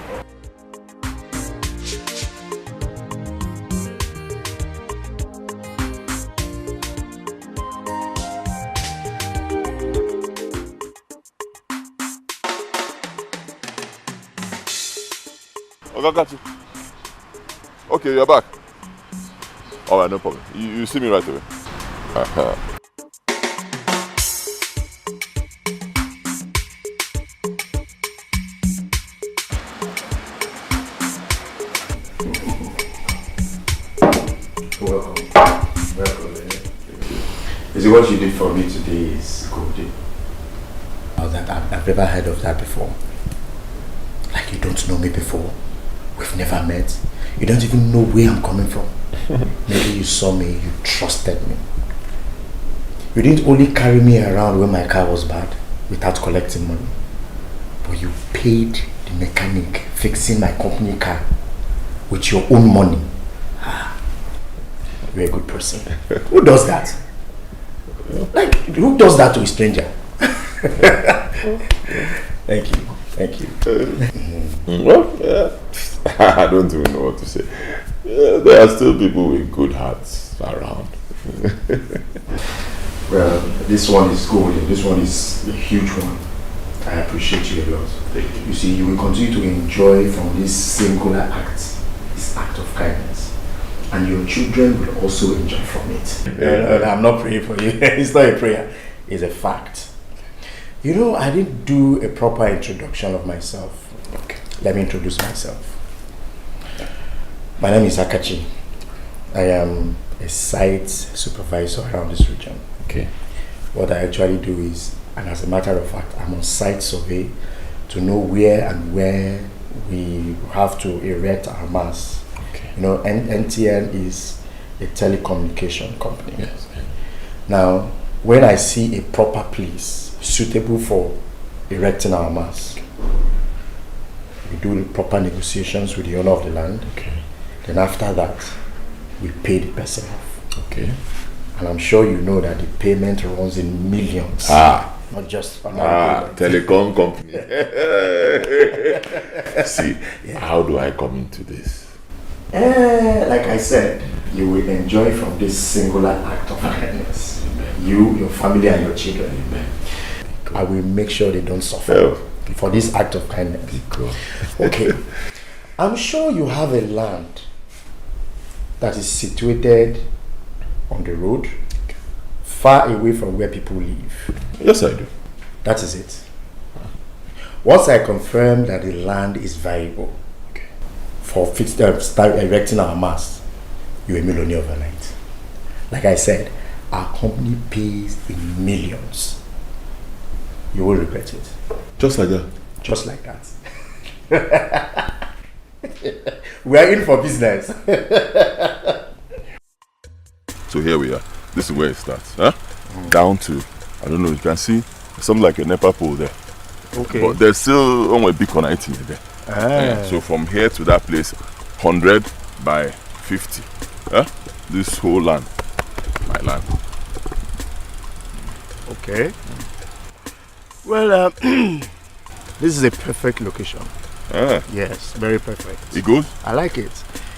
Speaker 6: Got you. Okay, you're back. Alright, no problem. You see me right away.
Speaker 12: Welcome. Is it what you did for me today is good? I've never heard of that before. Like you don't know me before. We've never met. You don't even know where I'm coming from. Maybe you saw me, you trusted me. You didn't only carry me around when my car was bad without collecting money, but you paid the mechanic fixing my company car with your own money. You're a good person. Who does that? Like, who does that to a stranger? Thank you.
Speaker 6: Well, yeah. I don't even know what to say. There are still people with good hearts around.
Speaker 12: Well, this one is gold. This one is a huge one. I appreciate you a lot. You see, you will continue to enjoy from this singular act, this act of kindness. And your children will also enjoy from it. I'm not praying for you. It's not a prayer. It's a fact. You know, I didn't do a proper introduction of myself. Okay. Let me introduce myself. My name is Akachi. I am a site supervisor around this region.
Speaker 3: Okay.
Speaker 12: What I actually do is, and as a matter of fact, I'm on site survey to know where we have to erect our masts.
Speaker 3: Okay.
Speaker 12: You know, NTN is a telecommunication company.
Speaker 3: Yes.
Speaker 12: Now, when I see a proper place suitable for erecting our masts, we do the proper negotiations with the owner of the land.
Speaker 3: Okay.
Speaker 12: Then after that, we pay the person off.
Speaker 3: Okay.
Speaker 12: And I'm sure you know that the payment runs in millions. Not just
Speaker 6: telecom company. See, how do I come into this?
Speaker 12: Like I said, you will enjoy from this singular act of kindness. You, your family, and your children. I will make sure they don't suffer for this act of kindness. Okay. I'm sure you have a land that is situated on the road, far away from where people live.
Speaker 6: Yes, I do.
Speaker 12: That is it. Once I confirm that the land is viable for erecting our mast, you're a millionaire overnight. Like I said, our company pays in millions. You will regret it.
Speaker 6: Just like that?
Speaker 12: Just like that. We are in for business.
Speaker 6: So here we are. This is where it starts. Huh? Down to, I don't know, you can see something like a NEPA pole there.
Speaker 12: Okay.
Speaker 6: But there's still a big connectivity there. So from here to that place, 100 by 50. Huh? This whole land, my land.
Speaker 12: Okay. Well, this is a perfect location. Yes, very perfect.
Speaker 6: It goes?
Speaker 12: I like it.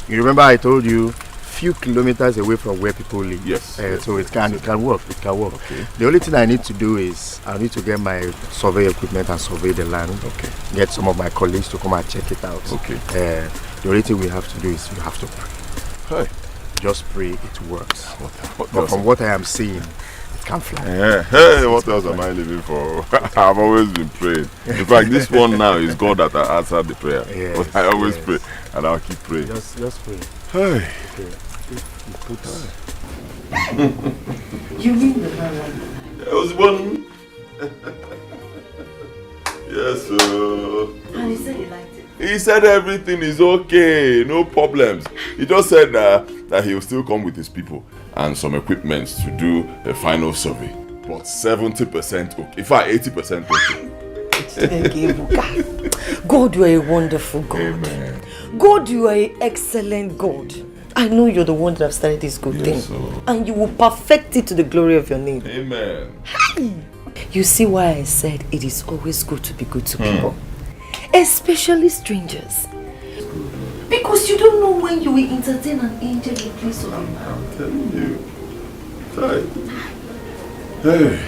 Speaker 12: You remember I told you few kilometers away from where people live.
Speaker 6: Yes.
Speaker 12: So it can work. It can work.
Speaker 6: Okay.
Speaker 12: The only thing I need to do is I need to get my survey equipment and survey the land.
Speaker 6: Okay.
Speaker 12: Get some of my colleagues to come and check it out.
Speaker 6: Okay.
Speaker 12: The only thing we have to do is you have to pray.
Speaker 6: Hey.
Speaker 12: Just pray, it works.
Speaker 6: What
Speaker 12: but from what I am seeing, it can fly.
Speaker 6: Hey, what else am I living for? I've always been praying. In fact, this one now is God that I answered the prayer.
Speaker 12: Yes,
Speaker 6: but I always pray, and I'll keep praying.
Speaker 12: Just pray.
Speaker 6: Hey.
Speaker 12: Okay.
Speaker 7: You mean the man?
Speaker 6: There was one. Yes, sir.
Speaker 7: And he said he liked it.
Speaker 6: He said everything is okay, no problems. He just said that he will still come with his people and some equipment to do a final survey. But 70% okay. In fact, 80%
Speaker 7: okay. God, you are a wonderful God.
Speaker 6: Amen.
Speaker 7: God, you are an excellent God. I know you're the one that have started this good thing.
Speaker 6: Sir.
Speaker 7: And you will perfect it to the glory of your name.
Speaker 6: Amen.
Speaker 7: You see why I said it is always good to be good to people. Especially strangers. Because you don't know when you will entertain an angel in place of a man.
Speaker 6: I'm telling you. Hey.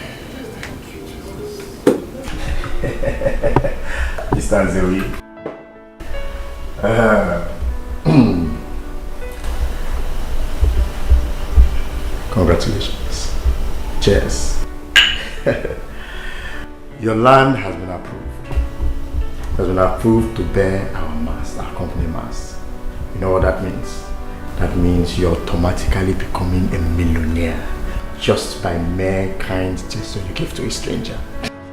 Speaker 12: Mr. Zoe. Congratulations. Cheers. Your land has been approved. Has been approved to bear our mast, our company mast. You know what that means? That means you're automatically becoming a millionaire just by mere kind gesture you give to a stranger.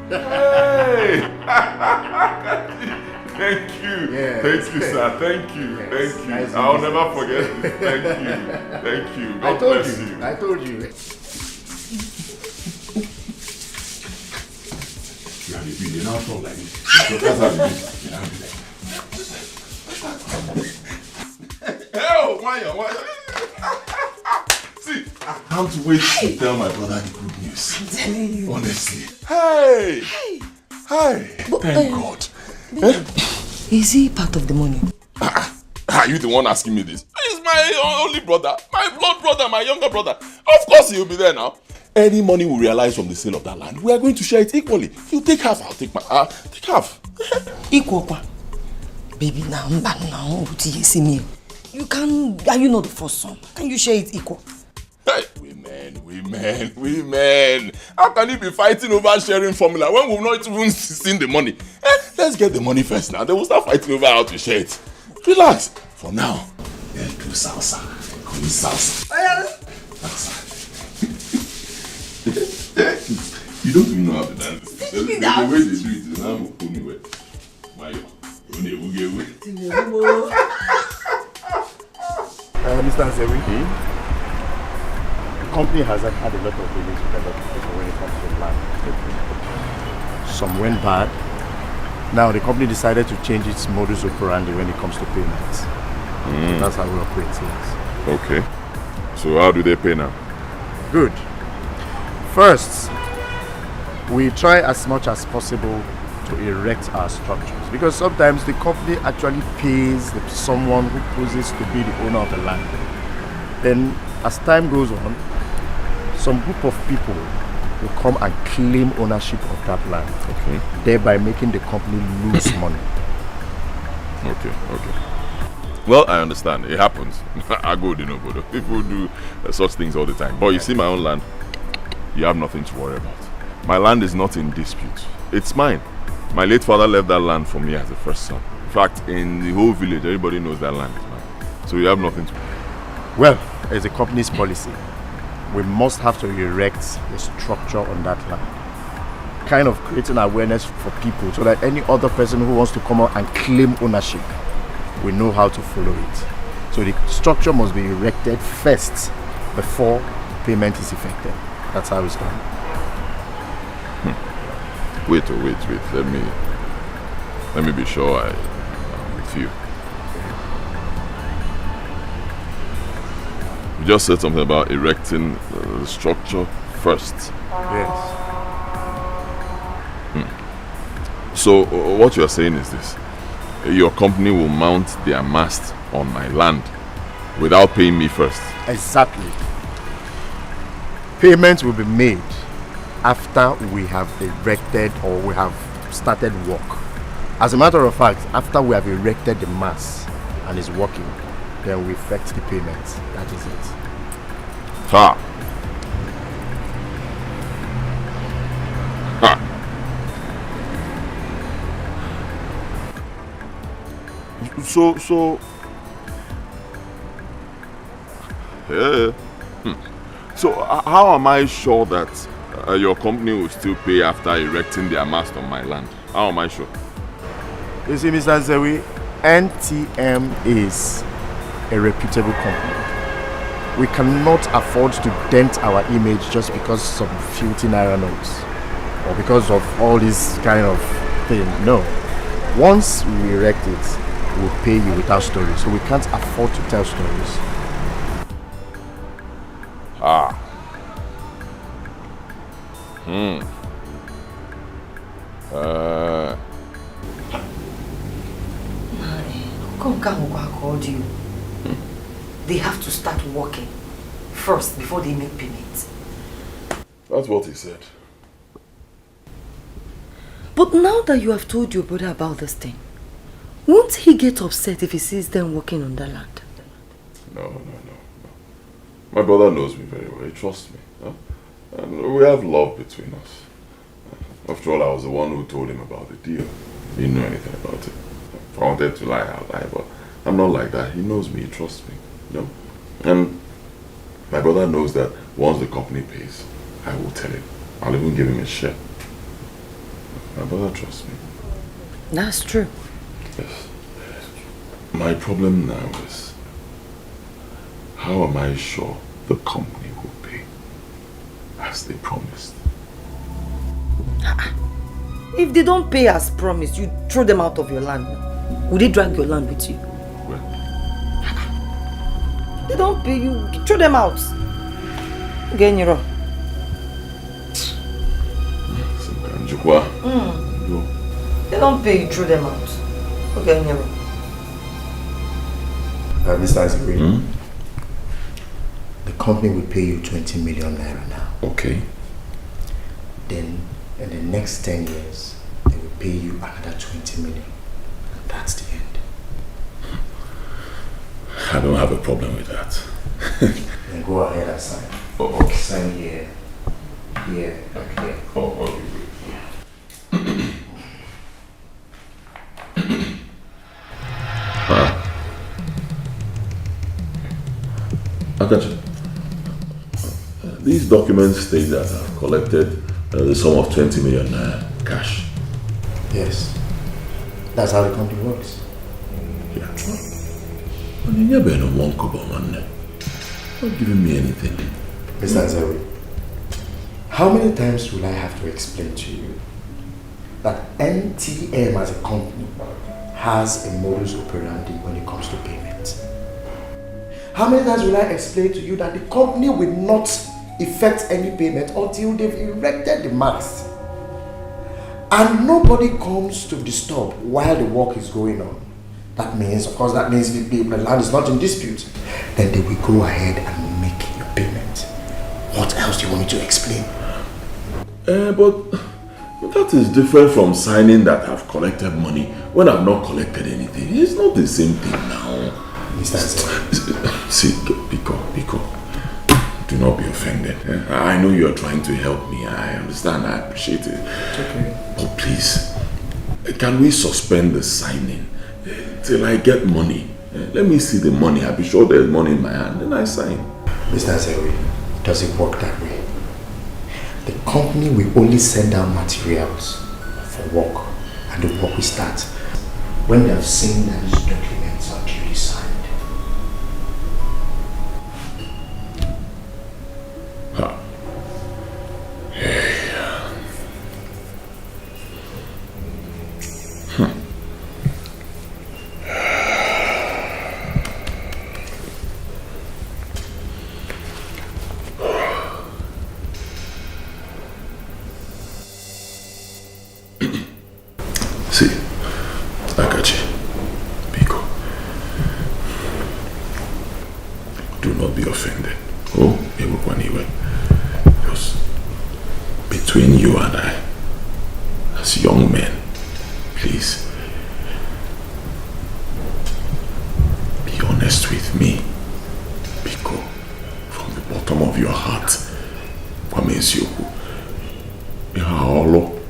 Speaker 6: Hey! Thank you.
Speaker 12: Yes.
Speaker 6: Thank you, sir. Thank you.
Speaker 12: Yes.
Speaker 6: Thank you.
Speaker 12: Nice
Speaker 6: I'll
Speaker 12: business.
Speaker 6: never forget this. Thank you. Thank you. God
Speaker 12: I told
Speaker 6: bless
Speaker 12: you.
Speaker 6: you.
Speaker 12: I told you.
Speaker 6: You have a video now talk like this. That's how it is. You have it. Oh, why? See, I can't wait to tell my brother the good news.
Speaker 7: I'm telling you.
Speaker 6: Honestly. Hey! Thank God.
Speaker 7: Is he part of the money?
Speaker 6: Are you the one asking me this? He's my only brother, my blood brother, my younger brother. Of course he'll be there now. Any money we realize from the sale of that land, we are going to share it equally. You take half, I'll take take half.
Speaker 7: Equal. Baby, now, you can. Are you not the first son? Can you share it equal?
Speaker 6: Hey, women. How can you be fighting over sharing formula when we've not even seen the money? Let's get the money first now. Then we'll start fighting over how to share it. Relax. For now, let's do salsa. Call it salsa. Salsa. You don't even know how to dance. The way they do it is now anyway.
Speaker 12: Mr. Nzewi, the company has had a lot of dealings with a lot of people when it comes to land. Some went bad. Now the company decided to change its modus operandi when it comes to payments. That's how we operate things.
Speaker 6: Okay. So how do they pay now?
Speaker 12: Good. First, we try as much as possible to erect our structures, because sometimes the company actually pays someone who poses to be the owner of the land. Then as time goes on, some group of people will come and claim ownership of that land, thereby making the company lose money.
Speaker 6: Okay. Well, I understand. It happens. I go, but people do such things all the time. But you see my own land, you have nothing to worry about. My land is not in dispute. It's mine. My late father left that land for me as the first son. In fact, in the whole village, everybody knows that land is mine. So you have nothing to worry.
Speaker 12: Well, as a company's policy, we must have to erect a structure on that land, kind of creating awareness for people so that any other person who wants to come out and claim ownership will know how to follow it. So the structure must be erected first before payment is effected. That's how it's done.
Speaker 6: Wait. Let me be sure I'm with you. You just said something about erecting the structure first.
Speaker 12: Yes.
Speaker 6: So what you're saying is this: your company will mount their mast on my land without paying me first.
Speaker 12: Exactly. Payments will be made after we have erected or we have started work. As a matter of fact, after we have erected the mast and is working, then we effect the payments. That is it.
Speaker 6: Ha! So yeah. So how am I sure that your company will still pay after erecting their mast on my land? How am I sure?
Speaker 12: You see, Mr. Zewi, NTM is a reputable company. We cannot afford to dent our image just because some filthy naira notes or because of all this kind of thing. No. Once we erect it, we'll pay you without stories. So we can't afford to tell stories.
Speaker 7: Called you. They have to start working first before they make payments.
Speaker 6: That's what he said.
Speaker 7: But now that you have told your brother about this thing, won't he get upset if he sees them working on the land?
Speaker 6: No. My brother knows me very well. He trusts me. Huh? And we have love between us. After all, I was the one who told him about the deal. He didn't know anything about it. If I wanted to lie, I'll lie, but I'm not like that. He knows me, he trusts me. You know? And my brother knows that once the company pays, I will tell him. I'll even give him a share. My brother trusts me.
Speaker 7: That's true.
Speaker 6: Yes. My problem now is, how am I sure the company will pay as they promised?
Speaker 7: If they don't pay as promised, you throw them out of your land. Would they drag your land with you?
Speaker 6: Well,
Speaker 7: they don't pay you, throw them out. Again, you're wrong. They don't pay you, throw them out. Okay, you're wrong.
Speaker 12: Mr. Azari, the company will pay you 20 million naira now.
Speaker 6: Okay.
Speaker 12: Then in the next 10 years, they will pay you another 20 million. And that's the end.
Speaker 6: I don't have a problem with that.
Speaker 12: Then go ahead and sign.
Speaker 6: Oh, okay.
Speaker 12: Sign here. Here. Okay.
Speaker 6: Oh, okay. I got you. These documents state that I've collected the sum of 20 million cash.
Speaker 12: Yes. That's how the company works.
Speaker 6: Yeah. And you never know one kobo, man. Not giving me anything.
Speaker 12: Mr. Azari, how many times will I have to explain to you that NTM as a company has a modus operandi when it comes to payment? How many times will I explain to you that the company will not effect any payment until they've erected the mast? And nobody comes to disturb while the work is going on. That means, of course, the land is not in dispute. Then they will go ahead and make your payment. What else do you want me to explain?
Speaker 6: But that is different from signing that I've collected money when I've not collected anything. It's not the same thing now. See, Biko, do not be offended. I know you are trying to help me. I understand. I appreciate it.
Speaker 12: It's okay.
Speaker 6: But please, can we suspend the signing till I get money? Let me see the money. I'll be sure there's money in my hand. Then I sign.
Speaker 12: Mr. Zewi, does it work that way? The company will only send out materials for work, and the work will start when they have seen that these documents are duly signed.
Speaker 6: Huh. Hey. See, Akachi, Biko, do not be offended. Oh, anyway. Because between you and I, as young men, please, be honest with me. Biko, from the bottom of your heart, Kwamezioku, Ihaholo.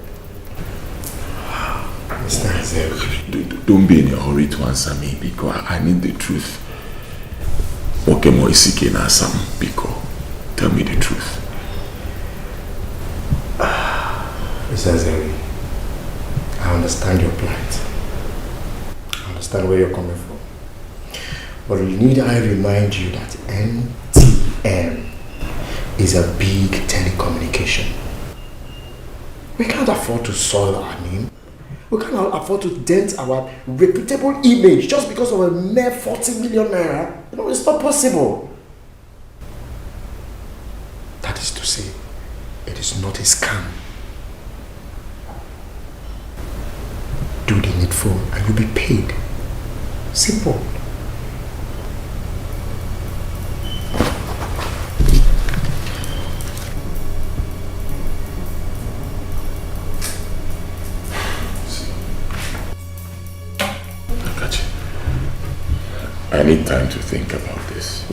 Speaker 6: Don't be in a hurry to answer me, because I need the truth. Okemo Isike na Sam, Biko. Tell me the truth.
Speaker 12: Mr. Zewi, I understand your plight. I understand where you're coming from. But need I remind you that NTM is a big telecommunication. We can't afford to soil our name. We cannot afford to dent our reputable image just because of a mere 40 million naira. You know, it's not possible. That is to say, it is not a scam. Do the needful and you'll be paid. Simple.
Speaker 6: I need time to think about this.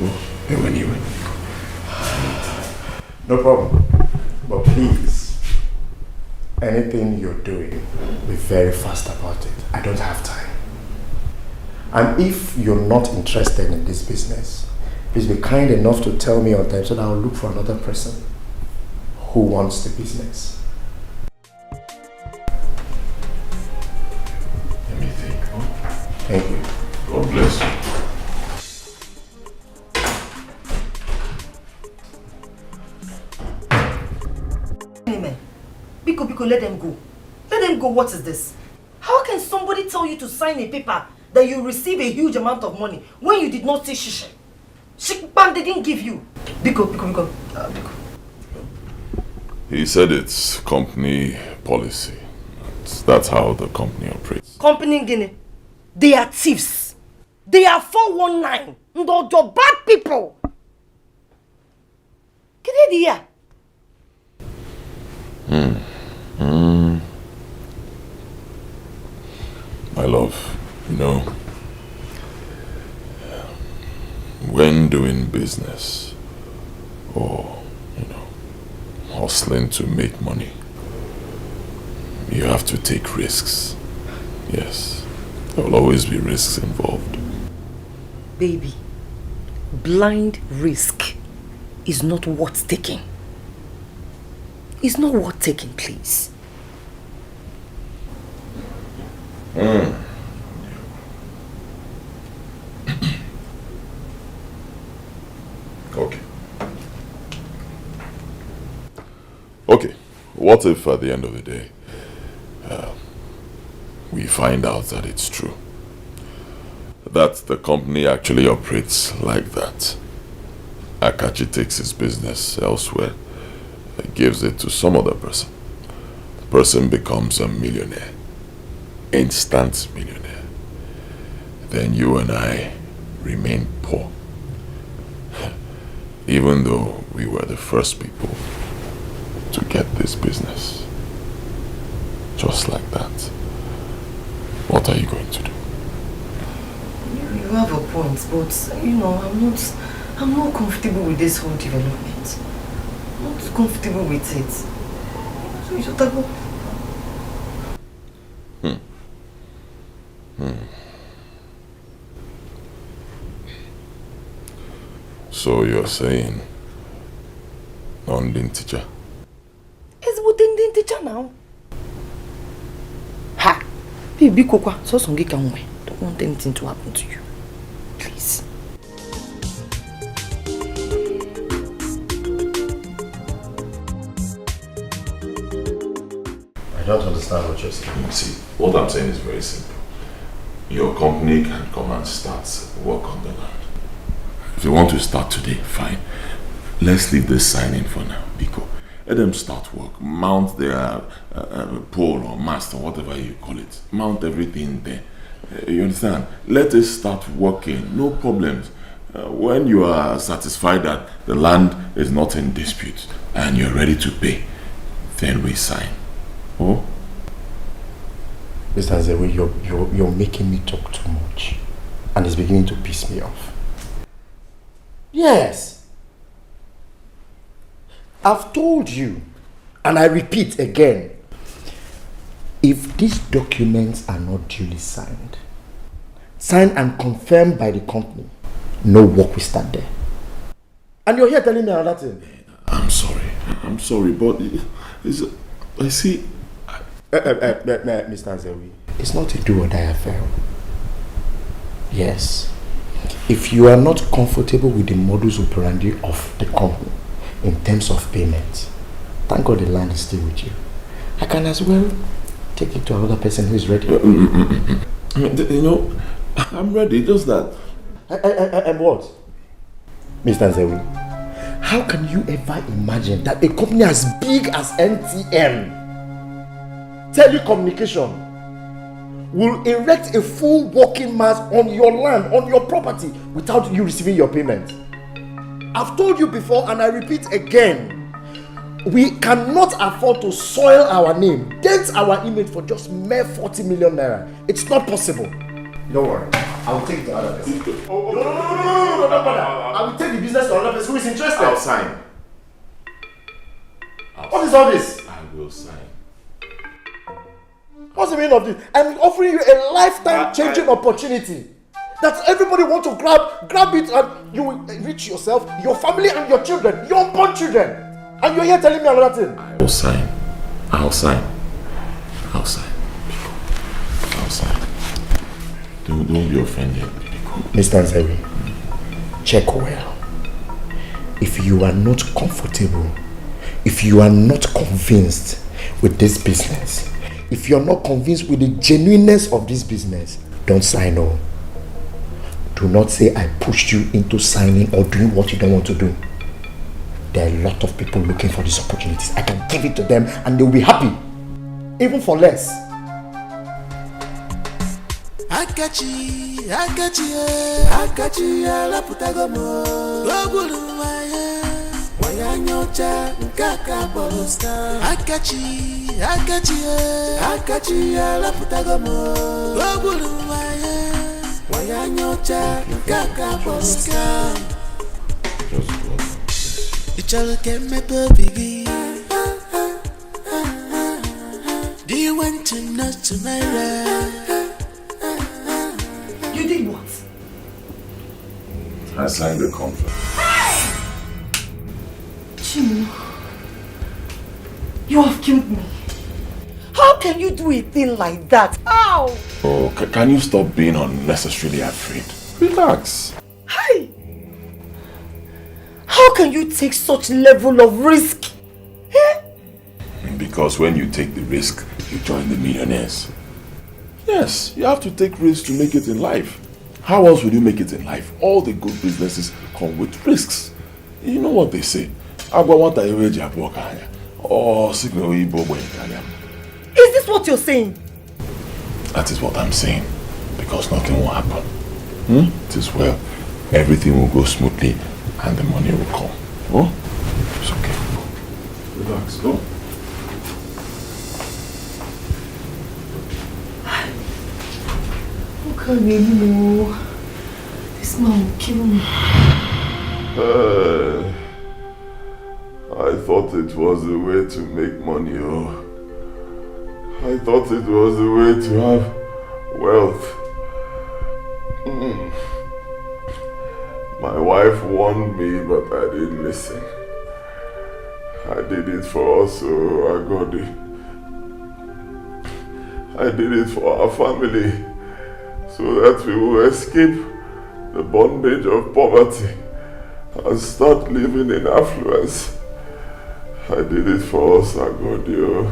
Speaker 6: Anyway.
Speaker 12: No problem. But please, anything you're doing, be very fast about it. I don't have time. And if you're not interested in this business, please be kind enough to tell me on time so that I'll look for another person who wants the business.
Speaker 6: Let me think.
Speaker 12: Thank you.
Speaker 6: God bless you.
Speaker 7: Biko, let them go. Let them go. What is this? How can somebody tell you to sign a paper that you receive a huge amount of money when you did not say shish? Shikban didn't give you. Biko.
Speaker 6: He said it's company policy. That's how the company operates.
Speaker 7: Company Guinea. They are thieves. They are 419. They're bad people. Get it here.
Speaker 6: My love, when doing business or, hustling to make money, you have to take risks. Yes, there will always be risks involved.
Speaker 7: Baby, blind risk is not worth taking. It's not worth taking, please.
Speaker 6: Okay. What if at the end of the day, we find out that it's true? That the company actually operates like that. Akachi takes his business elsewhere and gives it to some other person. The person becomes a millionaire. Instant millionaire. Then you and I remain poor. Even though we were the first people to get this business. Just like that. What are you going to do?
Speaker 7: You have a point, but I'm not comfortable with this whole development. I'm not comfortable with it. So you should go.
Speaker 6: So you're saying non-din teacher?
Speaker 7: It's din teacher now. Ha! Baby Kokwa, so songi kanwe. Don't want anything to happen to you. Please.
Speaker 12: I don't understand what you're saying.
Speaker 6: You see, what I'm saying is very simple. Your company can come and start work on the land. If you want to start today, fine. Let's leave this signing for now, Biko. Let them start work. Mount their pole or mast or whatever you call it. Mount everything there. You understand? Let us start working. No problems. When you are satisfied that the land is not in dispute and you're ready to pay, then we sign. Oh?
Speaker 12: Mr. Nzewe, you're making me talk too much. And it's beginning to piss me off. Yes. I've told you, and I repeat again, if these documents are not duly signed and confirmed by the company, no work will start there. And you're here telling me another thing.
Speaker 6: I'm sorry, but I see...
Speaker 12: Mr. Nzewe, it's not a do or die affair. Yes. If you are not comfortable with the modus operandi of the company in terms of payment, thank God the land is still with you. I can as well take it to another person who is ready.
Speaker 6: You know, I'm ready, just that.
Speaker 12: And what? Mr. Nzewe, how can you ever imagine that a company as big as NTM, telecommunication, will erect a full working mass on your land, on your property, without you receiving your payment? I've told you before and I repeat again, we cannot afford to soil our name, dent our image for just mere 40 million naira. It's not possible. Don't worry, I will take it to another person. No, I will take the business to another person who is interested.
Speaker 6: I'll sign.
Speaker 12: What is all this?
Speaker 6: I will sign.
Speaker 12: What's the meaning of this? I'm offering you a lifetime changing opportunity that everybody wants to grab it, and you will enrich yourself, your family and your children, your unborn children. And you're here telling me another thing.
Speaker 6: I'll sign. Don't be offended.
Speaker 12: Mr. Nzewe, check well. If you are not comfortable, if you are not convinced with this business, if you're not convinced with the genuineness of this business, don't sign on. Do not say I pushed you into signing or doing what you don't want to do. There are a lot of people looking for these opportunities. I can give it to them and they'll be happy, even for less.
Speaker 5: Akachi, la putagomo. Gogulumaya, wayanyocha, nkaka bolosta. Akachi, la putagomo. Gogulumaya, wayanyocha, nkaka bolosta. Ichalo keme bigi. Do you want to know tomorrow?
Speaker 7: You did what?
Speaker 6: I signed the contract.
Speaker 7: Hey! Chimu, you have killed me. How can you do a thing like that? How?
Speaker 6: Oh, can you stop being unnecessarily afraid? Relax.
Speaker 7: Hey! How can you take such level of risk?
Speaker 6: Because when you take the risk, you join the millionaires. Yes, you have to take risks to make it in life. How else would you make it in life? All the good businesses come with risks. You know what they say.
Speaker 7: Is this what you're saying?
Speaker 6: That is what I'm saying. Because nothing will happen. It is well. Everything will go smoothly and the money will come. Oh? It's okay. Relax. Go.
Speaker 7: How can you know? This man will kill me.
Speaker 6: I thought it was a way to make money. Oh. I thought it was a way to have wealth. My wife warned me, but I didn't listen. I did it for us, so I got it. I did it for our family, so that we will escape the bondage of poverty and start living in affluence. I did it for us, I got you.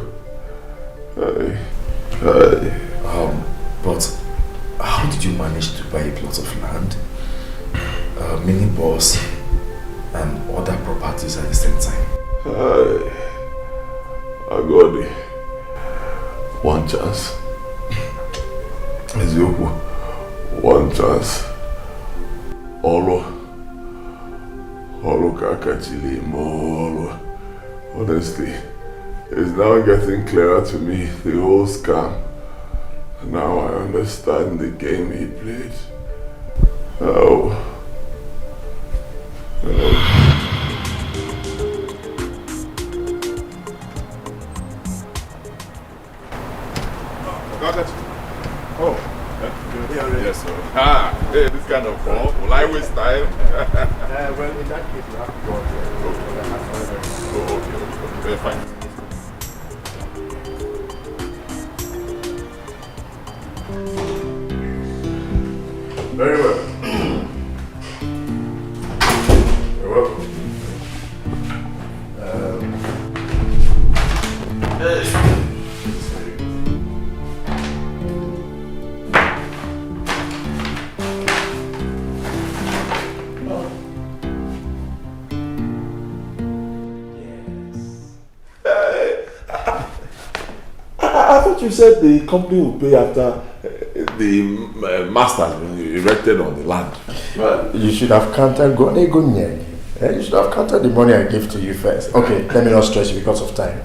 Speaker 3: But how did you manage to buy a plot of land, a mini bus, and other properties at the same time?
Speaker 6: I got it. One chance. One chance. Olo kakachili mo. Honestly, it's now getting clearer to me, the whole scam. Now I understand the game he played. Yes, sir. Hey, this kind of call. Will I waste time?
Speaker 12: Well, in that case, you have to go on there.
Speaker 6: Okay, fine.
Speaker 12: Very well. You're welcome.
Speaker 6: I thought you said the company would pay after the mast has been erected on the land.
Speaker 12: Well, you should have counted you should have counted the money I gave to you first. Okay, let me not stress you because of time.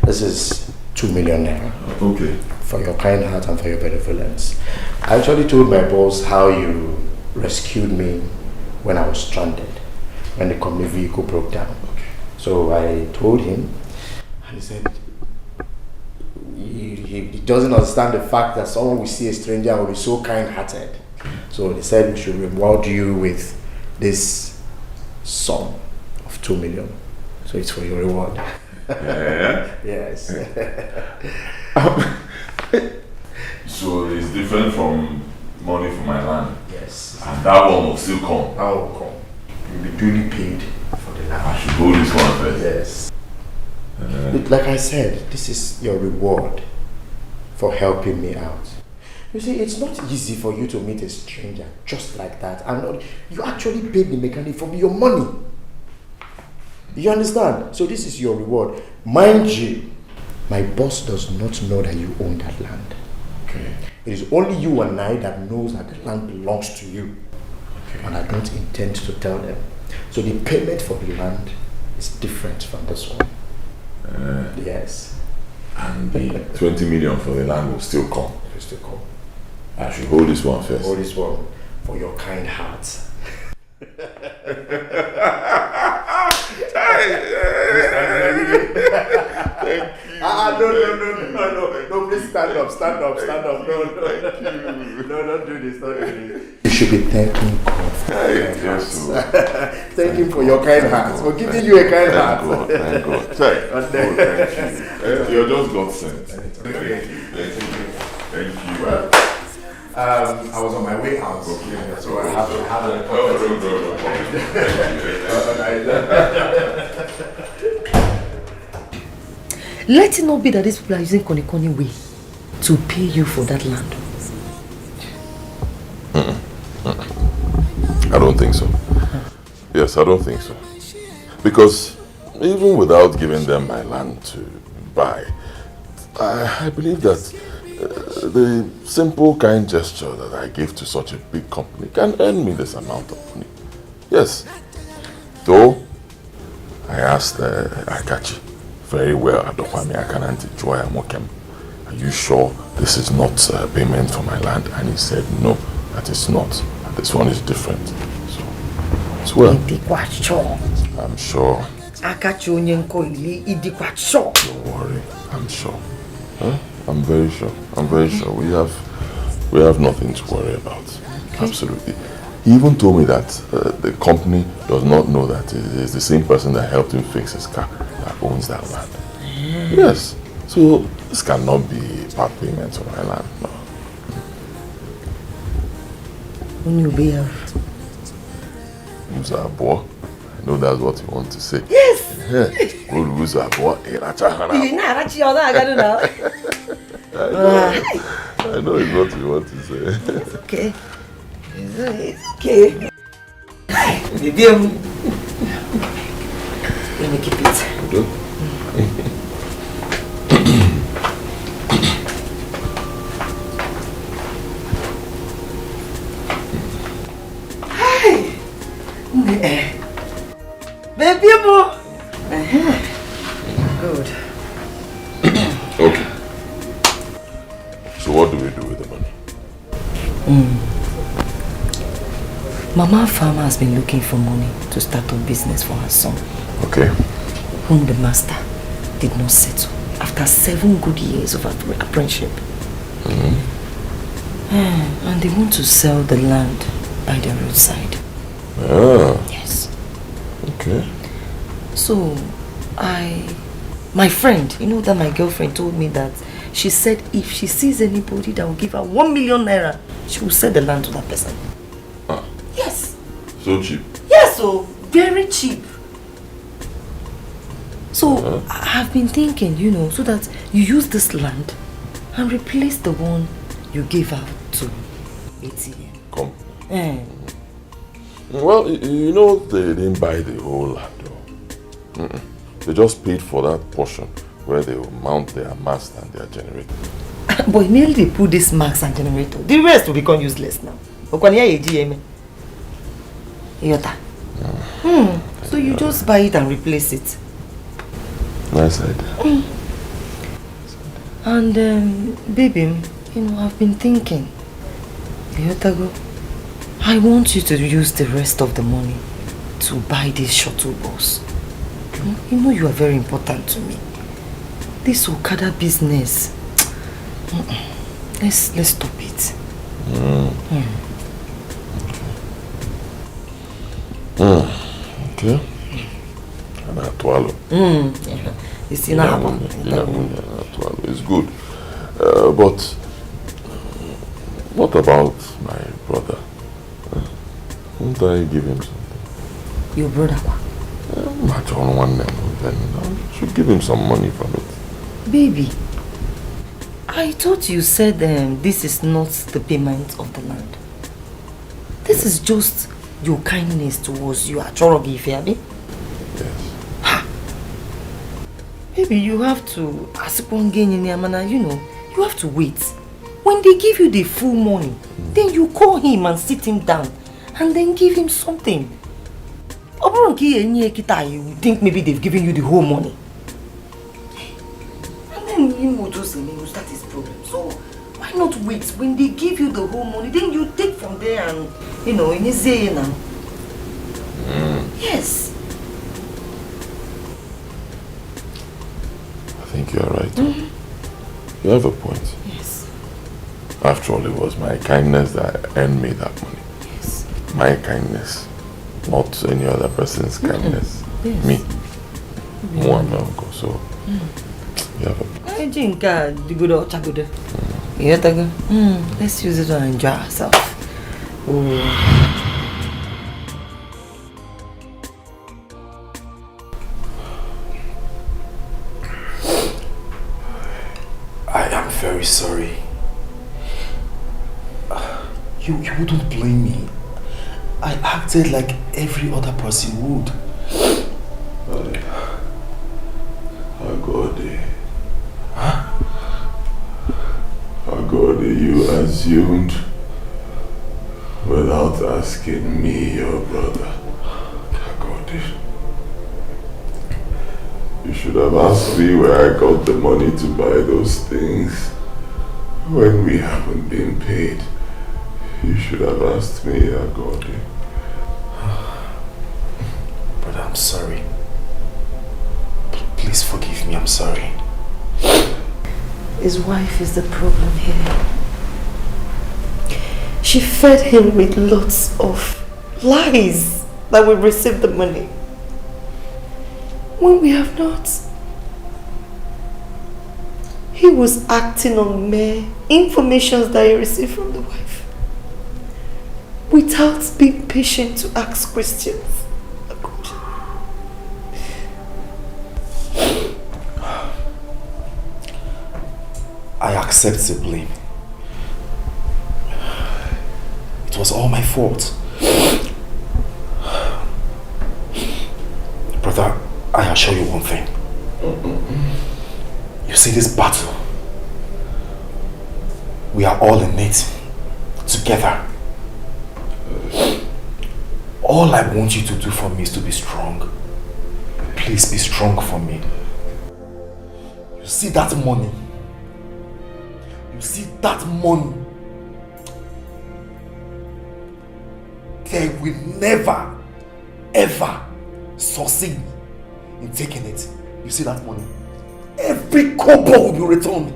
Speaker 12: This is 2 million naira.
Speaker 6: Okay.
Speaker 12: For your kind heart and for your benevolence. I actually told my boss how you rescued me when I was stranded, when the company vehicle broke down.
Speaker 6: Okay.
Speaker 12: So I told him, and he said, he doesn't understand the fact that someone will see a stranger and will be so kind-hearted. So they said we should reward you with this sum of 2 million. So it's for your reward.
Speaker 6: Yeah?
Speaker 12: Yes.
Speaker 6: So it's different from money for my land?
Speaker 12: Yes.
Speaker 6: And that one will still come?
Speaker 12: That will come. You'll be duly paid for the land.
Speaker 6: I should hold this one first?
Speaker 12: Yes. Like I said, this is your reward for helping me out. You see, it's not easy for you to meet a stranger just like that. And you actually paid the mechanic for your money. You understand? So this is your reward. Mind you, my boss does not know that you own that land.
Speaker 6: Okay.
Speaker 12: It is only you and I that knows that the land belongs to you.
Speaker 6: Okay.
Speaker 12: And I don't intend to tell them. So the payment for the land is different from this one. Yes.
Speaker 6: And the 20 million for the land will still come?
Speaker 12: It will still come.
Speaker 6: I should hold this one first?
Speaker 12: Hold this one for your kind heart. No, please stand up. No, don't do this. You should be thanking God for your kind heart. Thank Him for your kind heart. For giving you a kind heart.
Speaker 6: Thank God. Thank you. You're just God sent. Thank you.
Speaker 12: Well, I was on my way out, so I have to have a
Speaker 7: Let it not be that these people are using Koni way to pay you for that land.
Speaker 6: I don't think so. Yes, I don't think so. Because even without giving them my land to buy, I believe that the simple kind gesture that I give to such a big company can earn me this amount of money. Yes. Though I asked Akachi very well, Adokwami Akananti Joy Amokem, are you sure this is not payment for my land? And he said no, that is not. And this one is different. So it's well. I'm sure. Don't worry, I'm sure. Huh? I'm very sure. We have nothing to worry about. Okay. Absolutely. He even told me that the company does not know that it is the same person that helped him fix his car that owns that land. Yes. So this cannot be part payment on my land. No.
Speaker 7: When you be out.
Speaker 6: Boy. I know that's what you want to say.
Speaker 7: Yes.
Speaker 6: Boy. I know it's what you want to say.
Speaker 7: It's okay. It's okay. Baby, let me keep it.
Speaker 6: Good.
Speaker 7: Hi. Baby, good.
Speaker 6: Okay. So what do we do with the money?
Speaker 7: Mama Farmer has been looking for money to start a business for her son.
Speaker 6: Okay.
Speaker 7: Whom the master did not settle after 7 good years of apprenticeship. And they want to sell the land by the roadside.
Speaker 6: Ah.
Speaker 7: Yes.
Speaker 6: Okay.
Speaker 7: So, my friend, you know that my girlfriend told me that she said if she sees anybody that will give her 1 million naira, she will sell the land to that person. Yes.
Speaker 6: So cheap.
Speaker 7: Yes, so very cheap. So I have been thinking, you know, so that you use this land and replace the one you gave out to ATM.
Speaker 6: Company. Well, you know, they didn't buy the whole land though. They just paid for that portion where they will mount their mast and their generator.
Speaker 7: But immediately they put this mast and generator, the rest will become useless now. So you just buy it and replace it.
Speaker 6: Nice idea.
Speaker 7: And baby, you know, I've been thinking, I want you to use the rest of the money to buy this shuttle bus. You know you are very important to me. This Okada business, let's stop it.
Speaker 6: Okay.
Speaker 7: It's enough.
Speaker 6: It's good. But what about my brother? Won't I give him something?
Speaker 7: Your brother?
Speaker 6: I should give him some money from it.
Speaker 7: Baby, I thought you said this is not the payment of the land. This is just your kindness towards you. Yes. Baby, you have to, you know, you have to wait. When they give you the full money, then you call him and sit him down and then give him something. You think maybe they've given you the whole money. And then you will just start his problem. So why not wait? When they give you the whole money, then you take from there and, you know, in his now. Yes.
Speaker 6: I think you are right. You have a point.
Speaker 7: Yes.
Speaker 6: After all, it was my kindness that earned me that money.
Speaker 7: Yes.
Speaker 6: My kindness, not any other person's kindness.
Speaker 7: Yes.
Speaker 6: Me. More my uncle. So you have a point.
Speaker 7: I think the good or chagood. Let's use it to enjoy ourselves.
Speaker 8: I am very sorry. You wouldn't blame me. I acted like every other person would.
Speaker 6: You assumed without asking me, your brother. You should have asked me where I got the money to buy those things. When we haven't been paid, you should have asked me, Agodi.
Speaker 8: But I'm sorry. Please forgive me, I'm sorry.
Speaker 7: His wife is the problem here. She fed him with lots of lies that we received the money when we have not. He was acting on mere information that he received from the wife without being patient to ask questions.
Speaker 3: I accept the blame. It was all my fault. Brother, I assure you one thing. You see this battle, we are all in it together. All I want you to do for me is to be strong. Please be strong for me. You see that money? You see that money? They will never, ever succeed in taking it. You see that money? Every kobo will be returned.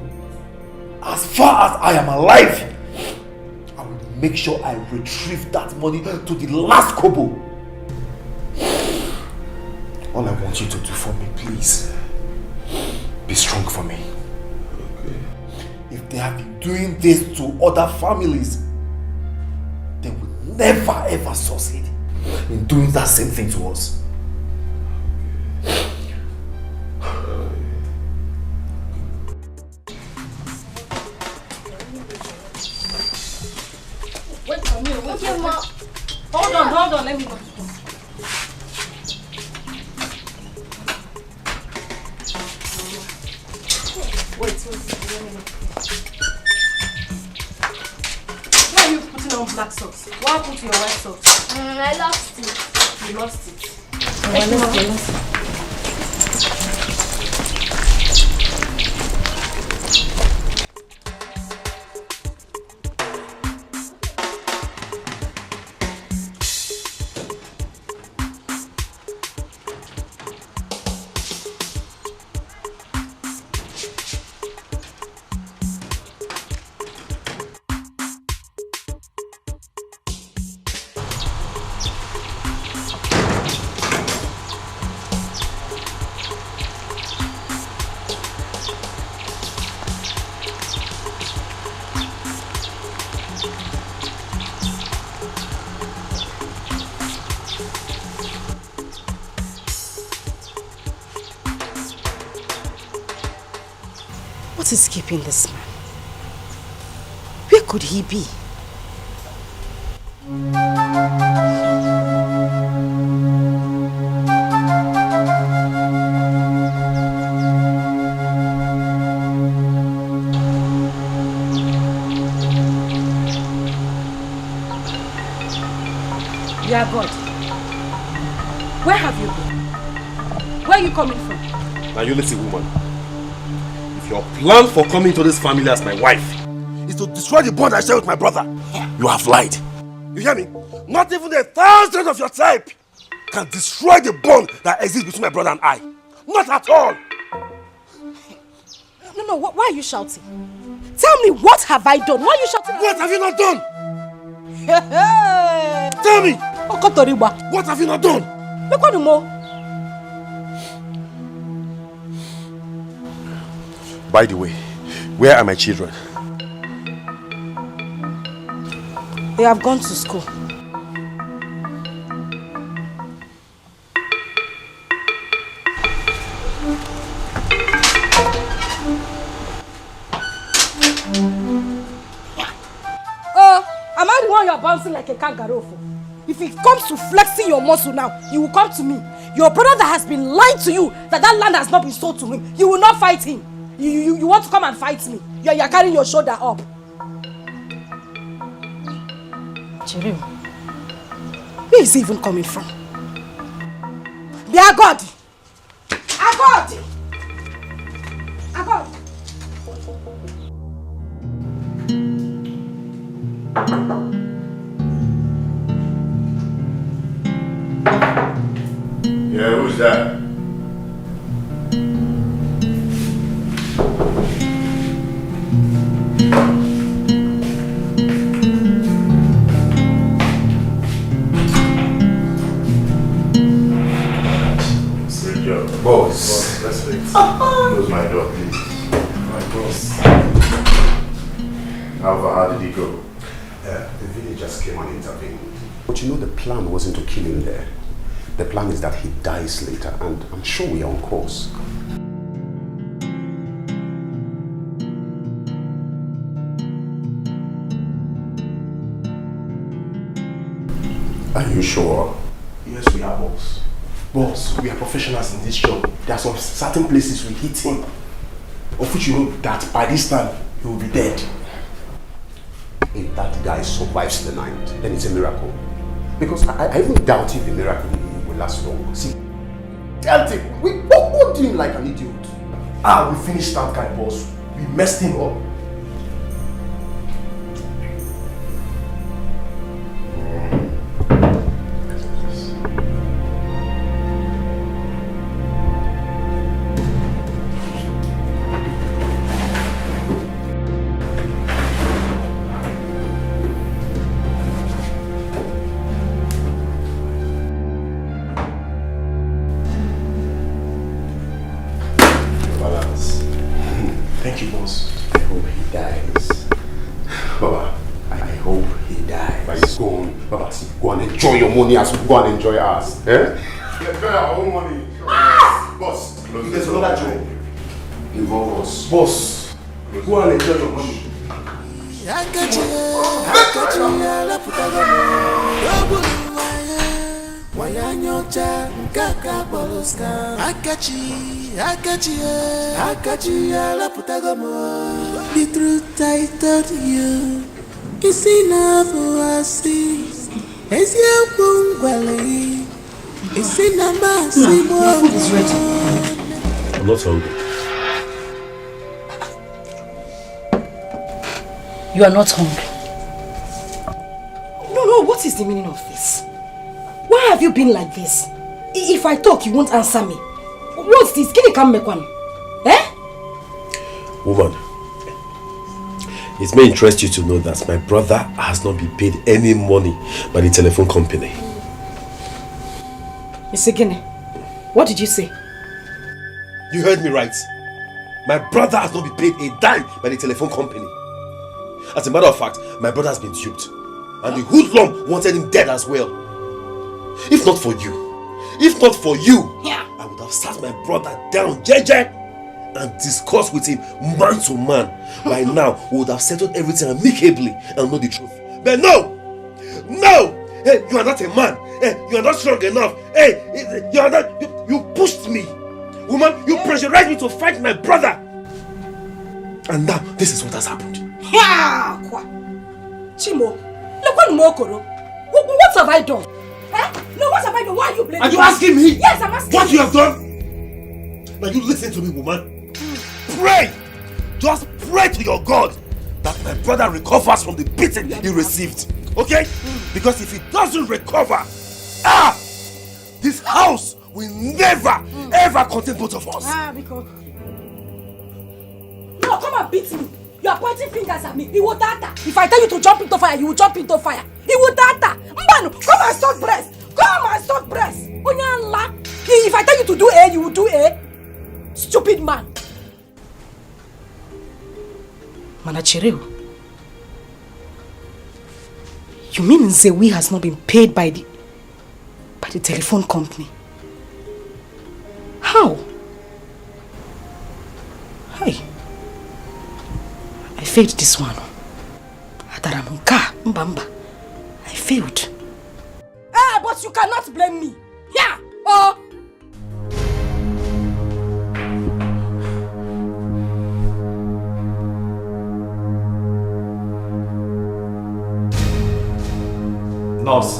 Speaker 3: As far as I am alive, I will make sure I retrieve that money to the last kobo. All I want you to do for me, please, be strong for me. Okay. If they have been doing this to other families, they will never ever succeed in doing that same thing to us.
Speaker 2: Wait for me. Okay, ma. Hold on, let me go. Wait. Why are you putting on black socks? Why happened to your white socks?
Speaker 19: I lost it.
Speaker 2: You lost it.
Speaker 19: Let's go.
Speaker 2: What is keeping this man? Where could he be? Yeah, God. Where have you been? Where are you coming from?
Speaker 1: Now you listen, woman. Your plan for coming to this family as my wife is to destroy the bond I share with my brother. You have lied. You hear me? Not even 1,000 of your type can destroy the bond that exists between my brother and I. Not at all.
Speaker 2: No, why are you shouting? Tell me, what have I done? Why are you shouting?
Speaker 1: What have you not done?
Speaker 2: Tell
Speaker 1: me.
Speaker 2: What
Speaker 1: have you not done? By the way, where are my children?
Speaker 2: They have gone to school. Am I the one you are bouncing like a kangaroo for? If it comes to flexing your muscle now, you will come to me. Your brother that has been lying to you that land has not been sold to him, you will not fight him. You want to come and fight me. You're carrying your shoulder up. Cheryl, where is he even coming from? Be God! God! God!
Speaker 12: Yeah, who's that? Boss, let's wait. Close my door, please.
Speaker 17: My boss.
Speaker 12: How did he go?
Speaker 17: The villagers came and intervened. But you know the plan wasn't to kill him there. The plan is that he dies later, and I'm sure we are on course. Are you sure?
Speaker 12: Yes, we are, boss. Boss, we are professionals in this job. There are some certain places we hit him, of which you know that by this time he will be dead.
Speaker 17: If that guy survives the night, then it's a miracle. Because I even doubt if the miracle will last long. See, dealt him. We both him like an idiot.
Speaker 12: We finished that guy, boss. We messed him up. Thank you, boss.
Speaker 17: I hope he dies. Baba, I hope he dies. But he's gone. Baba, see, go and enjoy your money as we go and enjoy ours. Eh?
Speaker 12: Let's pay our own money. Boss, there's another job.
Speaker 17: Involve us.
Speaker 12: Boss, go and enjoy your money.
Speaker 5: The truth I told you is enough for us. It's your bungalow. It's in a massive
Speaker 8: food is ready. I'm not hungry.
Speaker 2: You are not hungry. No, what is the meaning of this? Why have you been like this? If I talk, you won't answer me. What's this? Can you come make one? Eh?
Speaker 8: Woman, it may interest you to know that my brother has not been paid any money by the telephone company.
Speaker 2: Mr. Gine, what did you say?
Speaker 8: You heard me right. My brother has not been paid a dime by the telephone company. As a matter of fact, my brother has been duped. And the hoodlum wanted him dead as well. If not for you, I would have sat my brother down, JJ, and discussed with him man to man. By now, we would have settled everything amicably and know the truth. But no! Hey, you are not a man. Hey, you are not strong enough. Hey, you are not. You pushed me. Woman, you pressurized me to fight my brother. And now, this is what has happened.
Speaker 2: Chimo, look what Mokoro. What have I done? No, what have I done? Why are you blaming me?
Speaker 8: Are you asking me?
Speaker 2: Yes, I'm asking
Speaker 8: what you have done? Now you listen to me, woman. Pray! Just pray to your God that my brother recovers from the beating he received. Okay? Because if he doesn't recover, this house will never, ever contain both of us.
Speaker 2: Because... No, come and beat me. You are pointing fingers at me. He will data. If I tell you to jump into fire, you will jump into fire. He will data. Mbano, come and suck breast. Come and suck breast. If I tell you to do A, you will do A. Stupid man. Manachireo. You mean Nzewi has not been paid by the telephone company? How? Hi. I failed this one. I failed. But you cannot blame me. Yeah. Oh.
Speaker 3: Nurse.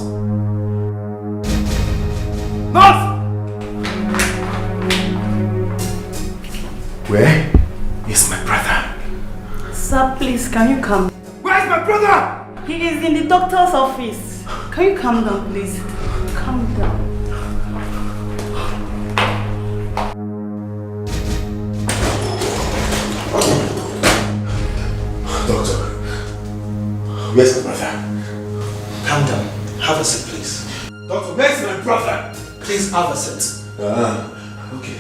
Speaker 3: Nurse!
Speaker 12: Where is my brother?
Speaker 20: Sir, please, can you come?
Speaker 12: Where is my brother?
Speaker 20: He is in the doctor's office. Can you calm down, please? Calm down.
Speaker 12: Doctor, where's my brother?
Speaker 16: Calm down. Have a seat, please.
Speaker 12: Doctor, where's my brother?
Speaker 16: Please have a seat.
Speaker 8: Okay.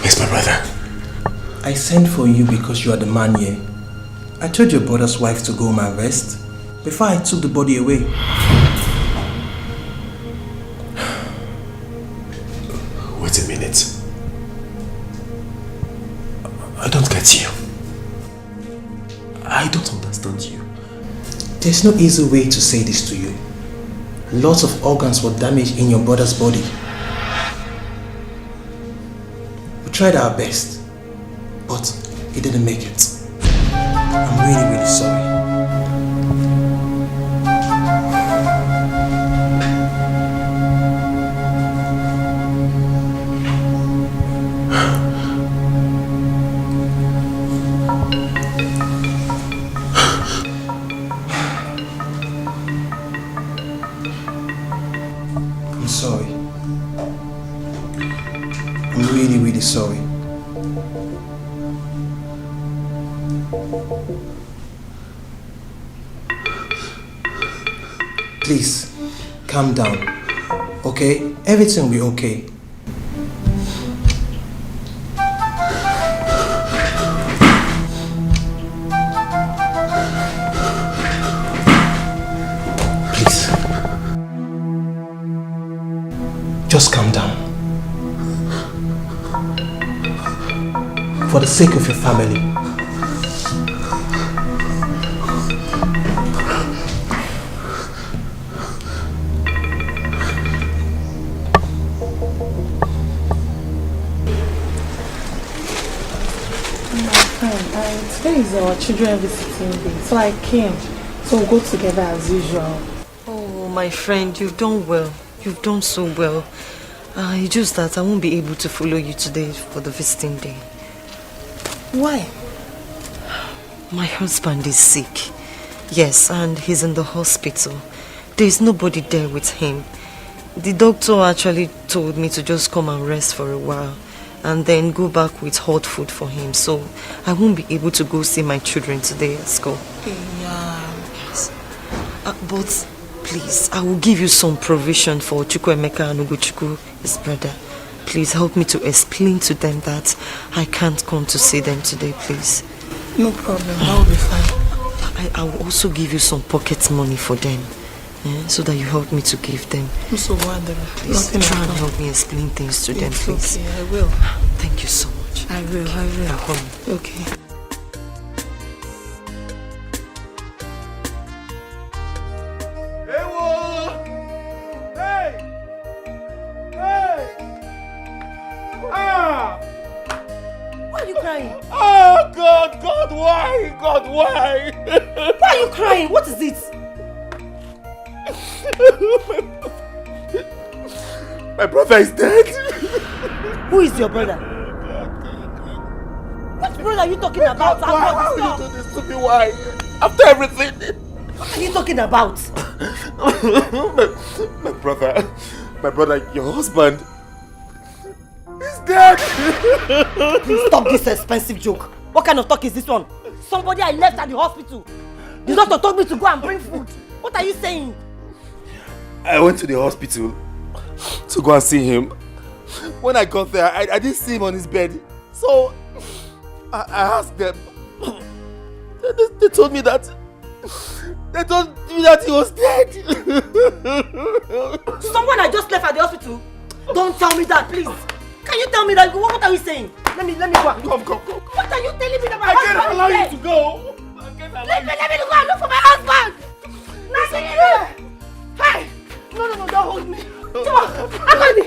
Speaker 8: Where's my brother?
Speaker 21: I sent for you because you are the man here. I told your brother's wife to go home and rest before I took the body away.
Speaker 8: Wait a minute. I don't get you. I don't understand you.
Speaker 21: There's no easy way to say this to you. Lots of organs were damaged in your brother's body. We tried our best, but he didn't make it. I'm really, really sorry. I'm sorry. I'm really, really sorry. Please, calm down, okay? Everything will be okay. Please. Just calm down. For the sake of your family.
Speaker 20: Today is our children visiting day, so I came. So we'll go together as usual.
Speaker 7: Oh, my friend, you've done well. You've done so well. It's just that I won't be able to follow you today for the visiting day.
Speaker 20: Why?
Speaker 7: My husband is sick. Yes, and he's in the hospital. There's nobody there with him. The doctor actually told me to just come and rest for a while and then go back with hot food for him. So I won't be able to go see my children today at school.
Speaker 20: Yeah.
Speaker 7: Yes. But please, I will give you some provision for Chukwuemeka and Ugochukwu, his brother. Please help me to explain to them that I can't come to see them today, please.
Speaker 20: No problem, that will be fine.
Speaker 7: I will also give you some pocket money for them, so that you help me to give them.
Speaker 20: I'm so wonderful.
Speaker 7: Please try and help me explain things to them, please.
Speaker 20: Okay, I will.
Speaker 7: Thank you so much.
Speaker 20: I will.
Speaker 7: I'm coming.
Speaker 20: Okay.
Speaker 2: Why are you crying?
Speaker 1: Oh, God, God, why? God, why?
Speaker 2: Why are you crying? What is it?
Speaker 1: My brother is dead.
Speaker 2: Who is your brother? What brother are you talking about?
Speaker 1: Why will you do this to me? Why? After everything.
Speaker 2: What are you talking about?
Speaker 1: my brother, your husband, is dead.
Speaker 2: Please stop this expensive joke. What kind of talk is this one? Somebody I left at the hospital. The doctor told me to go and bring food. What are you saying?
Speaker 1: I went to the hospital to go and see him. When I got there, I didn't see him on his bed. So I asked them. They told me that he was dead.
Speaker 2: Someone I just left at the hospital? Don't tell me that, please. Can you tell me that? What are you saying? Let me go.
Speaker 1: Come.
Speaker 2: What are you telling me that my
Speaker 1: I
Speaker 2: husband
Speaker 1: can't allow
Speaker 2: is
Speaker 1: you
Speaker 2: dead?
Speaker 1: to go.
Speaker 2: Let me go and look for my husband. Hey! No, don't hold me. Come on, Akoni.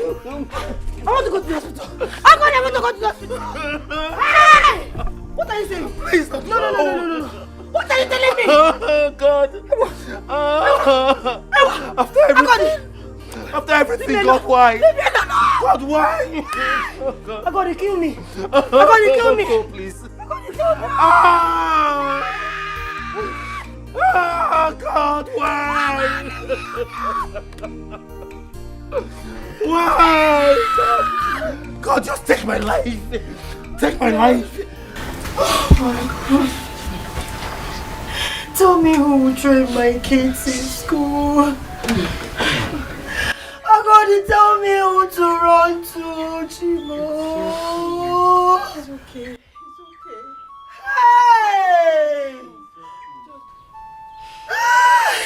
Speaker 2: I want to go to the hospital. Akoni, I want to go to the hospital. Hey! What are you saying?
Speaker 1: Please don't.
Speaker 2: No. What are you telling me?
Speaker 1: Oh, God. After everything, God, why?
Speaker 2: Leave me alone.
Speaker 1: God, why?
Speaker 2: Akoni, kill me.
Speaker 1: Go, please.
Speaker 2: Akoni, kill me.
Speaker 1: God, why? Why? God, just take my life. Take my life.
Speaker 20: Oh my God. Tell me who will train my kids in school.
Speaker 5: Daddy, tell me who to run to, Chimo.
Speaker 20: It's okay. It's okay.
Speaker 5: Hey!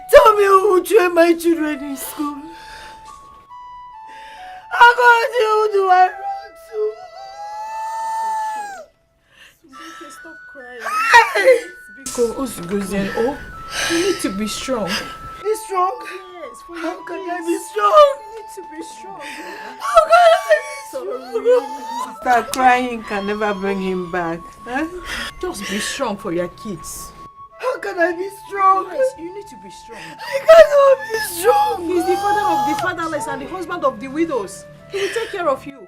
Speaker 5: Tell me who will train my children in school. Who do I run to?
Speaker 20: It's okay, stop crying.
Speaker 5: Hey!
Speaker 20: Because you need to be strong.
Speaker 5: Be strong?
Speaker 20: Yes, for
Speaker 5: How
Speaker 20: your
Speaker 5: can
Speaker 20: kids.
Speaker 5: I be strong?
Speaker 20: You need to be strong.
Speaker 5: How can I be strong?
Speaker 4: Start crying can never bring him back. Huh?
Speaker 20: Just be strong for your kids.
Speaker 5: How can I be strong?
Speaker 20: Yes, you need to be strong.
Speaker 5: I cannot be strong.
Speaker 20: He's the father of the fatherless and the husband of the widows. He will take care of you.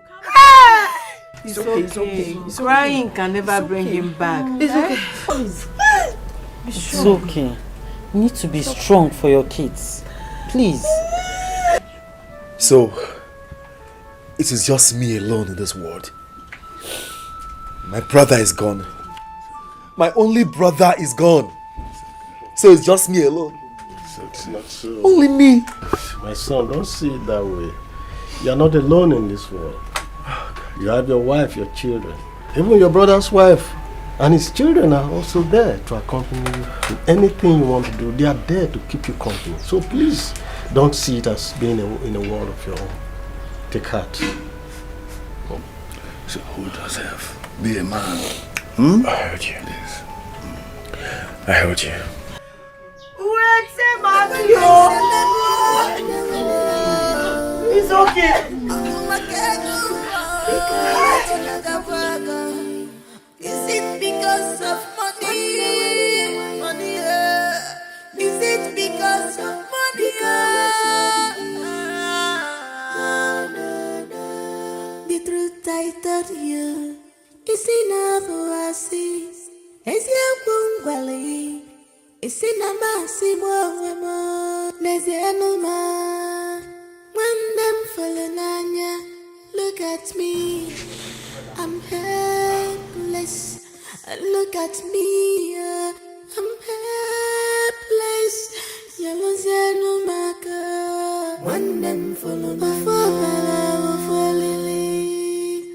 Speaker 4: It's okay. Crying can never bring him back.
Speaker 5: It's okay.
Speaker 20: Please.
Speaker 22: It's okay. You need to be strong for your kids. Please.
Speaker 3: So, it is just me alone in this world. My brother is gone. My only brother is gone. So it's just me alone.
Speaker 11: It's not so.
Speaker 3: Only me.
Speaker 11: My son, don't see it that way. You're not alone in this world. You have your wife, your children. Even your brother's wife and his children are also there to accompany you in anything you want to do. They are there to keep you company. So please, don't see it as being in a world of your own. Take heart.
Speaker 1: So hold yourself. Be a man.
Speaker 3: I heard you. I heard you.
Speaker 5: It's okay.
Speaker 23: Is it because of money? Money, is it because of money? The truth I told you is enough oasis. Is your bungwali? Is in a massive woman. There's no man. When them falling on ya, look at me. I'm helpless. Look at me. I'm helpless. Yellow no maker. When them falling on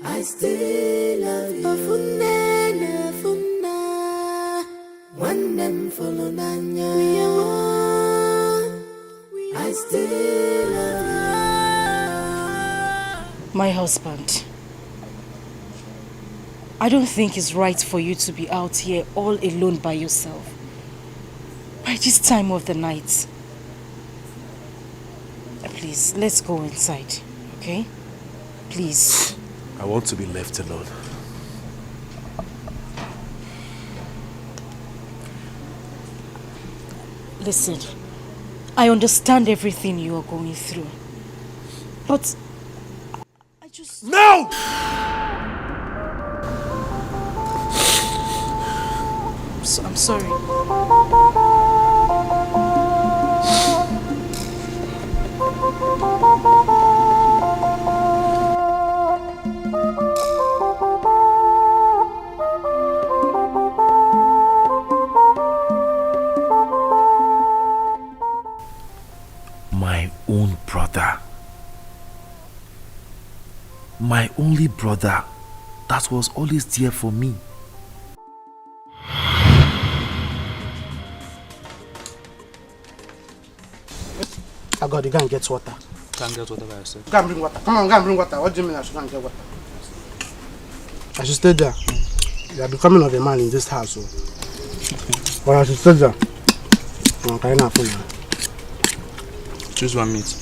Speaker 23: ya, I still love you. When them falling on ya, I still love you.
Speaker 2: My husband, I don't think it's right for you to be out here all alone by yourself. By this time of the night. Please, let's go inside, okay? Please.
Speaker 3: I want to be left alone.
Speaker 2: Listen, I understand everything you are going through. But I just...
Speaker 1: No!
Speaker 2: I'm sorry.
Speaker 3: My own brother. My only brother that was always there for me.
Speaker 9: I got to go and get water.
Speaker 14: Can't get water by yourself.
Speaker 9: Go and bring water. Come on, go and bring water. What do you mean I should go and get water? I should stay there. You are becoming of a man in this house. So. But I should stay there. I'm carrying a phone now.
Speaker 14: Choose one meat.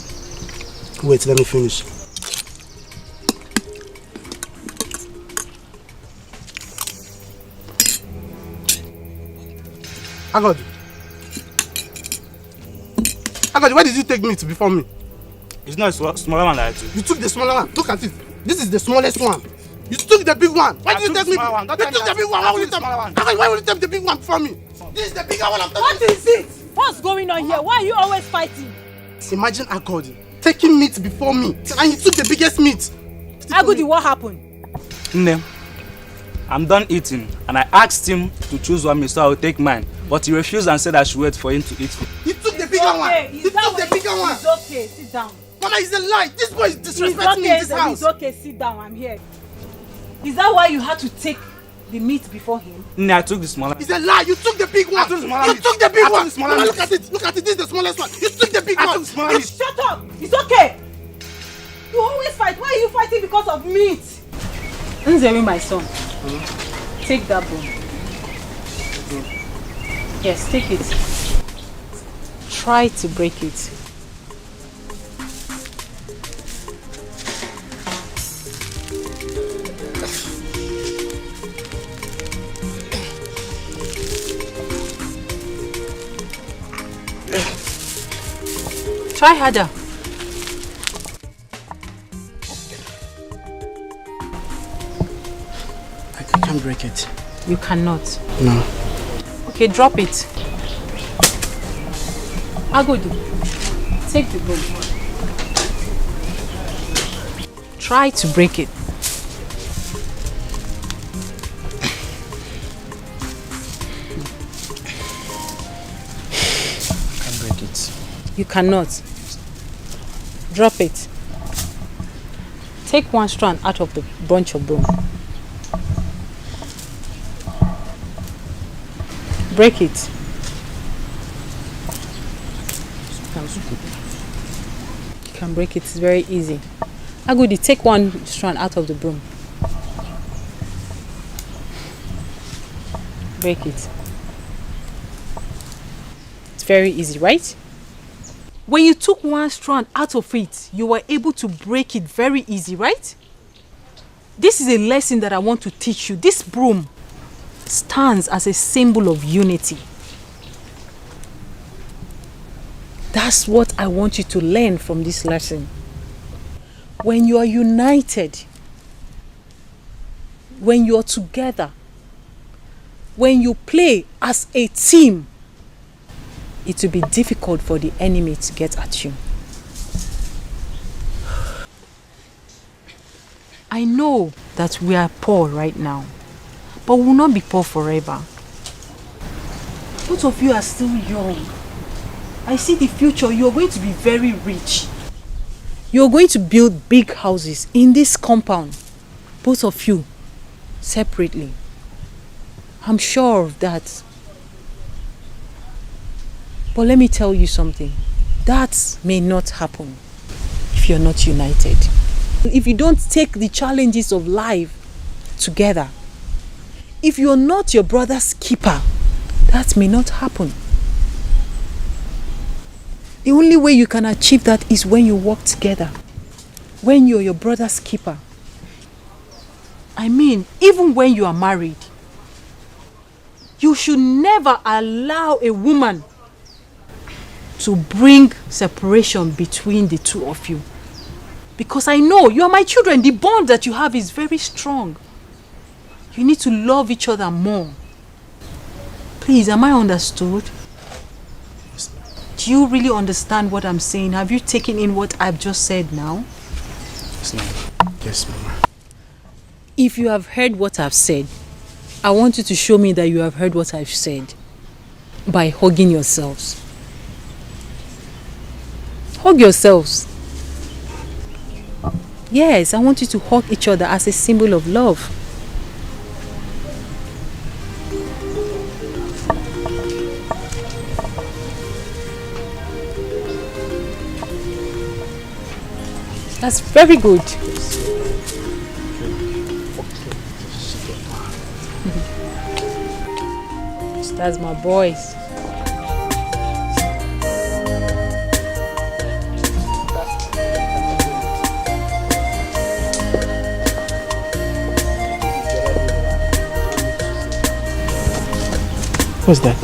Speaker 9: Wait, let me finish. Agodi, where did you take meat before me?
Speaker 14: It's not a smaller one that I took.
Speaker 9: You took the smaller one. Look at it. This is the smallest one. You took the big one. Why did you take me? You took the big one. Why would you take the big one from me? This is the bigger one.
Speaker 18: What is it? What's going on here? Why are you always fighting?
Speaker 9: Imagine Agodi taking meat before me, and he took the biggest meat.
Speaker 18: Agodi, what happened?
Speaker 14: Nne, I'm done eating, and I asked him to choose one meat so I will take mine. But he refused and said I should wait for him to eat.
Speaker 9: He took the biggest
Speaker 17: bigger one.
Speaker 18: okay.
Speaker 17: You took the bigger one.
Speaker 18: It's okay. Sit down.
Speaker 17: Mama, it's a lie. This boy is disrespecting me in this house.
Speaker 18: It's okay. Sit down. I'm here. Is that why you had to take the meat before him?
Speaker 9: I took the smaller.
Speaker 17: It's a lie. You took the big one. You took the big one. Mama, look at it. Look at it. This is the smallest one. You took the big one.
Speaker 18: Shut up. It's okay. You always fight. Why are you fighting because of meat? Nzemi, my son. Take that bone. Yes, take it. Try to break it. Try harder.
Speaker 9: I can't break it.
Speaker 18: You cannot.
Speaker 9: No.
Speaker 18: Okay, drop it. Agodu, take the bone. Try to break it.
Speaker 9: I can't break it.
Speaker 18: You cannot. Drop it. Take one strand out of the bunch of bone. Break it. You can break it. It's very easy. Agudi, take one strand out of the broom. Break it. It's very easy, right? When you took one strand out of it, you were able to break it very easy, right? This is a lesson that I want to teach you. This broom stands as a symbol of unity. That's what I want you to learn from this lesson. When you are united, when you are together, when you play as a team, it will be difficult for the enemy to get at you. I know that we are poor right now, but we will not be poor forever. Both of you are still young. I see the future. You are going to be very rich. You are going to build big houses in this compound. Both of you, separately. I'm sure of that. But let me tell you something. That may not happen if you're not united. If you don't take the challenges of life together, if you're not your brother's keeper, that may not happen. The only way you can achieve that is when you work together. When you're your brother's keeper. I mean, even when you are married, you should never allow a woman to bring separation between the two of you. Because I know you are my children. The bond that you have is very strong. You need to love each other more. Please, am I understood? Do you really understand what I'm saying? Have you taken in what I've just said now?
Speaker 9: Yes, ma'am. Yes, Mama.
Speaker 18: If you have heard what I've said, I want you to show me that you have heard what I've said by hugging yourselves. Hug yourselves. Yes, I want you to hug each other as a symbol of love. That's very good. That's my boys.
Speaker 9: What's that?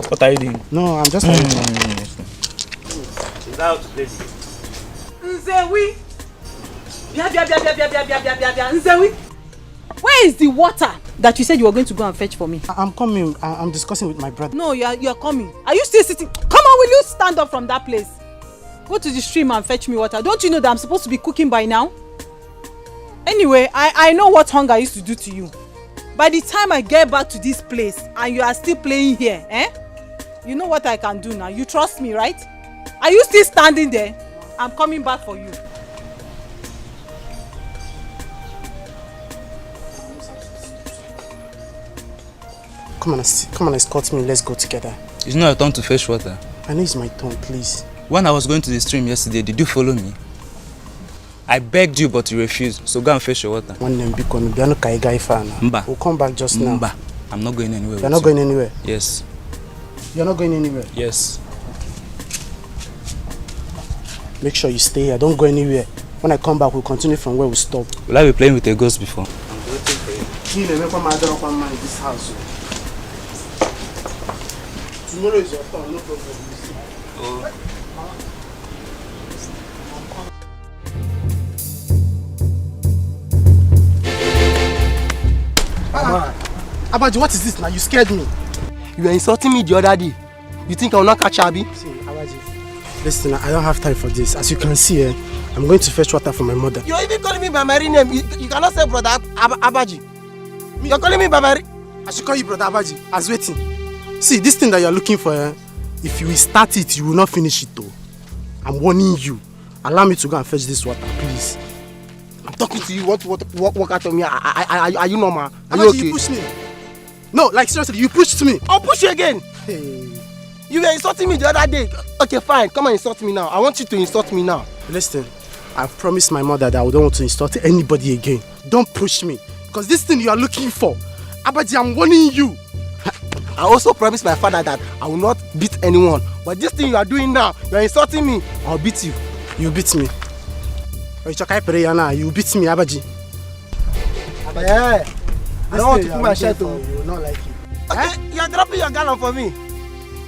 Speaker 14: What are you doing?
Speaker 9: No, I'm just
Speaker 14: Is that how to play this?
Speaker 18: Nzewi! Nzewi! Where is the water that you said you were going to go and fetch for me?
Speaker 9: I'm coming. I'm discussing with my brother.
Speaker 18: No, you are coming. Are you still sitting? Come on, will you stand up from that place? Go to the stream and fetch me water. Don't you know that I'm supposed to be cooking by now? Anyway, I know what hunger used to do to you. By the time I get back to this place and you are still playing here, You know what I can do now? You trust me, right? Are you still standing there? I'm coming back for you.
Speaker 10: Come on, escort me. Let's go together.
Speaker 13: It's not your turn to fetch water.
Speaker 10: I know it's my turn, please.
Speaker 13: When I was going to the stream yesterday, did you follow me? I begged you, but you refused. So go and fetch your water.
Speaker 10: Mba. We'll come back just now.
Speaker 13: Mba. I'm not going anywhere.
Speaker 10: You're not going anywhere?
Speaker 13: Yes.
Speaker 10: You're not going anywhere?
Speaker 13: Yes.
Speaker 10: Make sure you stay here. Don't go anywhere. When I come back, we'll continue from where we stopped.
Speaker 13: Will I be playing with a ghost before?
Speaker 10: I'm waiting for you. You never come out of man in this house. Tomorrow is your turn, no problem. Oh. Abaji, what is this now? You scared me.
Speaker 15: You were insulting me the other day. You think I will not catch Abi?
Speaker 10: See, Abaji, listen, I don't have time for this. As you can see, I'm going to fetch water for my mother.
Speaker 15: You're even calling me by my real name. You cannot say brother Abaji. You're calling me by my...
Speaker 10: I should call you brother Abaji. As waiting. See, this thing that you're looking for, if you start it, you will not finish it though. I'm warning you. Allow me to go and fetch this water, please.
Speaker 15: I'm talking to you. What out of me? Are you normal? Are
Speaker 10: Abaji,
Speaker 15: you okay?
Speaker 10: You pushed me. No, like seriously, you pushed me.
Speaker 15: I'll push you again.
Speaker 10: Hey.
Speaker 15: You were insulting me the other day. Okay, fine. Come and insult me now. I want you to insult me now.
Speaker 10: Listen, I've promised my mother that I don't want to insult anybody again. Don't push me. Because this thing you are looking for, Abaji, I'm warning you.
Speaker 15: I also promised my father that I will not beat anyone. But this thing you are doing now, you are insulting me. I'll beat you.
Speaker 10: You beat me. You beat me, Abaji.
Speaker 15: Yeah. I don't want to put my shirt on.
Speaker 10: You will not like it.
Speaker 15: Okay, you are dropping your gallon for me.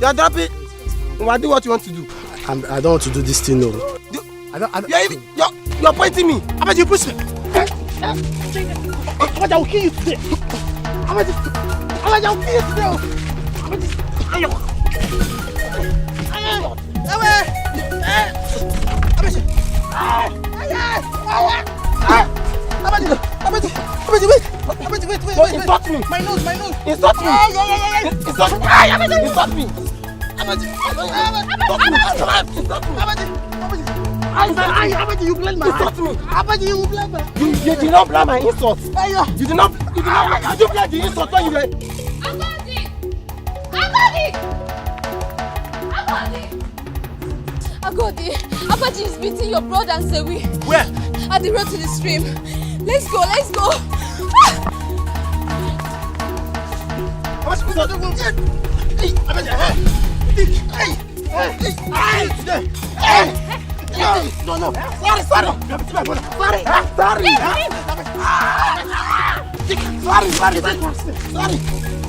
Speaker 15: You are dropping. Well, do what you want to do.
Speaker 10: I don't want to do this thing, no.
Speaker 15: You're pointing me.
Speaker 10: Abaji, you push me. Abaji, I will kill you today. Abaji, I will kill you today.
Speaker 15: Wait. Insult me.
Speaker 10: My nose.
Speaker 15: Insult me. Insult me.
Speaker 10: Abaji, you blame my
Speaker 15: insult me.
Speaker 10: Abaji, you blame my.
Speaker 15: You did not blame my insult. You did not blame the insult when you were.
Speaker 24: Agodi, Abaji is beating your brother and Sewi.
Speaker 15: Where?
Speaker 24: At the road to the stream. Let's go.
Speaker 15: No.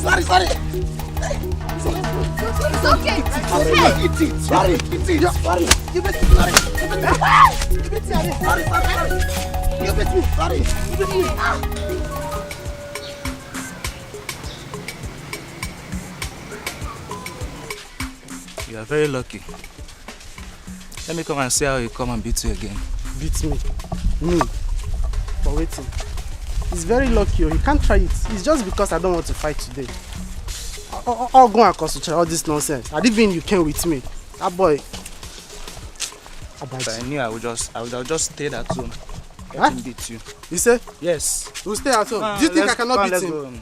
Speaker 15: Sorry.
Speaker 24: It's okay.
Speaker 15: Sorry.
Speaker 10: You beat me. Sorry.
Speaker 13: You are very lucky. Let me come and see how you come and beat you again.
Speaker 10: Beat me? Me? For waiting. He's very lucky. He can't try it. It's just because I don't want to fight today. I'll go and concentrate all this nonsense. I didn't even you came with me. That boy.
Speaker 13: I knew I would just stay at home.
Speaker 10: Let
Speaker 13: him beat you.
Speaker 10: You say?
Speaker 13: Yes.
Speaker 10: We'll stay at home. Do you think I cannot beat him?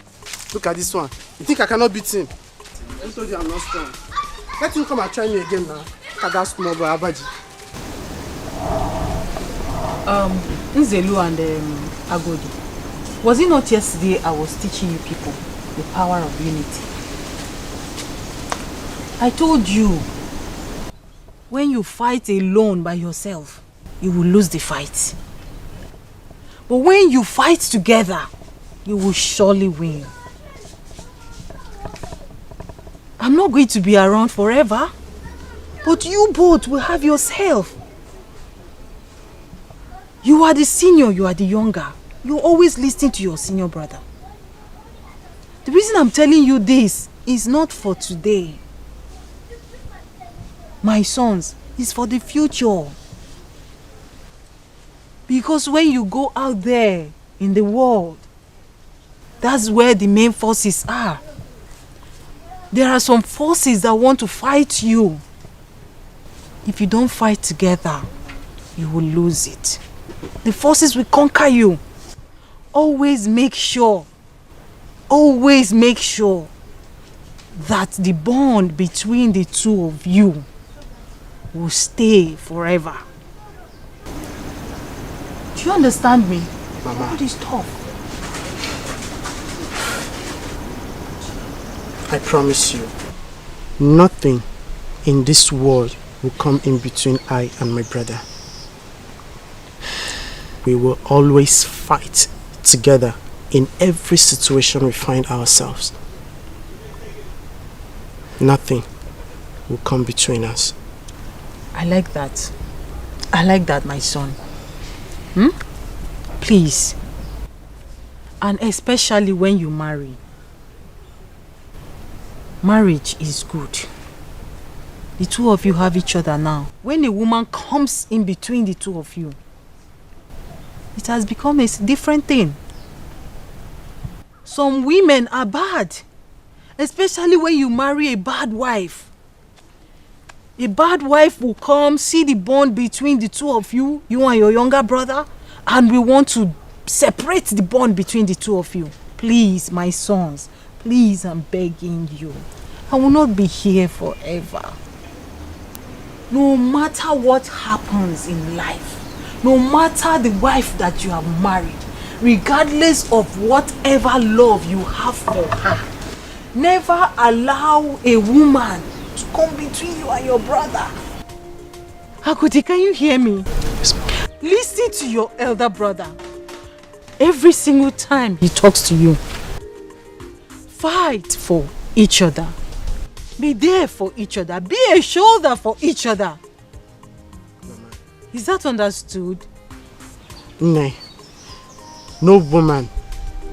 Speaker 10: Look at this one. You think I cannot beat him? I told you I'm not strong. Let him come and try me again now. Look at that small boy, Abaji.
Speaker 18: Nzelu and Agodi. Was it not yesterday I was teaching you people the power of unity? I told you, when you fight alone by yourself, you will lose the fight. But when you fight together, you will surely win. I'm not going to be around forever, but you both will have yourself. You are the senior, you are the younger. You always listen to your senior brother. The reason I'm telling you this is not for today. My sons, it's for the future. Because when you go out there in the world, that's where the main forces are. There are some forces that want to fight you. If you don't fight together, you will lose it. The forces will conquer you. Always make sure that the bond between the two of you will stay forever. Do you understand me?
Speaker 10: Mama.
Speaker 18: All this tough.
Speaker 10: I promise you, nothing in this world will come in between I and my brother. We will always fight together in every situation we find ourselves. Nothing will come between us.
Speaker 18: I like that. I like that, my son. Please. And especially when you marry. Marriage is good. The two of you have each other now. When a woman comes in between the two of you, it has become a different thing. Some women are bad. Especially when you marry a bad wife. A bad wife will come, see the bond between the two of you, you and your younger brother, and we want to separate the bond between the two of you. Please, my sons, please, I'm begging you. I will not be here forever. No matter what happens in life, no matter the wife that you have married, regardless of whatever love you have for her, never allow a woman to come between you and your brother. Akuti, can you hear me?
Speaker 10: Yes, ma'am.
Speaker 18: Listen to your elder brother. Every single time he talks to you, fight for each other. Be there for each other. Be a shoulder for each other.
Speaker 10: Mama.
Speaker 18: Is that understood?
Speaker 10: Nay. No woman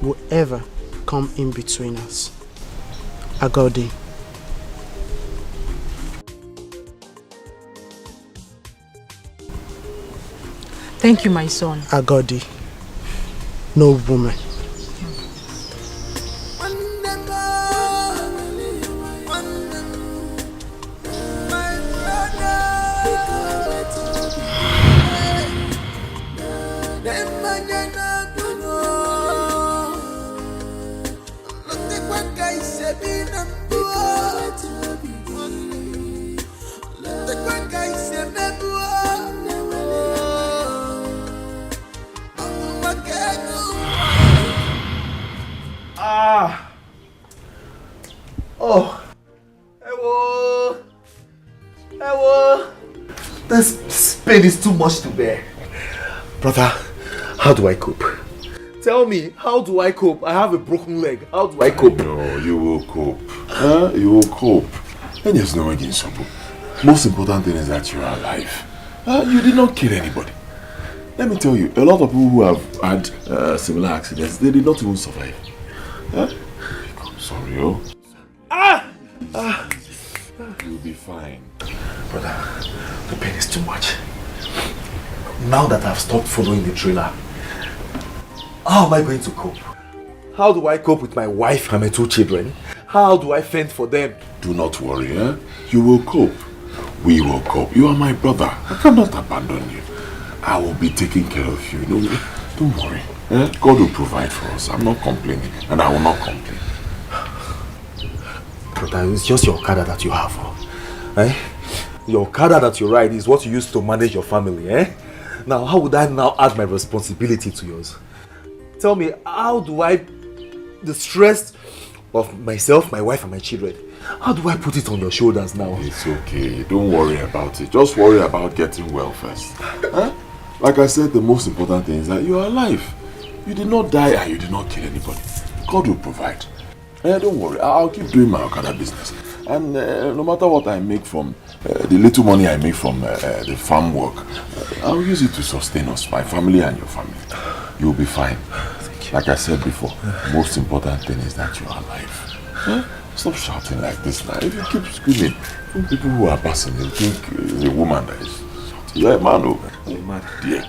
Speaker 10: will ever come in between us. Agodi.
Speaker 18: Thank you, my son.
Speaker 10: Agodi. No woman.
Speaker 1: This pain is too much to bear. Brother, how do I cope? Tell me, how do I cope? I have a broken leg. How do I cope?
Speaker 6: No, you will cope. You will cope. And there's no against trouble. Most important thing is that you are alive. You did not kill anybody. Let me tell you, a lot of people who have had similar accidents, they did not even survive. Sorry, oh. You'll be fine.
Speaker 1: Brother, the pain is too much. Now that I've stopped following the trailer, how am I going to cope? How do I cope with my wife and my 2 children? How do I fend for them?
Speaker 6: Do not worry, You will cope. We will cope. You are my brother. I cannot abandon you. I will be taking care of you. Don't worry. God will provide for us. I'm not complaining, and I will not complain.
Speaker 1: Brother, it's just your Okada that you have. Your Okada that you ride is what you use to manage your family. Now, how would I now add my responsibility to yours? Tell me, how do the stress of myself, my wife and my children, how do I put it on your shoulders now?
Speaker 6: It's okay. Don't worry about it. Just worry about getting well first. Like I said, the most important thing is that you are alive. You did not die and you did not kill anybody. God will provide. Don't worry. I'll keep doing my Okada business. And no matter what I make from the little money I make from the farm work, I'll use it to sustain us, my family and your family. You'll be fine. Like I said before, the most important thing is that you are alive. Stop shouting like this now. If you keep screaming, people who are passing, they think it's a woman that is shouting. You're a man, oh.
Speaker 1: I'm a man.
Speaker 6: Dear.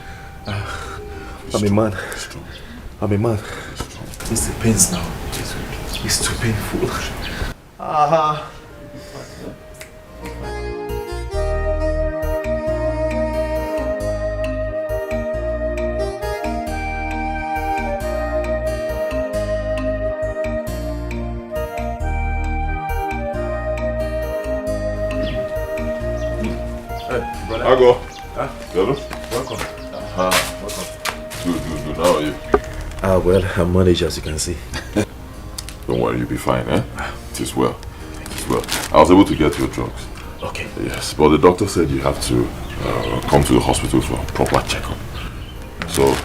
Speaker 1: I'm a man. I'm a man. It's the pains now. It's too painful.
Speaker 6: I go. Hello?
Speaker 3: Welcome.
Speaker 6: Welcome. Good. How are you?
Speaker 3: Well, I'm managed as you can see.
Speaker 6: Don't worry, you'll be fine, eh? It is well. I was able to get your drugs.
Speaker 3: Okay.
Speaker 6: Yes, but the doctor said you have to come to the hospital for a proper checkup. So,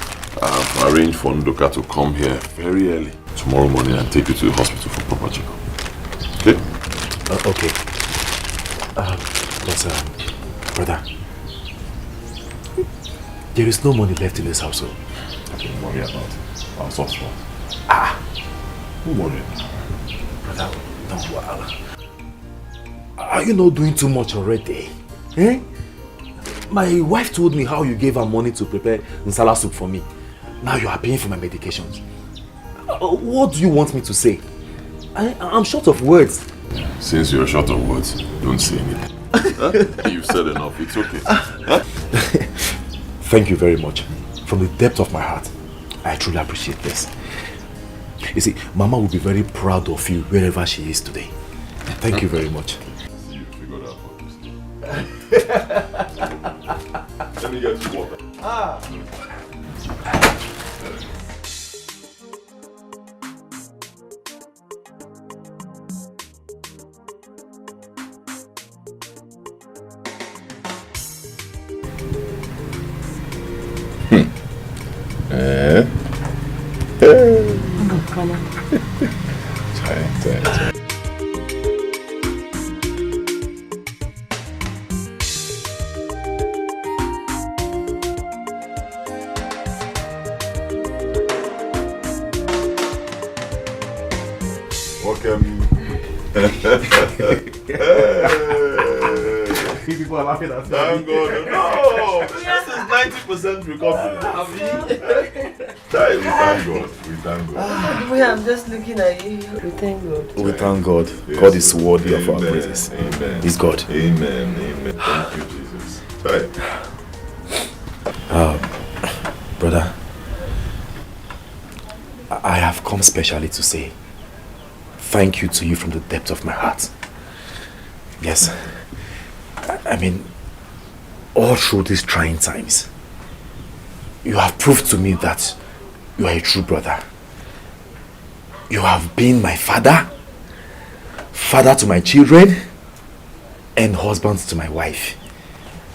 Speaker 6: I've arranged for Ndoka to come here very early tomorrow morning and take you to the hospital for proper checkup. Okay?
Speaker 3: Okay. Brother, there is no money left in this household.
Speaker 6: Don't worry about it. I'll sort it out. Don't worry.
Speaker 3: Brother, don't worry. Are you not doing too much already? Eh? My wife told me how you gave her money to prepare nsala soup for me. Now you are paying for my medications. What do you want me to say? I'm short of words.
Speaker 6: Since you're short of words, don't say anything. You've said enough. It's okay.
Speaker 3: Thank you very much. From the depth of my heart, I truly appreciate this. You see, Mama will be very proud of you wherever she is today. Thank you very much.
Speaker 6: You figured out what Let me get you water.
Speaker 3: People are laughing at me.
Speaker 6: Thank God. No! This is 90% recovery. Thank God. We thank God.
Speaker 4: I'm just looking at you. We thank God.
Speaker 3: We thank God. Yes. God is worthy of our praises.
Speaker 6: Amen.
Speaker 3: He's God.
Speaker 6: Amen. Thank you, Jesus. Right.
Speaker 3: Brother, I have come specially to say thank you to you from the depth of my heart. Yes. I mean, all through these trying times, you have proved to me that you are a true brother. You have been my father to my children, and husband to my wife.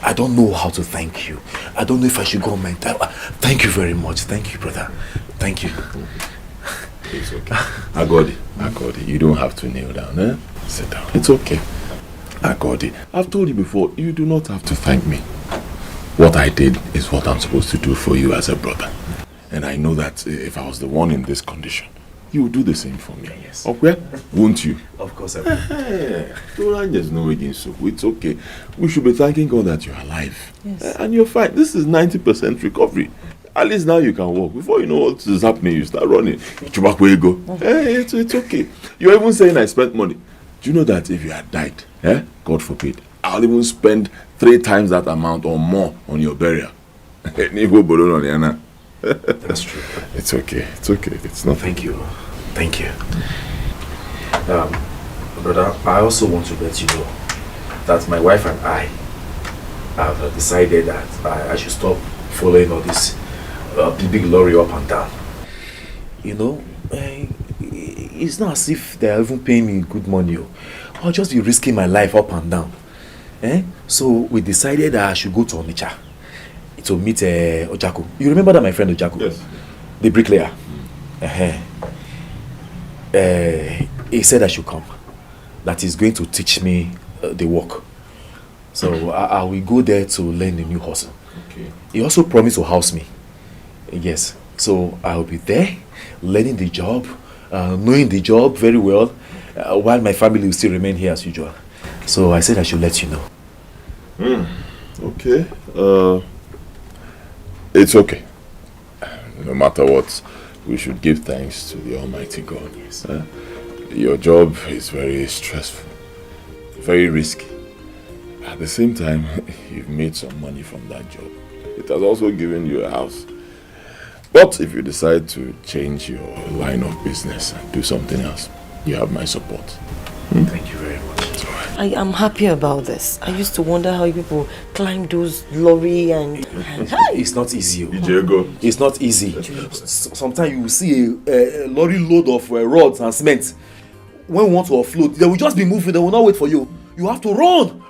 Speaker 3: I don't know how to thank you. I don't know if I should go on my time. Thank you very much. Thank you, brother. Thank you.
Speaker 6: It's okay. I got it. You don't have to kneel down, eh? Sit down. It's okay. I got it. I've told you before, you do not have to thank me. What I did is what I'm supposed to do for you as a brother. And I know that if I was the one in this condition, you would do the same for me.
Speaker 3: Yes.
Speaker 6: Okay? Won't you?
Speaker 3: Of course I will.
Speaker 6: There's no against so it's okay. We should be thanking God that you're alive.
Speaker 3: Yes.
Speaker 6: And you're fine. This is 90% recovery. At least now you can walk. Before you know what is happening, you start running. Chubak, where you go? It's okay. You're even saying I spent money. Do you know that if you had died, God forbid, I'll even spend 3 times that amount or more on your burial.
Speaker 3: That's true.
Speaker 6: It's okay. It's nothing.
Speaker 3: Thank you. Brother, I also want to let you know that my wife and I have decided that I should stop following all this big lorry up and down. You know, it's not as if they're even paying me good money. I'll just be risking my life up and down. So we decided that I should go to Onitsha to meet Ojaku. You remember that my friend Ojaku?
Speaker 6: Yes.
Speaker 3: The bricklayer. He said I should come. That he's going to teach me the work. So I will go there to learn the new hustle.
Speaker 6: Okay.
Speaker 3: He also promised to house me. Yes. So I will be there, learning the job, knowing the job very well, while my family will still remain here as usual. So I said I should let you know.
Speaker 6: Okay. It's okay. No matter what, we should give thanks to the Almighty God.
Speaker 3: Yes.
Speaker 6: Your job is very stressful, very risky. At the same time, you've made some money from that job. It has also given you a house. But if you decide to change your line of business and do something else, you have my support.
Speaker 3: Thank you very much.
Speaker 7: I am happy about this. I used to wonder how people climb those lorry and...
Speaker 3: It's not easy.
Speaker 6: Diego.
Speaker 3: It's not easy. Sometimes you will see a lorry load of rods and cement. When we want to offload, they will just be moving. They will not wait for you. You have to run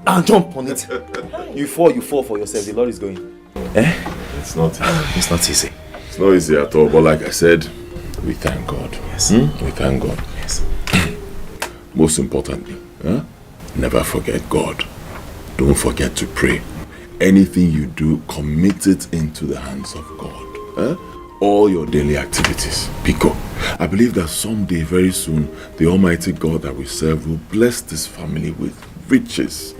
Speaker 3: and jump on it. You fall for yourself. The lorry is going.
Speaker 6: It's not easy.
Speaker 3: It's not easy.
Speaker 6: It's not easy at all. But like I said, we thank God.
Speaker 3: Yes.
Speaker 6: We thank God.
Speaker 3: Yes.
Speaker 6: Most importantly, never forget God. Don't forget to pray. Anything you do, commit it into the hands of God. All your daily activities. Pico. I believe that someday, very soon, the Almighty God that we serve will bless this family with riches,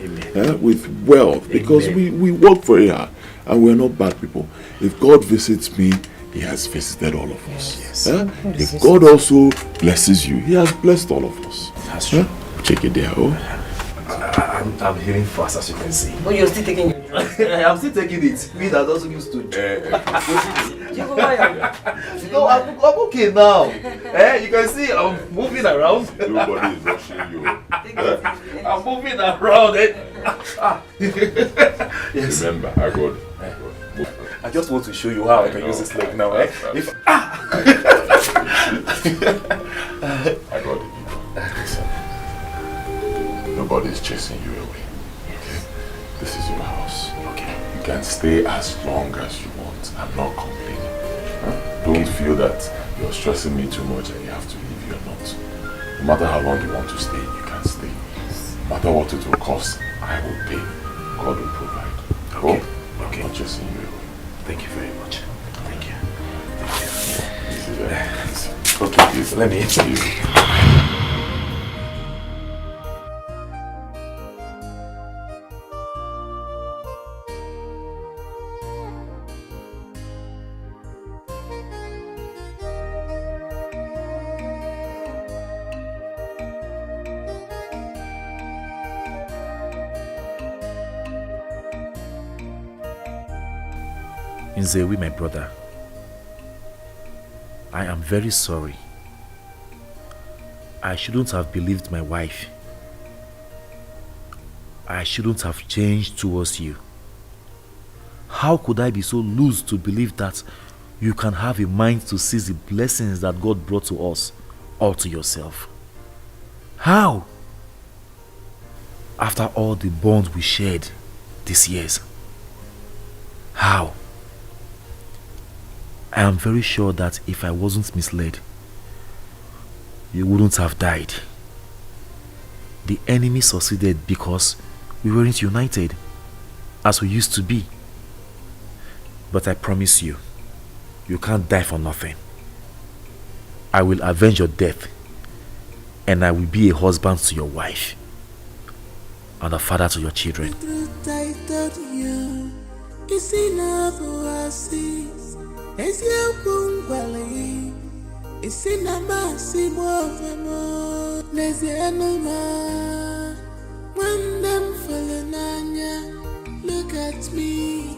Speaker 6: with wealth, because we work very hard and we're not bad people. If God visits me, He has visited all of us.
Speaker 3: Yes.
Speaker 6: If God also blesses you, He has blessed all of us.
Speaker 3: That's true.
Speaker 6: Check it there.
Speaker 3: I'm healing fast, as you can see.
Speaker 7: Oh, you're still taking it?
Speaker 3: I'm still taking it. Me that doesn't used to. No, I'm okay now. You can see I'm moving around.
Speaker 6: Nobody is rushing you.
Speaker 3: I'm moving around.
Speaker 6: Yes. Remember, I got it.
Speaker 3: I just want to show you how I can use this leg now. If
Speaker 6: I got it. Listen. Nobody is chasing you away. Okay? This is your house.
Speaker 3: Okay.
Speaker 6: You can stay as long as you want. I'm not complaining. Don't feel that you're stressing me too much and you have to leave. You're not. No matter how long you want to stay, you can stay. No matter what it will cost, I will pay. God will provide.
Speaker 3: Okay.
Speaker 6: I'm not chasing you away.
Speaker 3: Thank you very much. Thank you.
Speaker 6: This is very easy.
Speaker 3: Okay, please, let me interview you. Nzewi, my brother, I am very sorry. I shouldn't have believed my wife. I shouldn't have changed towards you. How could I be so loose to believe that you can have a mind to seize the blessings that God brought to us all to yourself? How? After all the bonds we shared these years. How? I am very sure that if I wasn't misled, you wouldn't have died. The enemy succeeded because we weren't united as we used to be. But I promise you, you can't die for nothing. I will avenge your death, and I will be a husband to your wife and a father to your children.
Speaker 5: Look at me,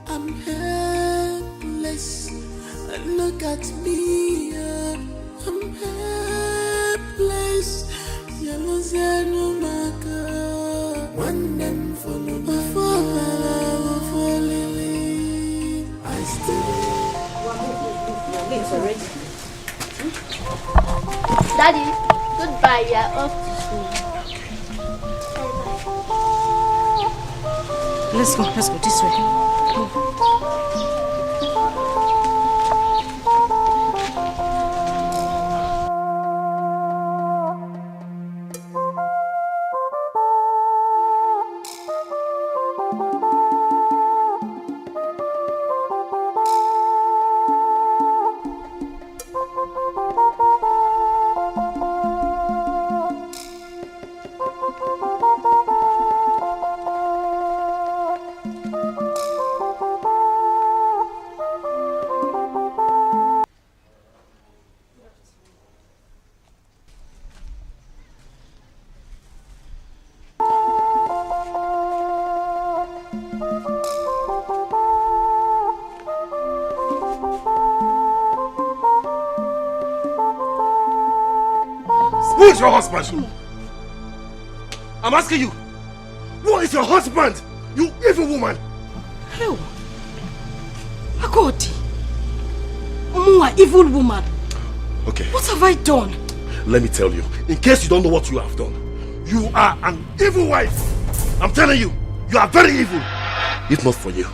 Speaker 5: I'm helpless. Look at me, I'm helpless. One them follow I still.
Speaker 24: Daddy, goodbye. We are off to school.
Speaker 2: Let's go this way.
Speaker 1: Who is your husband? I'm asking you. Who is your husband? You evil woman.
Speaker 2: Hell. Agodi. Omua, evil woman.
Speaker 1: Okay.
Speaker 2: What have I done?
Speaker 1: Let me tell you, in case you don't know what you have done, you are an evil wife. I'm telling you, you are very evil. If not for you,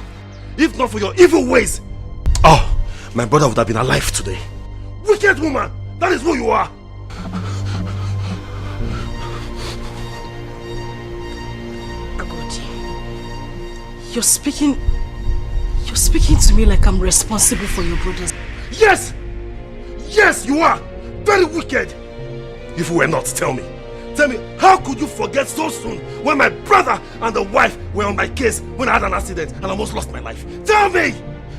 Speaker 1: if not for your evil ways, oh, my brother would have been alive today. Wicked woman, that is who you are.
Speaker 2: Agodi, you're speaking to me like I'm responsible for your brothers.
Speaker 1: Yes! Yes, you are! Very wicked! If you were not, tell me, how could you forget so soon when my brother and the wife were on my case when I had an accident and almost lost my life? Tell me!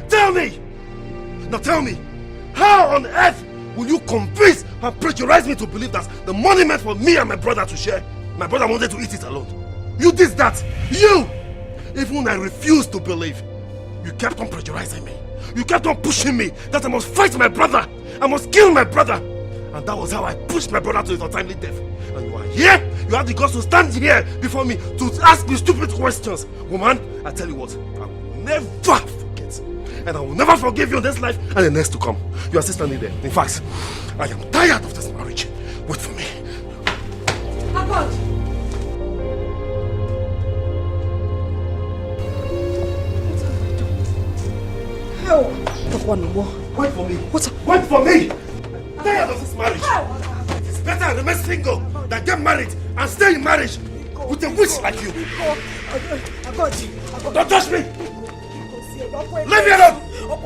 Speaker 1: Tell me! Now tell me, how on earth will you convince and pressurize me to believe that the money meant for me and my brother to share, my brother wanted to eat it alone? You did that! You! Even when I refused to believe, you kept on pressurizing me. You kept on pushing me that I must fight my brother. I must kill my brother. And that was how I pushed my brother to his untimely death. And you are here. You have the guts to stand here before me to ask me stupid questions. Woman, I tell you what, I will never forget. And I will never forgive you in this life and the next to come. You are still standing there. In fact, I am tired of this marriage. Wait for me.
Speaker 2: Abad! Hell!
Speaker 1: Wait for me. Wait for me! I'm tired of this marriage. It's better I remain single than get married and stay in marriage with a witch like you. Don't touch me! Leave me alone!
Speaker 4: What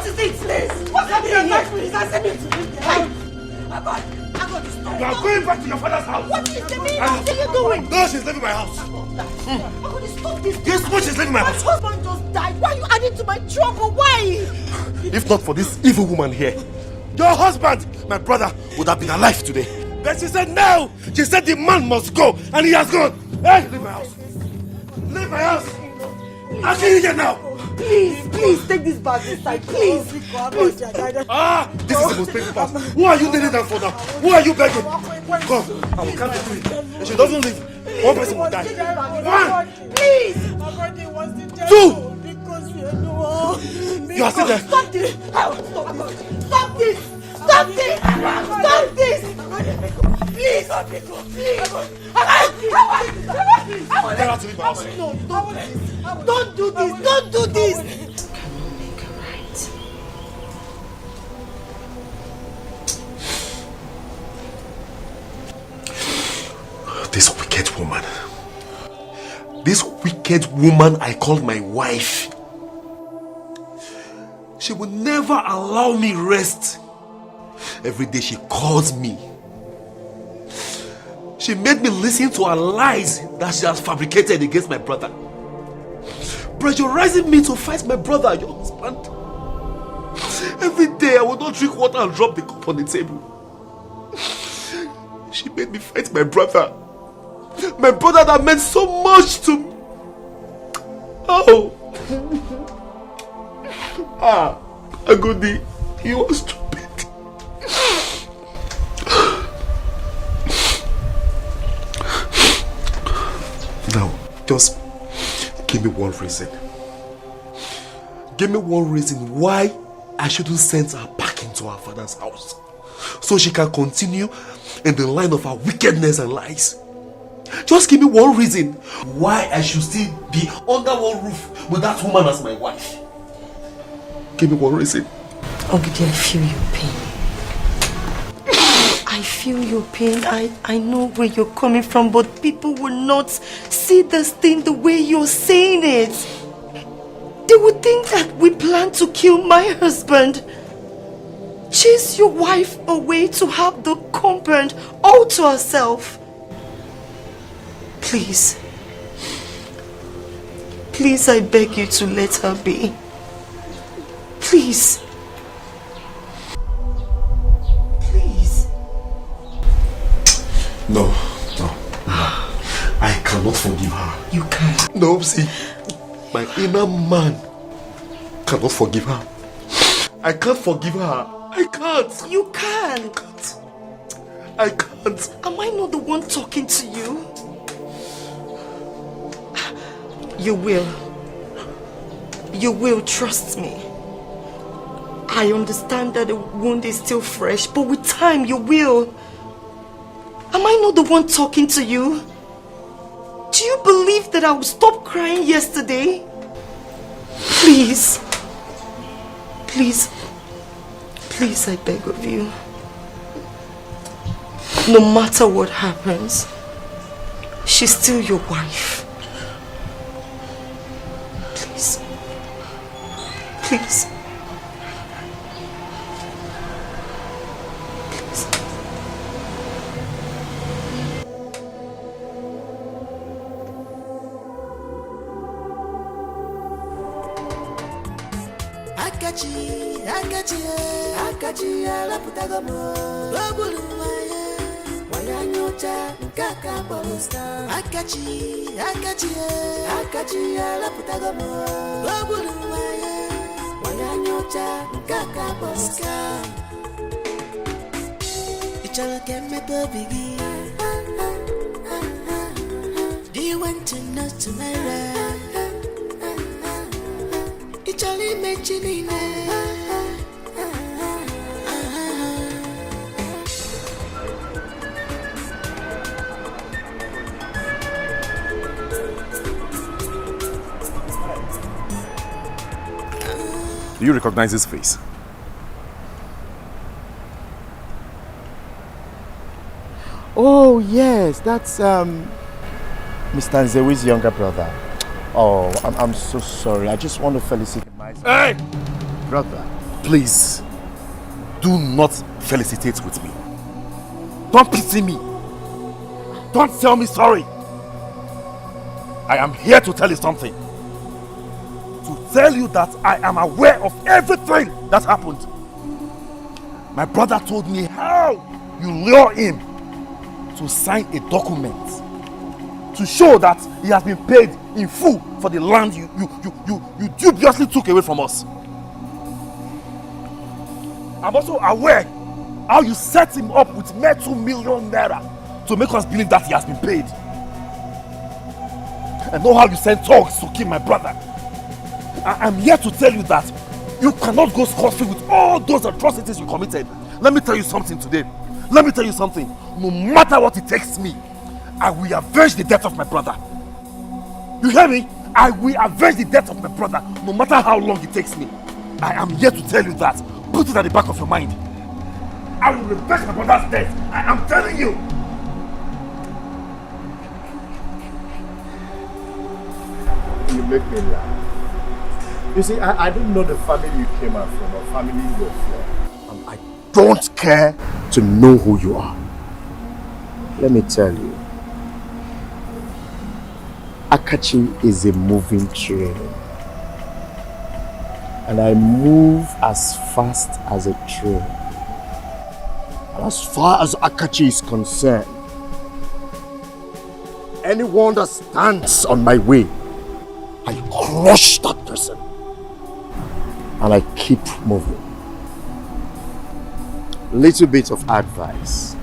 Speaker 4: is it, please? What's happening here?
Speaker 1: You are going back to your father's house.
Speaker 4: What is the meaning? What are you doing?
Speaker 1: No, she's leaving my house.
Speaker 4: Stop this.
Speaker 1: This witch is leaving my house.
Speaker 4: My husband just died. Why are you adding to my trouble? Why?
Speaker 1: If not for this evil woman here, your husband, my brother, would have been alive today. But she said no. She said the man must go, and he has gone. Hey, leave my house. Leave my house. I'll see you here now.
Speaker 4: Please take this bag inside. Please.
Speaker 1: Ah, this is the most painful part. Who are you kneeling down for now? Who are you begging? Come, I will count to three. If she doesn't leave, one person will die. 1,
Speaker 4: Please.
Speaker 1: 2. You are still there.
Speaker 4: Stop this. Stop this. Stop this. Stop this. Please.
Speaker 1: Tell her to leave my house.
Speaker 4: No, don't do this. Don't do this.
Speaker 1: This wicked woman I called my wife, she will never allow me rest. Every day she calls me. She made me listen to her lies that she has fabricated against my brother, pressurizing me to fight my brother, your husband. Every day I would not drink water and drop the cup on the table. She made me fight my brother. My brother that meant so much to me. Oh. Agodi, you are stupid. Now, just give me one reason. Give me one reason why I shouldn't send her back into her father's house, so she can continue in the line of her wickedness and lies. Just give me one reason why I should still be under one roof with that woman as my wife. Give me one reason.
Speaker 7: Ogidi, I feel your pain. I feel your pain. I know where you're coming from, but people will not see this thing the way you're saying it. They would think that we plan to kill my husband. Chase your wife away to have the compound all to herself. Please. Please, I beg you to let her be. Please. Please.
Speaker 1: No. I cannot forgive her.
Speaker 7: You can't.
Speaker 1: No, see. My inner man cannot forgive her. I can't forgive her. I can't.
Speaker 2: You can't.
Speaker 1: I can't.
Speaker 2: Am I not the one talking to you? You will. You will, trust me. I understand that the wound is still fresh, but with time you will. Am I not the one talking to you? Do you believe that I would stop crying yesterday? Please. Please. Please, I beg of you. No matter what happens, she's still your wife. Please. Please.
Speaker 23: Akachi ala putagamo Logulu maya Wanyanyocha Nkaka polosta Akachi ala putagamo Logulu maya Wanyanyocha Nkaka polosta Ichala keme bigi. Do you want to know tomorrow? Ichala mechinine.
Speaker 3: Do you recognize his face?
Speaker 15: Oh yes, that's Mr. Nzewi's younger brother. Oh, I'm so sorry. I just want to felicitate my brother.
Speaker 3: Please, do not felicitate with me. Don't pity me. Don't tell me sorry. I am here to tell you something. To tell you that I am aware of everything that happened. My brother told me how you lure him to sign a document to show that he has been paid in full for the land you dubiously took away from us. I'm also aware how you set him up with mere 2 million naira to make us believe that he has been paid. And know how you sent thugs to kill my brother. I'm here to tell you that you cannot go scot-free with all those atrocities you committed. Let me tell you something today. Let me tell you something. No matter what it takes me, I will avenge the death of my brother. You hear me? I will avenge the death of my brother, no matter how long it takes me. I am here to tell you that. Put it at the back of your mind. I will revenge my brother's death. I am telling you.
Speaker 11: You make me laugh. You see, I don't know the family you came out from or family you're from. I don't care to know who you are.
Speaker 15: Let me tell you, Akachi is a moving train. And I move as fast as a train. And as far as Akachi is concerned, anyone that stands on my way, I crush that person. And I keep moving. Little bit of advice.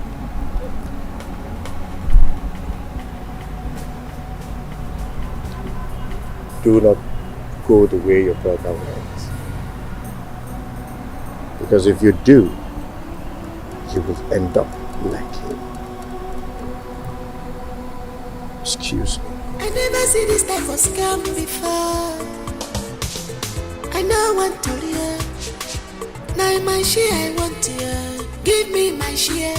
Speaker 15: Do not go the way your brother went. Because if you do, you will end up like him. Excuse me.
Speaker 23: I never see this type of scam before. I know one to hear. Now my share I want to hear. Give me my share.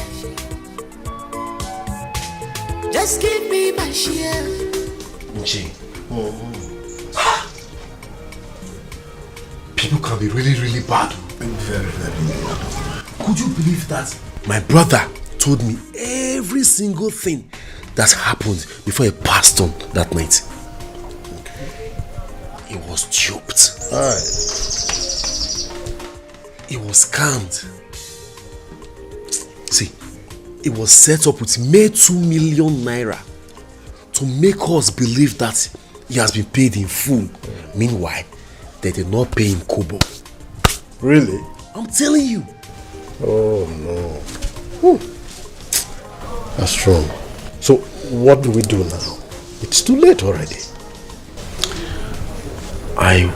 Speaker 23: Just give me my share.
Speaker 1: G. People can be really, really bad. Very, very bad. Could you believe that? My brother told me every single thing that happened before he passed on that night. He was duped. He was scammed. See, it was set up with mere 2 million naira to make us believe that he has been paid in full Meanwhile, they did not pay him kobo.
Speaker 11: Really?
Speaker 1: I'm telling you.
Speaker 11: Oh no. That's wrong. So what do we do now? It's too late already.
Speaker 1: I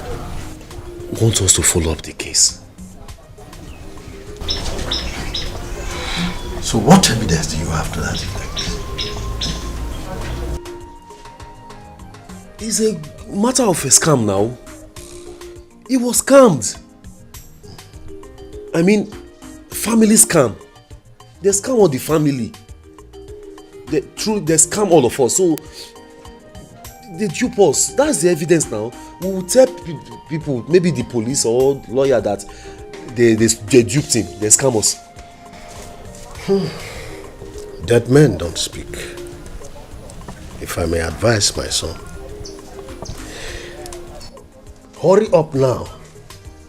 Speaker 1: want us to follow up the case.
Speaker 11: So what evidence do you have to that effect?
Speaker 1: It's a matter of a scam now. He was scammed. I mean, family scam. They scam all the family. They scam all of us. So they dupe us. That's the evidence now. We will tell people, maybe the police or lawyer, that they duped him. They scam us.
Speaker 11: Dead men don't speak. If I may advise my son, hurry up now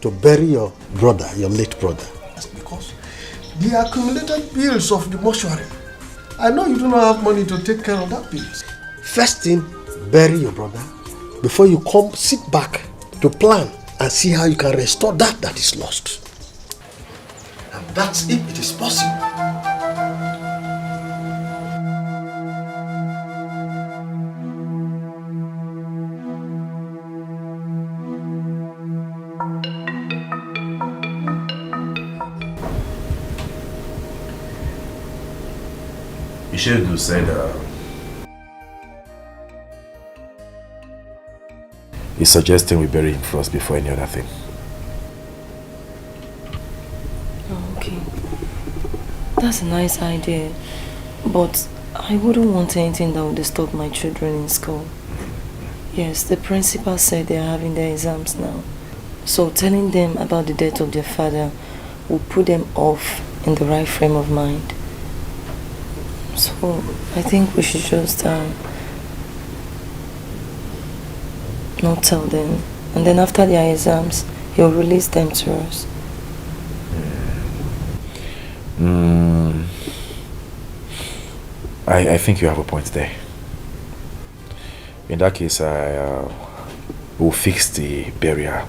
Speaker 11: to bury your brother, your late brother. That's because the accumulated bills of the mortuary. I know you do not have money to take care of that bills. First thing, bury your brother before you come sit back to plan and see how you can restore that is lost. And that's if it is possible.
Speaker 3: Ishedu said he's suggesting we bury him first before any other thing.
Speaker 7: Oh, okay. That's a nice idea, but I wouldn't want anything that would disturb my children in school. Yes, the principal said they are having their exams now. So telling them about the death of their father will put them off in the right frame of mind. So I think we should just not tell them. And then after their exams, he'll release them to us.
Speaker 3: I think you have a point there. In that case, I will fix the burial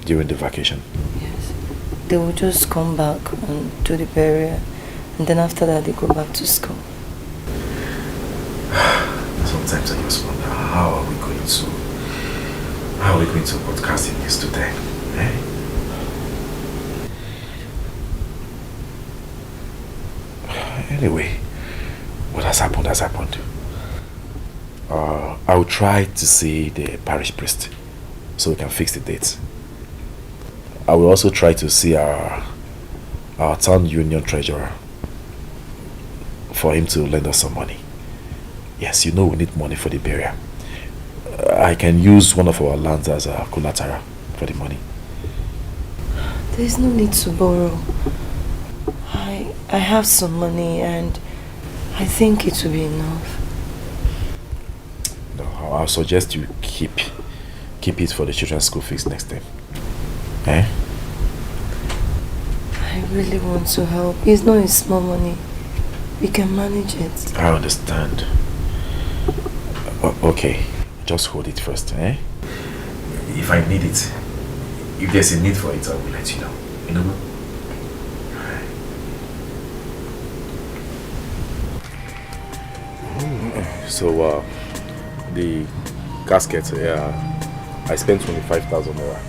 Speaker 3: during the vacation.
Speaker 7: Yes. They will just come back and do the burial. And then after that, they go back to school.
Speaker 3: Sometimes I just wonder, how are we going to broadcast this to them? Eh? Anyway, what has happened has happened. I will try to see the parish priest so we can fix the dates. I will also try to see our town union treasurer for him to lend us some money. Yes, you know we need money for the burial. I can use one of our lands as a collateral for the money.
Speaker 7: There is no need to borrow. I have some money and I think it will be enough.
Speaker 3: No, I'll suggest you keep it for the children's school fees next time. Eh?
Speaker 7: I really want to help. It's not a small money. We can manage it.
Speaker 3: I understand. Okay, just hold it first, eh? If I need it, if there's a need for it, I will let you know. You know? So, the casket, I spent 25,000 naira.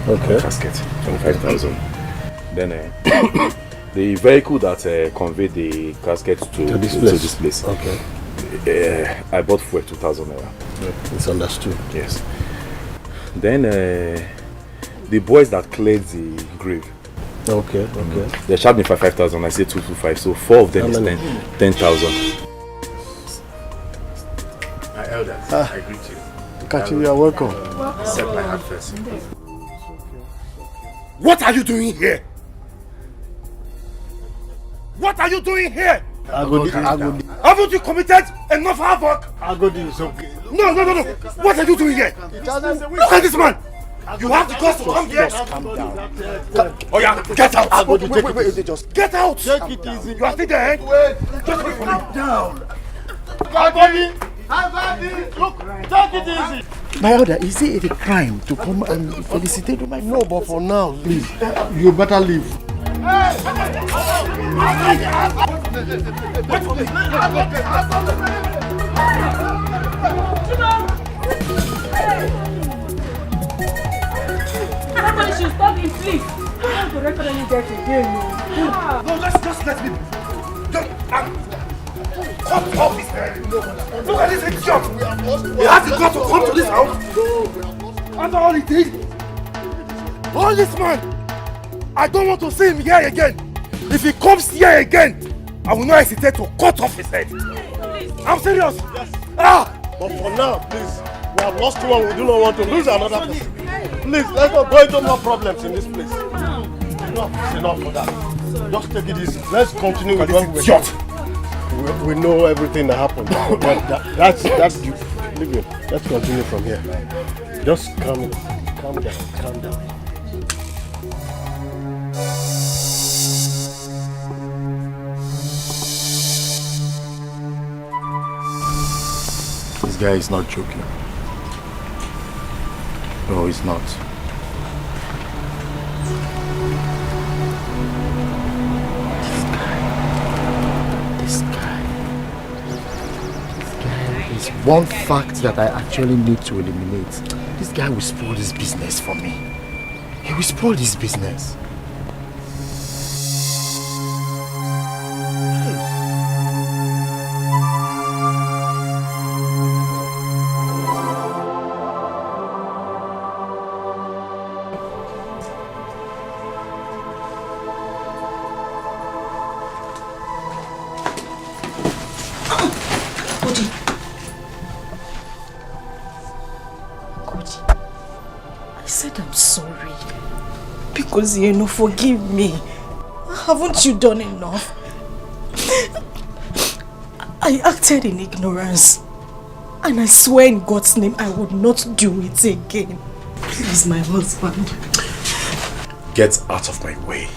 Speaker 11: Okay.
Speaker 3: The casket, 25,000. Then, the vehicle that conveyed the casket to this place.
Speaker 11: Okay.
Speaker 3: I bought for 2,000 naira.
Speaker 11: It's understood.
Speaker 3: Yes. Then the boys that cleared the grave.
Speaker 11: Okay.
Speaker 3: They charged me for 5,000. I said 225. So 4 of them is 10,000.
Speaker 17: My elders, I greet you.
Speaker 10: Kachi, you are welcome.
Speaker 17: Accept my heart first.
Speaker 1: What are you doing here? What are you doing here? Haven't you committed enough havoc?
Speaker 11: Agodi is okay.
Speaker 1: No. What are you doing here? Look at this man. You have the guts to come here.
Speaker 11: Calm down.
Speaker 1: Oh yeah, get out.
Speaker 11: Agodi,
Speaker 1: Wait, just get out.
Speaker 11: Take it easy.
Speaker 1: You are still there, eh? Just wait for me.
Speaker 11: Down. Agodi, look, take it easy.
Speaker 15: My order, is it a crime to come and felicitate with my friend?
Speaker 11: No, but for now, please, you better leave.
Speaker 1: Wait for me!
Speaker 2: Everybody should stop him, please. I want to record any death again.
Speaker 1: No, just let me. Cut off his head. Look at this idiot. He has the guts to come to this house. After all he did. All this man. I don't want to see him here again. If he comes here again, I will not hesitate to cut off his head. I'm serious. Yes.
Speaker 11: But for now, please, we have lost one. We do not want to lose another person. Please, let's not go into more problems in this place. Enough is enough for that. Just take it easy. Let's continue with what we're doing. We know everything that happened. That's leave it. Let's continue from here. Just calm down.
Speaker 15: This guy is not joking. No, he's not. This guy is one fact that I actually need to eliminate. This guy will spoil this business for me. He will spoil this business.
Speaker 2: Ozino, forgive me. Haven't you done enough? I acted in ignorance. And I swear in God's name I would not do it again. Please, my husband.
Speaker 1: Get out of my way.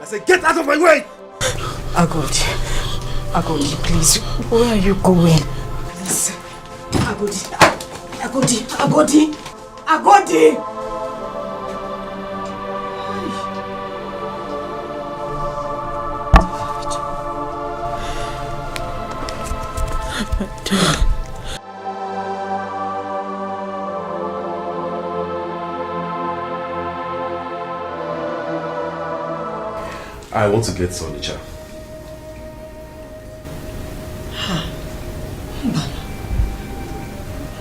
Speaker 1: I said, get out of my way!
Speaker 2: Agodi, please. Where are you going? Please. Agodi.
Speaker 1: I want to get Sonica.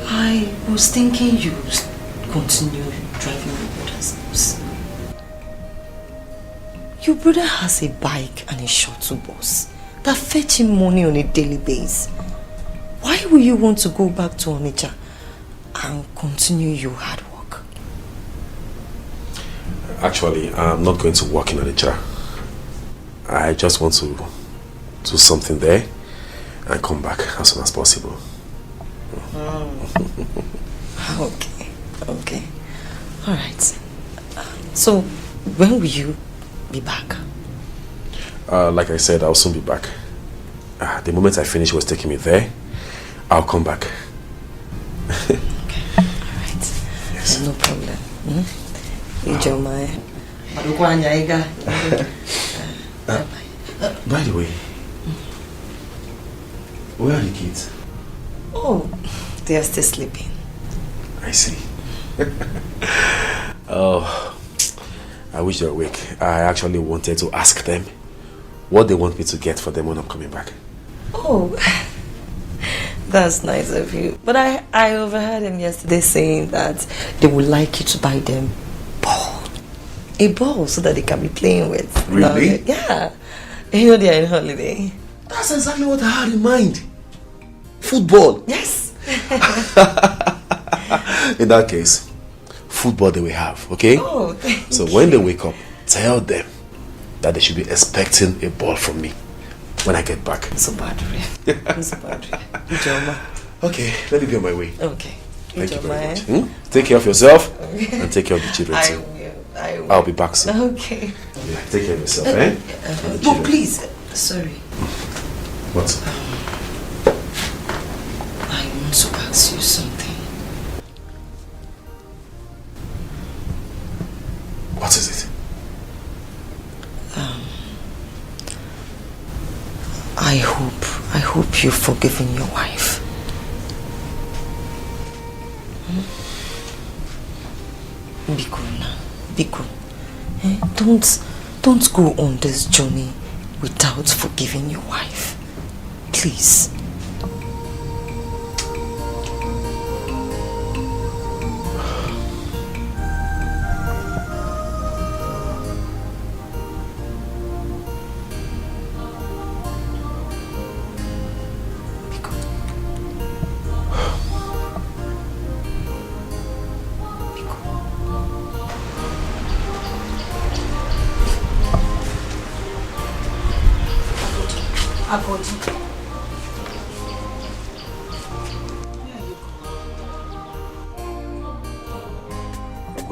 Speaker 7: I was thinking you continue driving your brother's bus. Your brother has a bike and a shuttle bus that fetch him money on a daily basis. Why will you want to go back to Onitsha and continue your hard work?
Speaker 1: Actually, I'm not going to work in Onitsha. I just want to do something there and come back as soon as possible.
Speaker 7: Okay. All right. So, when will you be back?
Speaker 1: Like I said, I'll soon be back. The moment I finish what's taking me there, I'll come back.
Speaker 7: Okay. All right. Yes. No problem.
Speaker 1: By the way, where are the kids?
Speaker 7: Oh, they are still sleeping.
Speaker 1: I see. Oh, I wish they were awake. I actually wanted to ask them what they want me to get for them when I'm coming back.
Speaker 7: Oh, that's nice of you. But I overheard him yesterday saying that they would like you to buy them a ball so that they can be playing with.
Speaker 1: Really?
Speaker 7: Yeah. You know they are in holiday.
Speaker 1: That's exactly what I had in mind. Football.
Speaker 7: Yes.
Speaker 1: In that case, football they will have, okay?
Speaker 7: Oh,
Speaker 1: so when they wake up, tell them that they should be expecting a ball from me when I get back.
Speaker 7: So bad,
Speaker 1: Okay, let me be on my way.
Speaker 7: Okay.
Speaker 1: Thank you very much. Take care of yourself and take care of the children too.
Speaker 7: I will.
Speaker 1: I'll be back soon.
Speaker 7: Okay.
Speaker 1: Yeah, take care of yourself, eh?
Speaker 7: But please, sorry.
Speaker 1: What?
Speaker 7: want to ask you something.
Speaker 1: What is it?
Speaker 7: I hope you've forgiven your wife. Biko na, Biko. Don't go on this journey without forgiving your wife. Please.
Speaker 1: I'm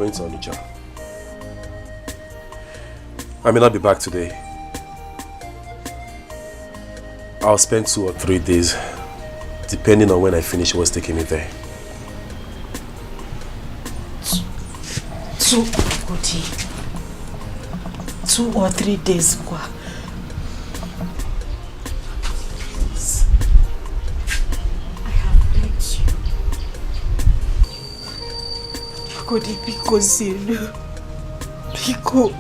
Speaker 1: going to Onitsha. I may not be back today. I'll spend 2 or 3 days, depending on when I finish what's taking me there.
Speaker 7: 2 or 3 days, kwa. Biko,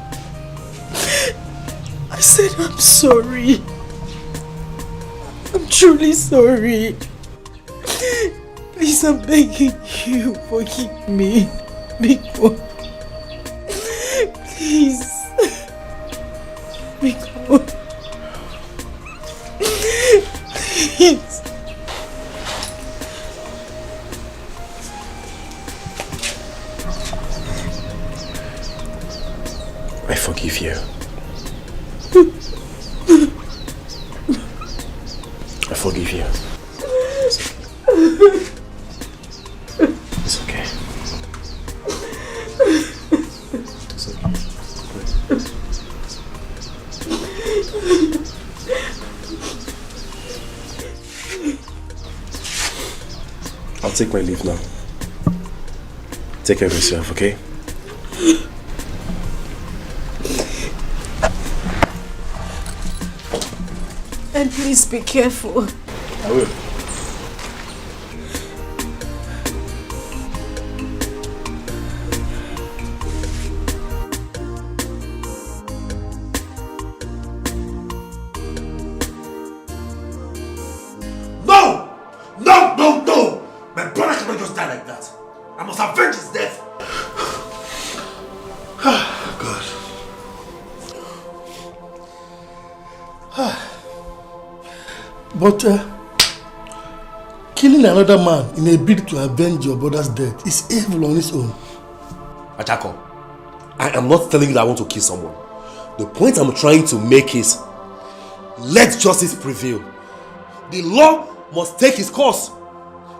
Speaker 7: I said I'm sorry. I'm truly sorry. Please, I'm begging you, forgive me. Biko. Please. Biko. Please.
Speaker 1: I forgive you. I forgive you. It's okay. It's okay. I'll take my leave now. Take care of yourself, okay?
Speaker 7: And please be careful.
Speaker 1: I will.
Speaker 8: No! No, no, no! My brother cannot just die like that. I must avenge his death.
Speaker 11: God. But killing another man in a bid to avenge your brother's death is evil on its own.
Speaker 1: Achako, I am not telling you that I want to kill someone. The point I'm trying to make is, let justice prevail. The law must take its course.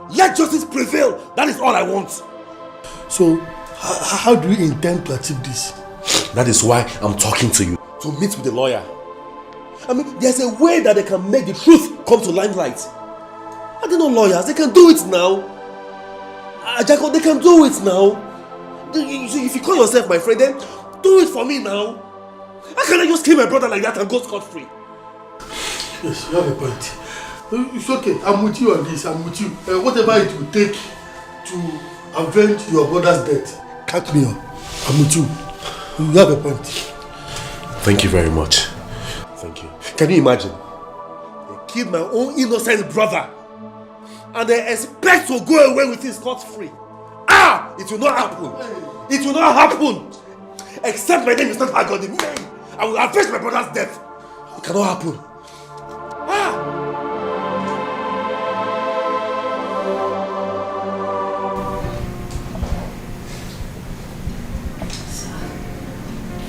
Speaker 1: Let justice prevail. That is all I want.
Speaker 11: So, how do you intend to achieve this?
Speaker 1: That is why I'm talking to you. To meet with the lawyer. I mean, there's a way that they can make the truth come to limelight. Are they not lawyers? They can do it now. Jacob, they can do it now. If you call yourself my friend, then do it for me now. How can I just kill my brother like that and go scot-free?
Speaker 11: Yes, you have a point. It's okay. I'm with you on this. I'm with you. Whatever it will take to avenge your brother's death, count me on. I'm with you. You have a point.
Speaker 1: Thank you very much. Thank you. Can you imagine? They killed my own innocent brother and they expect to go away with his scot-free. Ah! It will not happen. It will not happen. Except my name is not Agodi. I will avenge my brother's death. It cannot happen. Ah!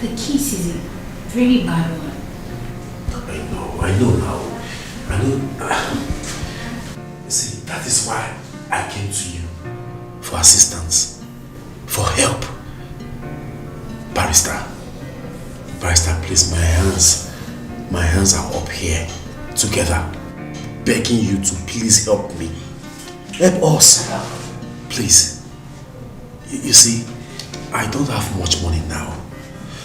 Speaker 2: The kiss is a very bad one.
Speaker 1: I know now. See, that is why I came to you. For assistance. For help. Barrister, please, my hands are up here. Together. Begging you to please help me. Help us. Please. You see, I don't have much money now.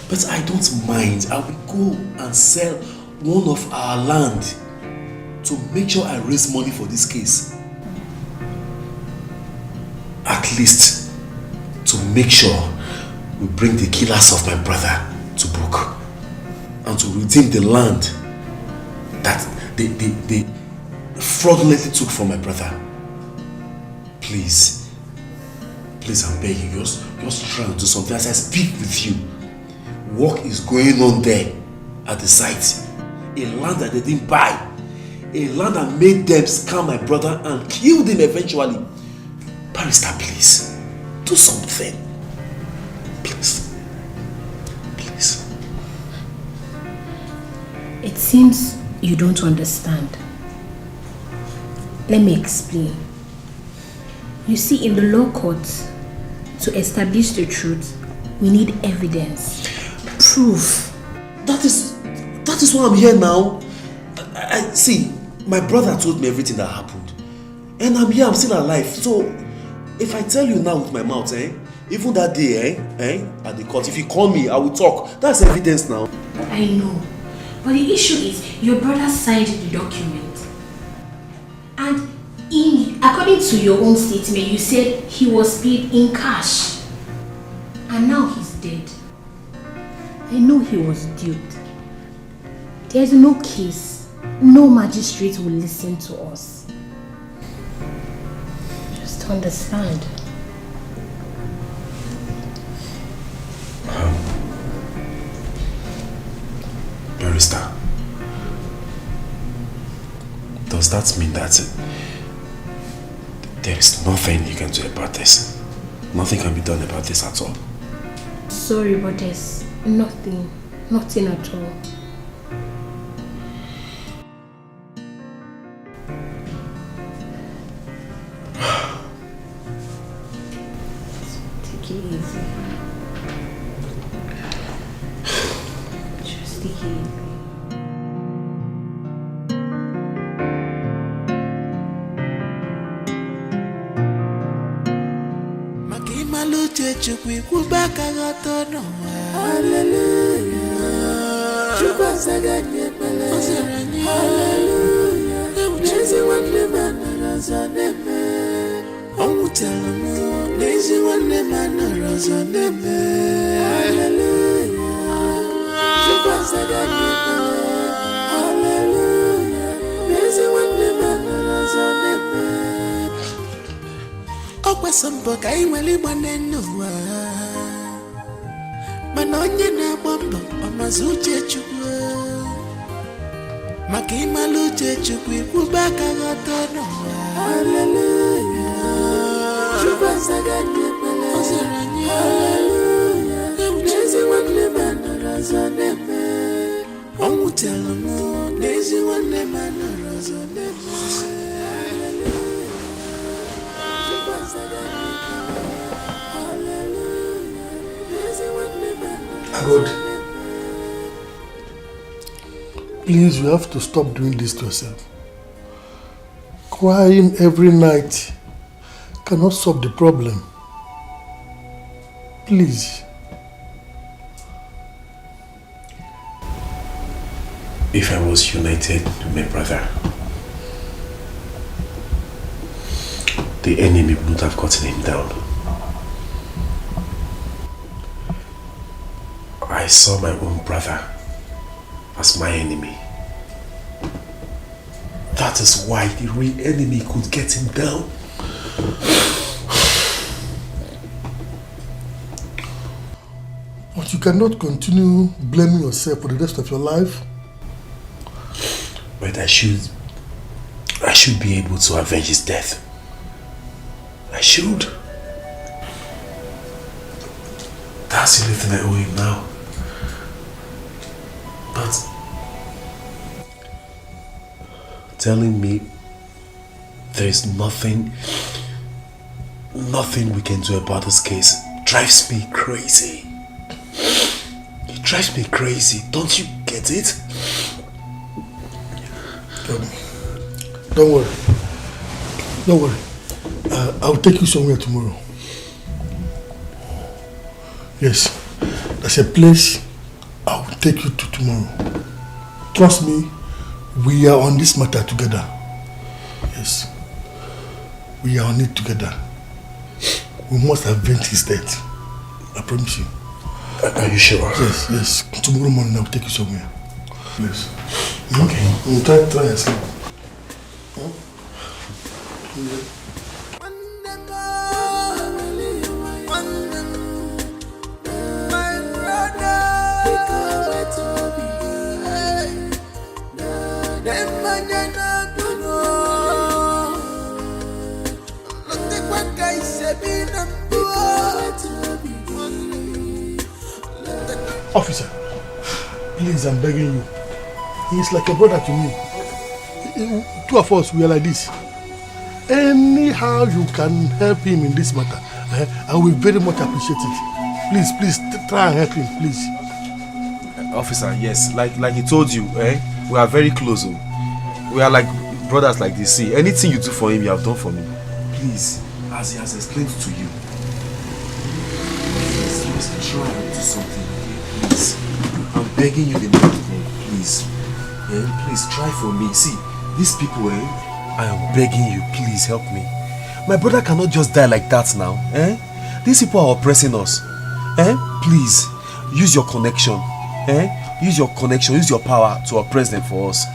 Speaker 1: But I don't mind. I will go and sell one of our land to make sure I raise money for this case. At least to make sure we bring the killers of my brother to book and to redeem the land that they fraudulently took from my brother. Please, I'm begging you, just try to do something as I speak with you. Work is going on there at the site. A land that they didn't buy. A land that made them scam my brother and kill him eventually. Barrister, please, do something. Please.
Speaker 2: It seems you don't understand. Let me explain. You see, in the law courts, to establish the truth, we need evidence. Proof.
Speaker 1: That is why I'm here now. I see, my brother told me everything that happened. And I'm here, I'm still alive. So, if I tell you now with my mouth, even that day, at the court, if you call me, I will talk. That's evidence now.
Speaker 2: I know. But the issue is, your brother signed the document. And according to your own statement, you said he was paid in cash. And now he's dead. I know he was duped. There's no case. No magistrate will listen to us. Just understand.
Speaker 1: Barrister, does that mean that there is nothing you can do about this? Nothing can be done about this at all?
Speaker 2: Sorry, but there's nothing at all. Take it easy. Just take it easy.
Speaker 23: Chukwi kubaka gotono. Hallelujah. Chukwa saganye pele. Hallelujah. Nezi wande mana razaneme. Omutelamu. Nezi wande mana razaneme. Hallelujah. Chukwa saganye pele. Hallelujah. Nezi wande mana razaneme. Okwa sambo kai wali manenwa. Manonye na bombo omazuche chukwa. Makima luche chukwi kubaka gotono. Hallelujah. Chukwa saganye pele. Hallelujah. Nezi wande mana razaneme. Omutelamu. Nezi wande mana razaneme.
Speaker 8: God, please, you have to stop doing this to yourself. Crying every night cannot solve the problem. Please.
Speaker 1: If I was united with my brother, the enemy would have gotten him down. I saw my own brother as my enemy. That is why the real enemy could get him down.
Speaker 8: But you cannot continue blaming yourself for the rest of your life.
Speaker 1: But I should be able to avenge his death. I should. That's the only thing I owe him now. But telling me there is nothing we can do about this case drives me crazy. It drives me crazy. Don't you get it?
Speaker 8: Don't worry. Don't worry. I'll take you somewhere tomorrow. Yes, there's a place I will take you to tomorrow. Trust me, we are on this matter together. Yes, we are on it together. We must avenge his death. I promise you.
Speaker 1: Are you sure?
Speaker 8: Yes, yes. Tomorrow morning I'll take you somewhere. Yes. Okay. Try and sleep. Huh? Yeah. Officer, please, I'm begging you. He's like a brother to me. Two of us, we are like this. Anyhow you can help him in this matter, I will very much appreciate it. Please, try and help him, please.
Speaker 1: Officer, yes, like he told you, we are very close. We are like brothers like this. See, anything you do for him, you have done for me. Please, as he has explained to you, please try and do something. Please, I'm begging you the name of God, please. Please try for me. See, these people, I am begging you, please help me. My brother cannot just die like that now. These people are oppressing us. Please, use your connection. Use your connection, use your power to oppress them for us.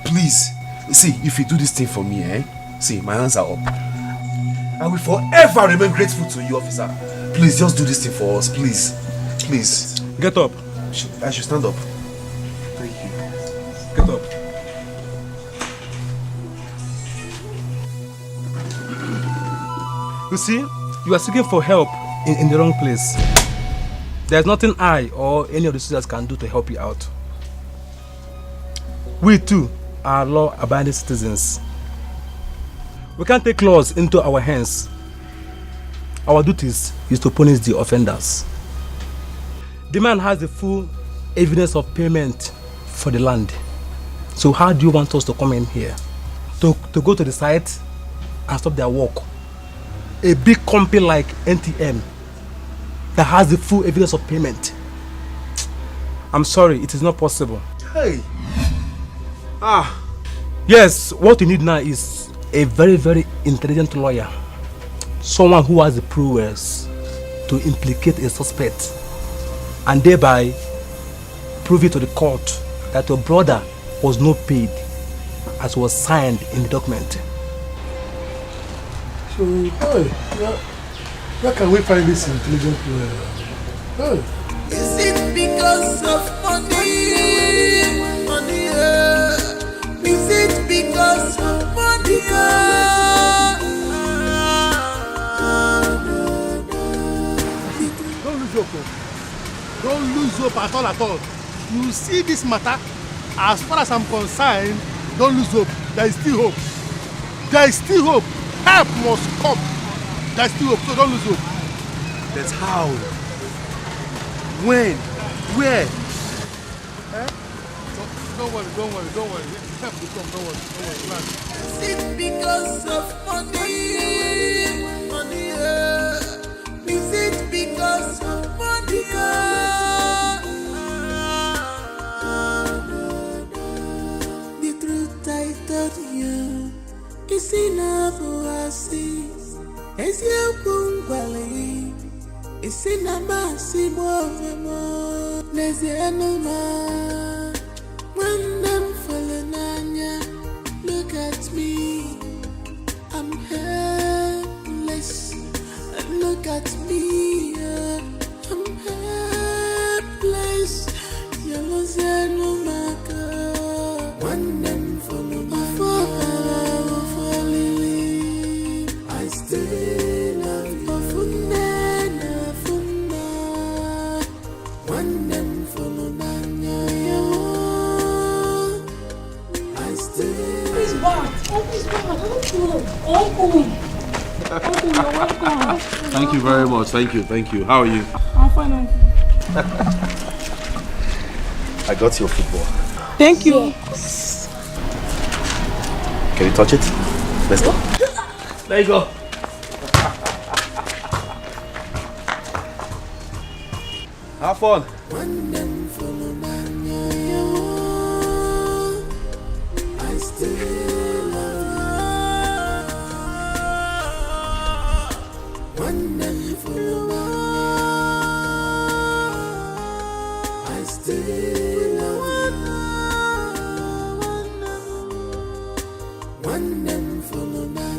Speaker 1: Please, see, if you do this thing for me, see, my hands are up. I will forever remain grateful to you, officer. Please, just do this thing for us, please. Please.
Speaker 12: Get up.
Speaker 1: I should stand up. Thank you.
Speaker 12: Get up. You see, you are seeking for help in the wrong place. There's nothing I or any of the sisters can do to help you out. We too are law-abiding citizens. We can't take laws into our hands. Our duties is to punish the offenders. The man has the full evidence of payment for the land. So how do you want us to come in here? To go to the site and stop their work? A big company like NTM that has the full evidence of payment. I'm sorry, it is not possible.
Speaker 1: Hey!
Speaker 12: Yes, what you need now is a very, very intelligent lawyer. Someone who has the prowess to implicate a suspect and thereby prove it to the court that your brother was not paid as was signed in the document.
Speaker 8: So, where can we find this intelligent lawyer?
Speaker 23: Is it because of money? Money, is it because of money?
Speaker 8: Don't lose hope. Don't lose hope at all. You see this matter, as far as I'm concerned, don't lose hope. There is still hope. There is still hope. Help must come. There is still hope, so don't lose hope.
Speaker 1: That's how. When? Where?
Speaker 8: Don't worry. Help will come, don't worry. Relax.
Speaker 23: Is it because of money? Money, is it because of money? The truth I told you is enough for us. It's your bungalow. It's in a massive movement. There's the animal. When I'm falling on ya, look at me. I'm helpless. Look at me. I'm helpless. Yellow animal. When I'm falling on ya, I still love you. When them follow I still.
Speaker 2: It's bad. It's bad. Uncle, you're welcome.
Speaker 1: Thank you very much. Thank you. How are you?
Speaker 2: I'm fine, Uncle.
Speaker 1: I got your football.
Speaker 2: Thank you.
Speaker 1: Can you touch it? Let's go. There you go. Have fun.
Speaker 23: I still love you. Wonderful man. I still love you. Wonderful man.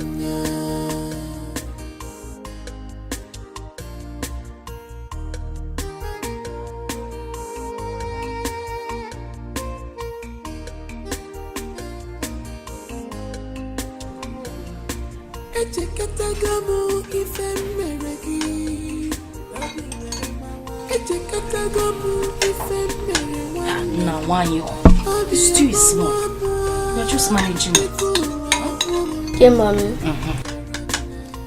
Speaker 23: Echekatagamu ifemeregi. Echekatagamu ifemeregi.
Speaker 2: Now, why you? The stew is small. You're just managing it.
Speaker 24: Okay, mommy.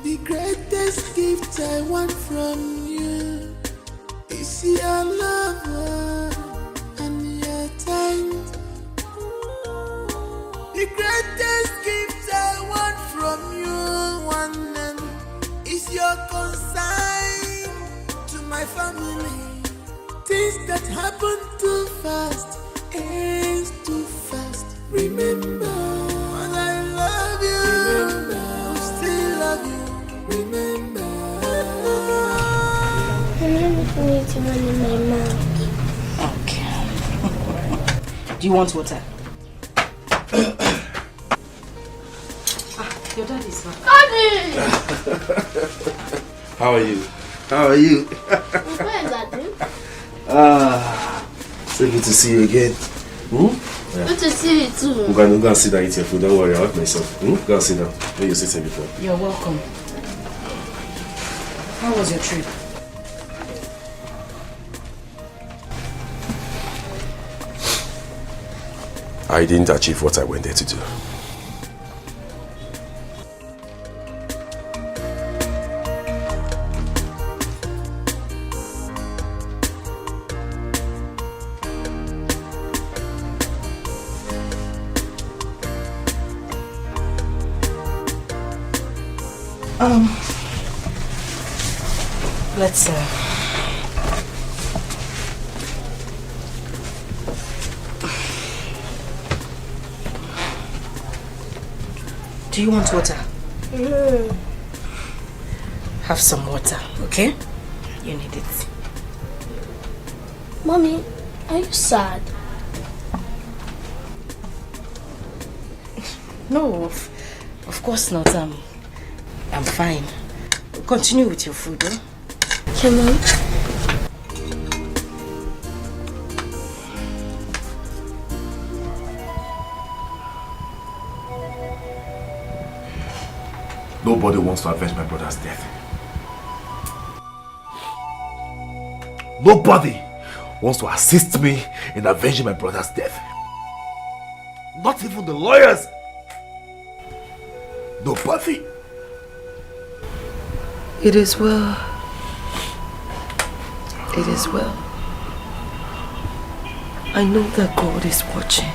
Speaker 23: The greatest gift I want from you is your love and your time. The greatest gift I want from you, one name, is your consign to my family. Things that happen too fast, ends too fast. Remember, when I love you, remember, still love you. Remember.
Speaker 24: I'm not putting one in my mouth.
Speaker 2: Okay. Do you want water? Your dad is back.
Speaker 24: Daddy!
Speaker 1: How are you? How are you?
Speaker 24: Where is Daddy?
Speaker 1: So good to see you again. Yeah.
Speaker 24: Good to see you too.
Speaker 1: Go and sit down and eat your food. Don't worry, I'll help myself. Go and sit down. Where you sitting before?
Speaker 2: You're welcome. How was your trip?
Speaker 1: I didn't achieve what I went there to do.
Speaker 2: Let's do you want water? Have some water, okay? You need it.
Speaker 24: Mommy, are you sad?
Speaker 2: No, of course not. I'm fine. Continue with your food, huh?
Speaker 24: Okay, Mom.
Speaker 3: Nobody wants to avenge my brother's death. Nobody wants to assist me in avenging my brother's death. Not even the lawyers. Nobody.
Speaker 7: It is well. It is well. I know that God is watching.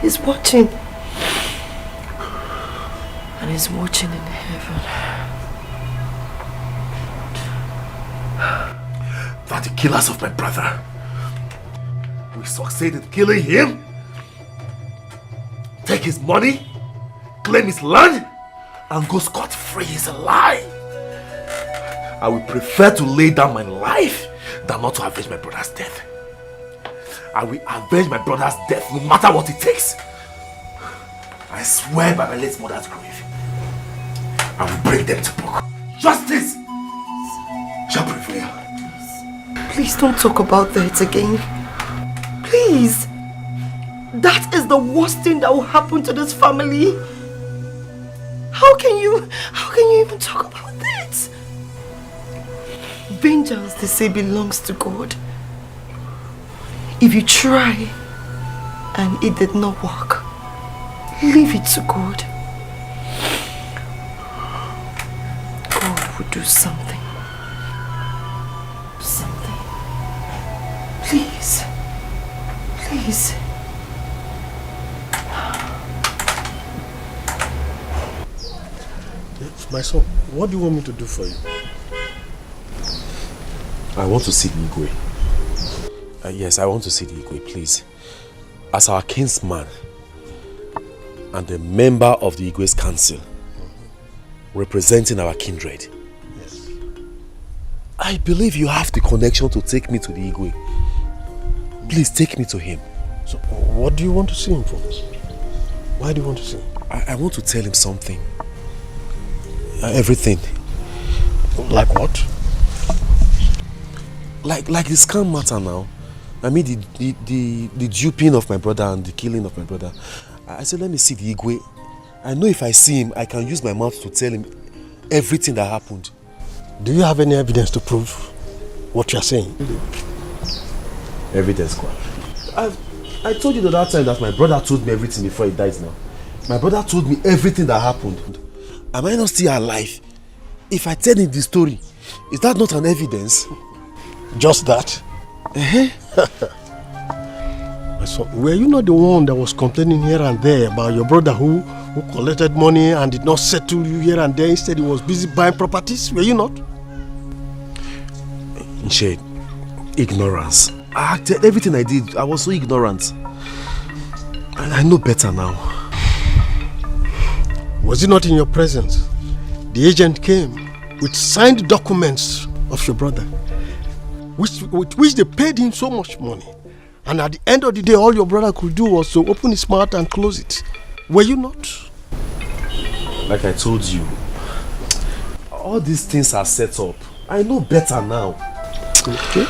Speaker 7: He's watching. And He's watching in heaven.
Speaker 3: That the killers of my brother will succeed in killing him, take his money, claim his land, and go scot-free is a lie. I would prefer to lay down my life than not to avenge my brother's death. I will avenge my brother's death no matter what it takes. I swear by my late mother's grave, I will bring them to book. Justice shall prevail.
Speaker 7: Please don't talk about that again. Please. That is the worst thing that will happen to this family. How can you even talk about that? Vengeance, they say, belongs to God. If you try and it did not work, leave it to God. God will do something. Something. Please. Please.
Speaker 11: My son, what do you want me to do for you?
Speaker 1: I want to see the Igwe. Yes, I want to see the Igwe, please. As our kinsman and a member of the Igwe's council, representing our kindred.
Speaker 11: Yes.
Speaker 1: I believe you have the connection to take me to the Igwe. Please take me to him.
Speaker 11: So, what do you want to see him for? Why do you want to see him?
Speaker 1: I want to tell him something. Everything.
Speaker 11: Like what?
Speaker 1: Like the scam matter now. I mean the duping of my brother and the killing of my brother. I said, let me see the Igwe. I know if I see him, I can use my mouth to tell him everything that happened.
Speaker 11: Do you have any evidence to prove what you are saying?
Speaker 1: Evidence, Kwa. I told you the other time that my brother told me everything before he dies now. My brother told me everything that happened. Am I not still alive? If I tell him the story, is that not an evidence?
Speaker 11: Just that? So, were you not the one that was complaining here and there about your brother who collected money and did not settle you here and there? Instead, he was busy buying properties? Were you not?
Speaker 1: Shade, ignorance. I acted everything I did. I was so ignorant. I know better now.
Speaker 11: Was it not in your presence? The agent came with signed documents of your brother, with which they paid him so much money. And at the end of the day, all your brother could do was to open his mouth and close it. Were you not?
Speaker 1: Like I told you, all these things are set up. I know better now.
Speaker 11: Okay.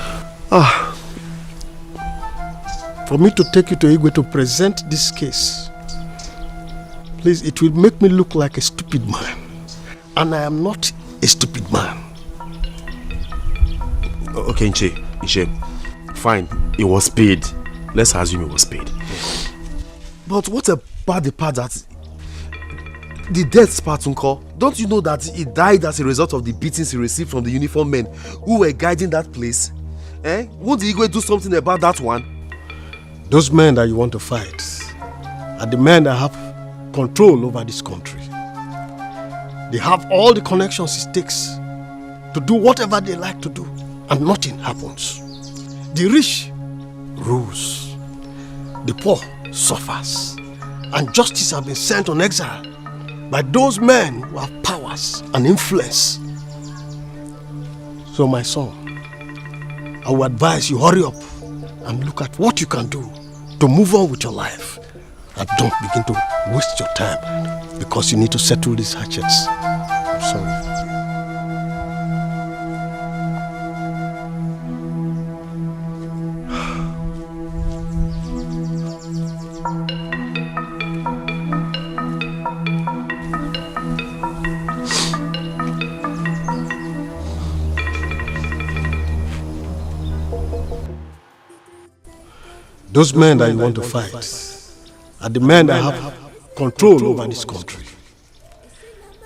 Speaker 11: For me to take you to Igwe to present this case, please, it will make me look like a stupid man. And I am not a stupid man.
Speaker 1: Okay, Nche. Fine, it was paid. Let's assume it was paid. But what about the part that... the death part, Uncle? Don't you know that he died as a result of the beatings he received from the uniformed men who were guiding that place? Won't the Igwe do something about that one?
Speaker 11: Those men that you want to fight are the men that have control over this country. They have all the connections it takes to do whatever they like to do, and nothing happens. The rich rules, the poor suffers, and justice has been sent on exile by those men who have powers and influence. So my son, I would advise you hurry up and look at what you can do to move on with your life. And don't begin to waste your time because you need to settle these hatchets. I'm sorry. Those men that you want to fight are the men that have control over this country.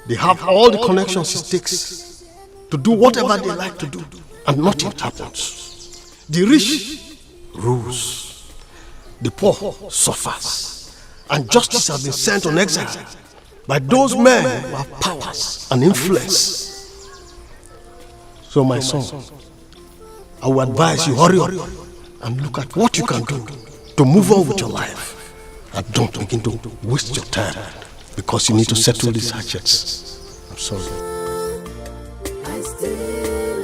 Speaker 11: They have all the connections it takes to do whatever they like to do, and nothing happens. The rich rules, the poor suffers, and justice has been sent on exile by those men who have powers and influence. So my son, I will advise you hurry up and look at what you can do to move on with your life. And don't begin to waste your time because you need to settle these hatchets. I'm sorry.
Speaker 23: I still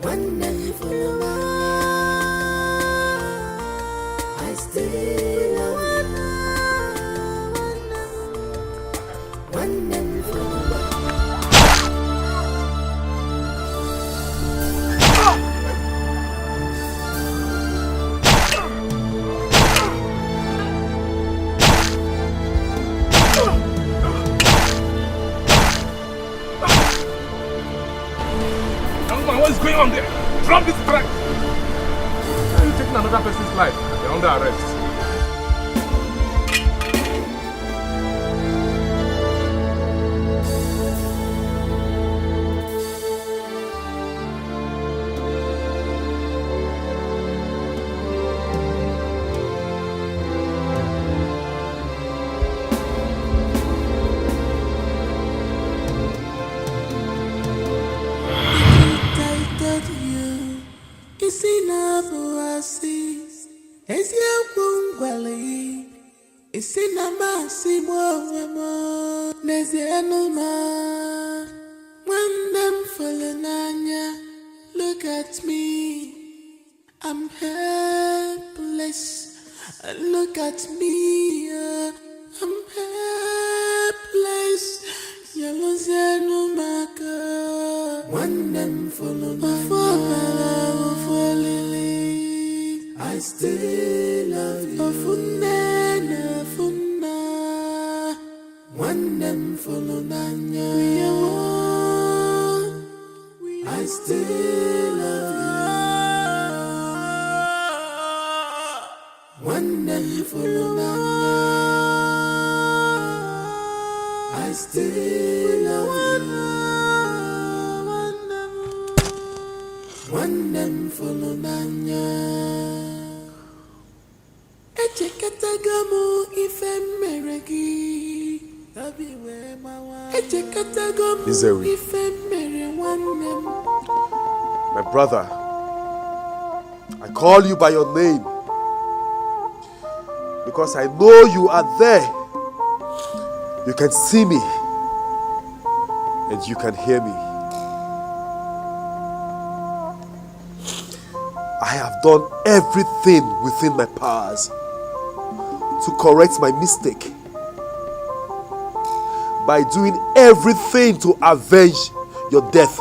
Speaker 23: wonderful. I still wonderful.
Speaker 12: What's going on there? Drop this track! Why are you taking another person's life? They're under arrest.
Speaker 23: Nabuasi, Esia Bungwali, Isinama Simo, Nezianuma, when them fallen, look at me, I'm helpless. Look at me, I'm helpless. Yalozanumaka, one them follow me. I still love you. Funna, funna, one them follow Nanya. I still love you. One day follow Nanya. I still love you. One day follow Nanya. Echekatagamu ife meregi. Echekatagamu ife mere one.
Speaker 6: My brother, I call you by your name because I know you are there. You can see me and you can hear me. I have done everything within my powers to correct my mistake by doing everything to avenge your death,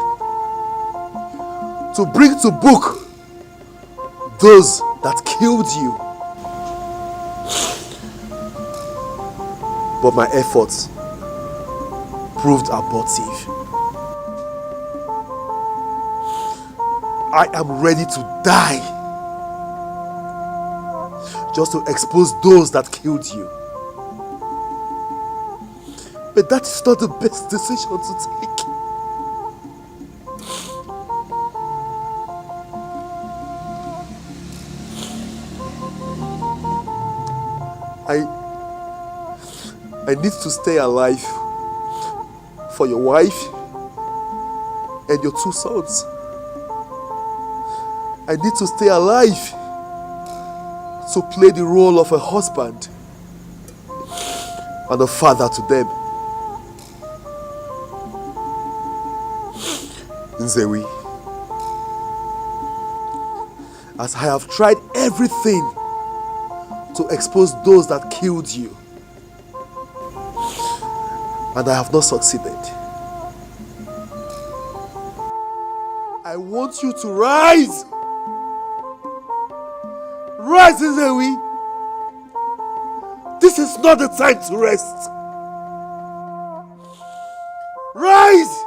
Speaker 6: to bring to book those that killed you. But my efforts proved abortive. I am ready to die just to expose those that killed you. But that is not the best decision to take. I need to stay alive for your wife and your 2 sons. I need to stay alive to play the role of a husband and a father to them. Nzewi, as I have tried everything to expose those that killed you, and I have not succeeded, I want you to rise. Rise, Nzewi. This is not the time to rest. Rise.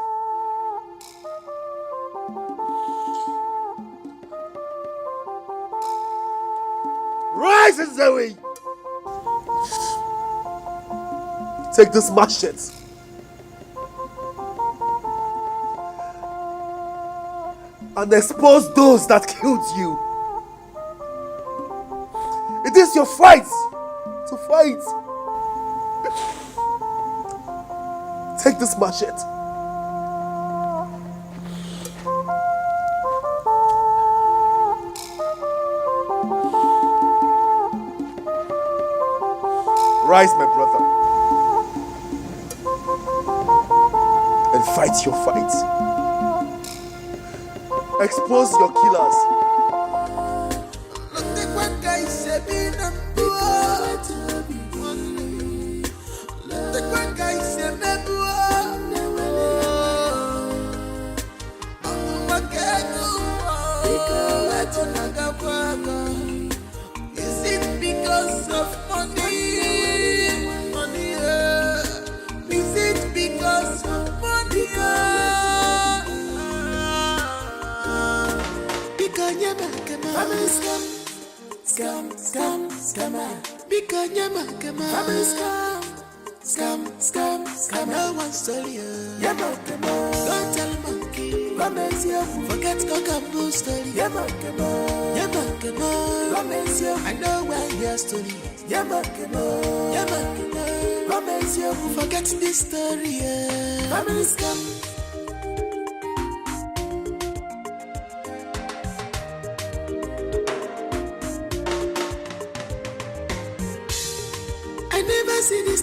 Speaker 6: Rise, Nzewi. Take this machete and expose those that killed you. It is your fight to fight. Take this machete. Rise, my brother, and fight your fight. Expose your killers.
Speaker 23: Is it because of money? Is it because of money? Because family scammer. Because family scam. No one stole you. Don't tell monkey. Forget cock and bull story. I know where your story is. Forget this story. Family scam.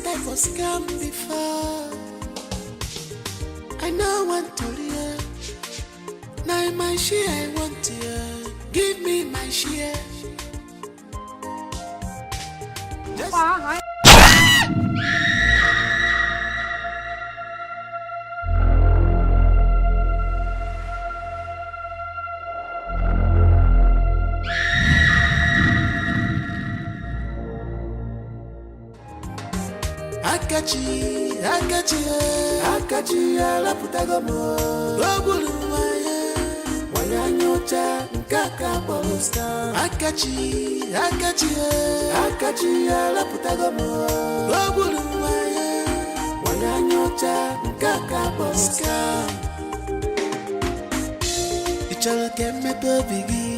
Speaker 5: I for scam before. I know want to hear. Now my share I want to hear. Give me my share. Just Akachi, ala putagomo. Gobulu waye, wanyanyocha nkaka polusta. Akachi, ala putagomo. Gobulu waye, wanyanyocha nkaka polusta. Ichalo keme to bigi.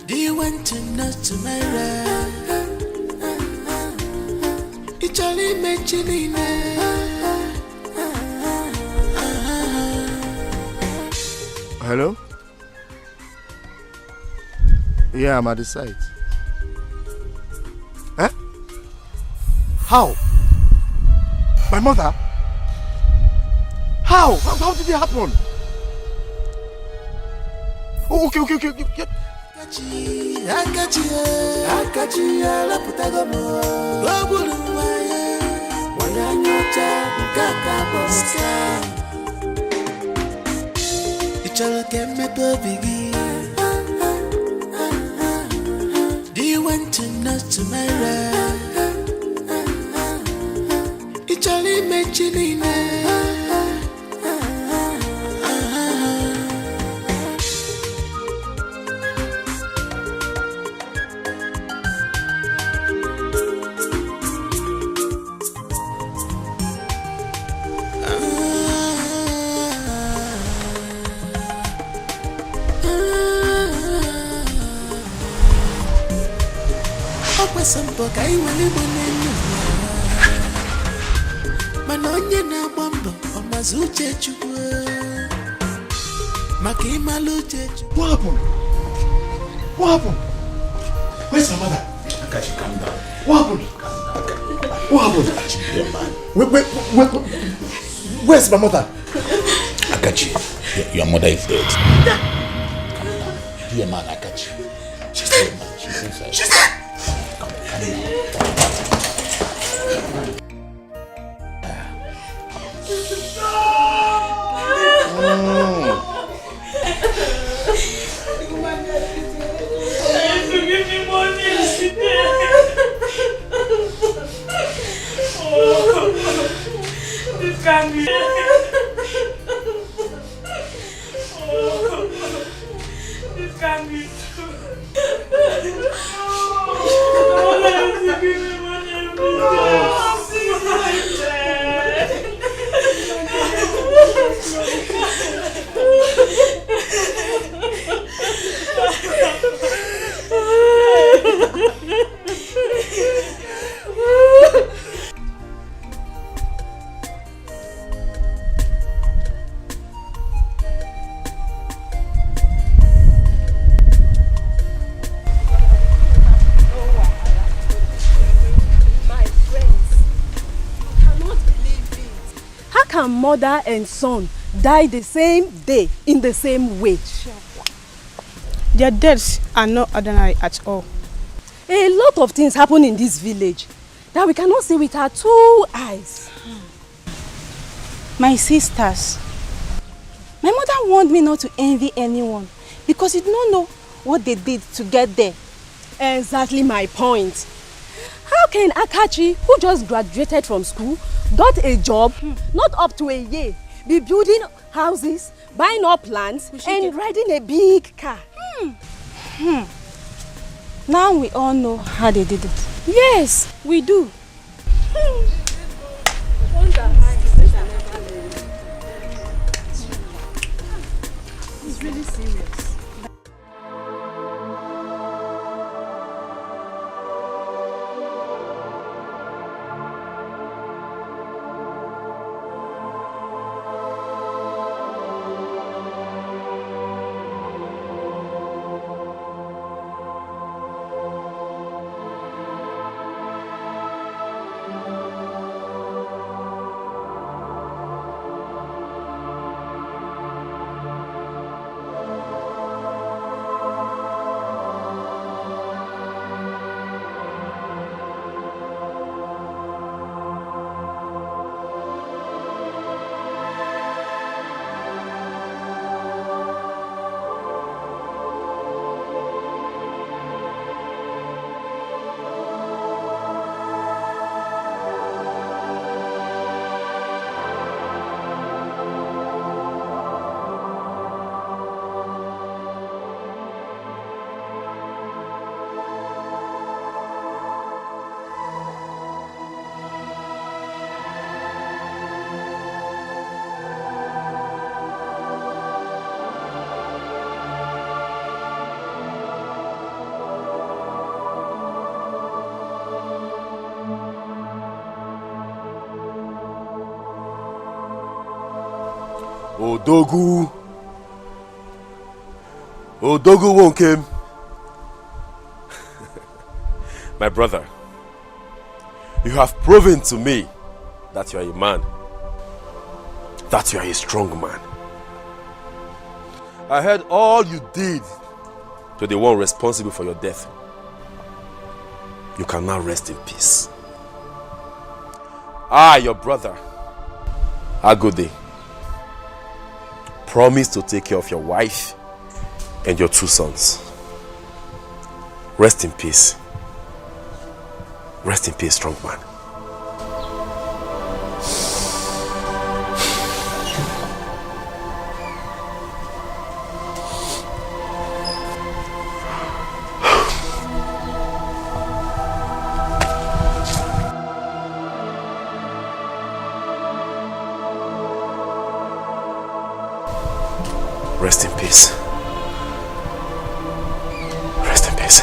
Speaker 5: Do you want to know tomorrow? Charlie mentioning
Speaker 15: Hello? Yeah, I'm at the site. Eh? How? My mother? How? How did it happen? Oh, okay.
Speaker 5: Akachi, ala putagomo. Gobulu waye, wanyanyocha nkaka polusta. Ichalo keme to bigi. Do you want to know tomorrow? Ichalo mentioning Sampo kai wale monenu Manonye na bombo Omazuche chukwe Makima luche chukwe.
Speaker 8: What happened? What happened? Where's my mother?
Speaker 17: Akachi, calm down.
Speaker 8: What happened? What happened? Where's my mother?
Speaker 17: Akachi, your mother is dead. Dear man, Akachi. She's dead, man. She's inside.
Speaker 8: She's dead!
Speaker 2: Mother and son die the same day in the same way.
Speaker 10: Their deaths are not ordinary at all.
Speaker 2: A lot of things happen in this village that we cannot see with our 2 eyes.
Speaker 10: My sisters,
Speaker 2: my mother warned me not to envy anyone because you don't know what they did to get there. Exactly my point. How can Akachi, who just graduated from school, got a job, not up to a year, be building houses, buying up lands, and riding a big car?
Speaker 10: Now we all know how they did it.
Speaker 2: Yes, we do.
Speaker 10: It's really serious.
Speaker 1: Odogu won't came. My brother, you have proven to me that you are a man, that you are a strong man. I heard all you did to the one responsible for your death. You can now rest in peace. I, your brother, Agode, promise to take care of your wife and your 2 sons. Rest in peace. Rest in peace, strong man. Rest in peace. Rest in peace.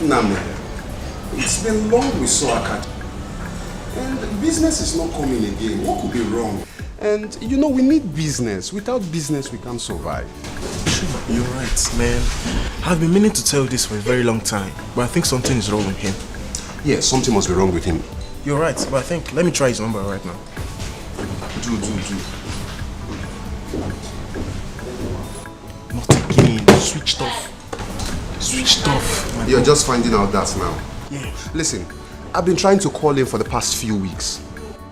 Speaker 17: Name, it's been long we saw Akachi. And business is not coming again. What could be wrong? And you know, we need business. Without business, we can't survive.
Speaker 16: You're right, man. I've been meaning to tell you this for a very long time, but I think something is wrong with him.
Speaker 17: Yeah, something must be wrong with him.
Speaker 16: You're right, but I think, let me try his number right now.
Speaker 17: Do.
Speaker 16: Not again. Switched off. Switched off.
Speaker 17: You're just finding out that now.
Speaker 16: Yeah.
Speaker 17: Listen, I've been trying to call him for the past few weeks.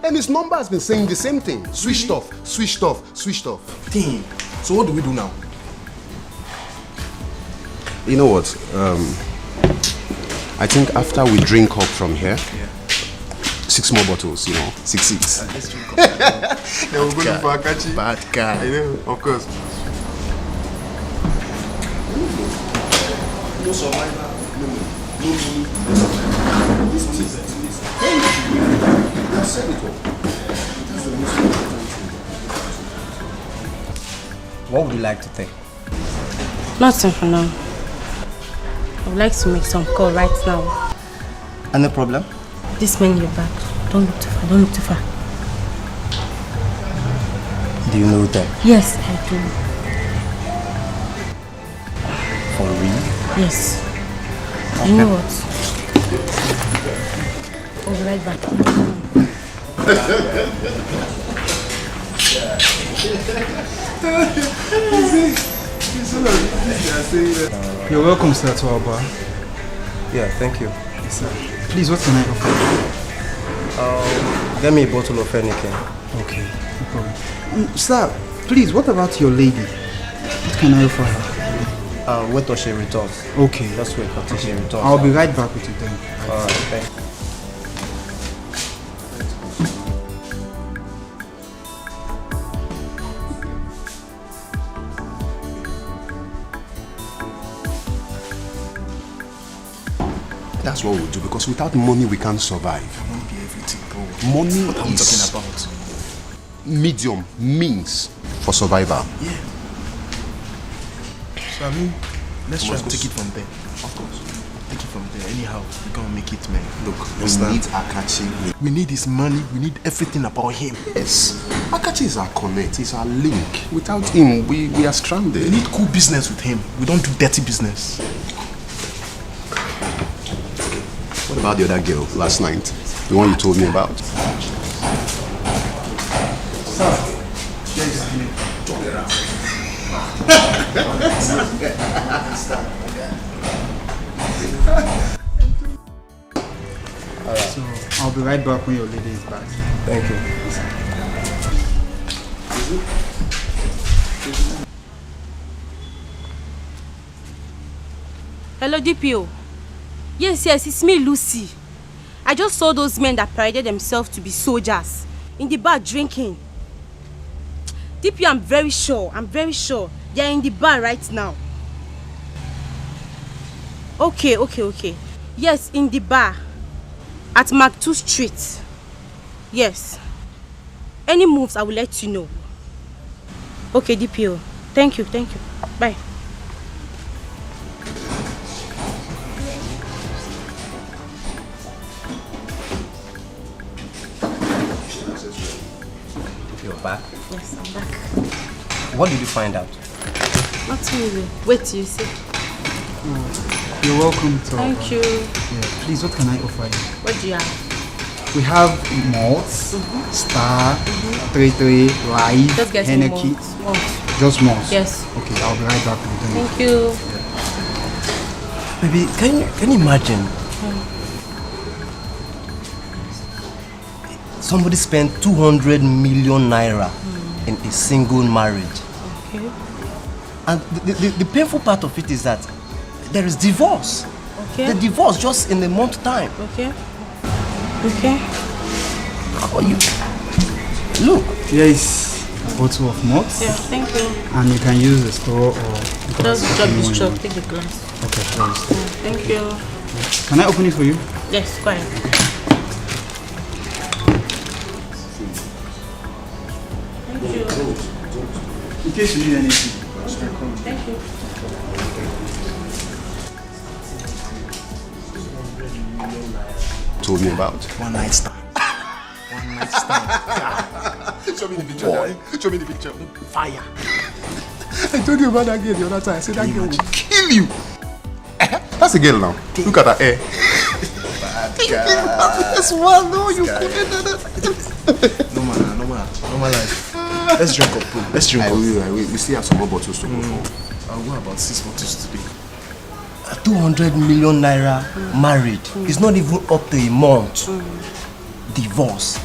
Speaker 17: And his number has been saying the same thing. Switched off, switched off, switched off.
Speaker 16: Damn. So what do we do now?
Speaker 17: You know what? I think after we drink up from here, 6 more bottles, you know, 6.
Speaker 16: Let's drink up.
Speaker 17: Then we'll go for Akachi.
Speaker 16: Bad guy.
Speaker 17: I know, of course.
Speaker 16: No survivor. No.
Speaker 17: This one is I said it all. That's the most important thing.
Speaker 19: What would you like to take?
Speaker 2: Nothing for now. I would like to make some call right now.
Speaker 19: And no problem?
Speaker 2: This man in your back. Don't look too far. Don't look too far.
Speaker 19: Do you know them?
Speaker 2: Yes, I do.
Speaker 19: For real?
Speaker 2: Yes.
Speaker 19: Okay.
Speaker 2: You know what? I'll be right back.
Speaker 9: You're welcome, sir, to our bar.
Speaker 19: Yeah, thank you.
Speaker 9: Yes, sir. Please, what can I offer you?
Speaker 19: Get me a bottle of anything.
Speaker 9: Okay, no problem. Sir, please, what about your lady? What can I offer her?
Speaker 19: Wait till she returns.
Speaker 9: Okay.
Speaker 19: Just wait until she returns.
Speaker 9: I'll be right back with you then.
Speaker 19: Alright, thank you.
Speaker 17: That's what we'll do, because without money we can't survive.
Speaker 16: Money be everything, bro.
Speaker 17: Money
Speaker 16: What are we
Speaker 17: is
Speaker 16: talking about?
Speaker 17: medium means for survival.
Speaker 16: Yeah. So I mean, let's try
Speaker 17: Must
Speaker 16: and
Speaker 17: go
Speaker 16: take it from there.
Speaker 17: Of course.
Speaker 16: Take it from there. Anyhow, we're gonna make it, man.
Speaker 17: Look, we
Speaker 16: Understand?
Speaker 17: need Akachi.
Speaker 16: We need his money. We need everything about him.
Speaker 17: Yes. Akachi is our connect. He's our link. Without him, we are stranded.
Speaker 16: We need cool business with him. We don't do dirty business.
Speaker 17: What about the other girl last night? The one you told me about?
Speaker 9: So, I'll be right back when your lady is back.
Speaker 19: Thank you.
Speaker 2: Hello, DPO. Yes, it's me, Lucy. I just saw those men that paraded themselves to be soldiers in the bar drinking. DPO, I'm very sure they are in the bar right now. Okay. Yes, in the bar at Mark 2 Street. Yes. Any moves, I will let you know. Okay, DPO. Thank you. Bye.
Speaker 19: back?
Speaker 14: Yes, I'm back.
Speaker 19: What did you find out?
Speaker 14: Not really. Wait till you see.
Speaker 9: You're welcome to.
Speaker 14: Thank you.
Speaker 9: Yeah, please, what can I offer you?
Speaker 14: What do you have?
Speaker 9: We have malts, Star, 33, Live,
Speaker 14: Just get me
Speaker 9: Henneke.
Speaker 14: malts.
Speaker 9: Just malts?
Speaker 14: Yes.
Speaker 9: Okay, I'll be right back with them.
Speaker 14: Thank you.
Speaker 19: Baby, can you imagine? Somebody spent 200 million naira in a single marriage.
Speaker 14: Okay.
Speaker 19: And the painful part of it is that there is divorce.
Speaker 14: Okay.
Speaker 19: The divorce just in a month's time.
Speaker 14: Okay. Okay.
Speaker 19: How are you? Look.
Speaker 9: Here is a bottle of malts.
Speaker 14: Yeah, thank you.
Speaker 9: And you can use the straw or...
Speaker 14: Just drop this straw, take the glass.
Speaker 9: Okay, please.
Speaker 14: Thank you.
Speaker 9: Can I open it for you?
Speaker 14: Yes, go ahead. Thank you.
Speaker 9: In case you need anything.
Speaker 14: Thank you.
Speaker 17: Told me about.
Speaker 9: One night stand. One night stand.
Speaker 17: Show me the picture. Guy. Show me the picture.
Speaker 9: Fire.
Speaker 17: I told you about that girl the other time. I said that girl will kill you. That's a girl now. Look at her hair. Bad guy. This one, no, you couldn't.
Speaker 16: Normal life. Let's drink up, bro. Let's drink up.
Speaker 17: We still have some more bottles to go for.
Speaker 16: I'll go about 6 bottles today.
Speaker 19: 200 million naira married. It's not even up to a month. Divorce.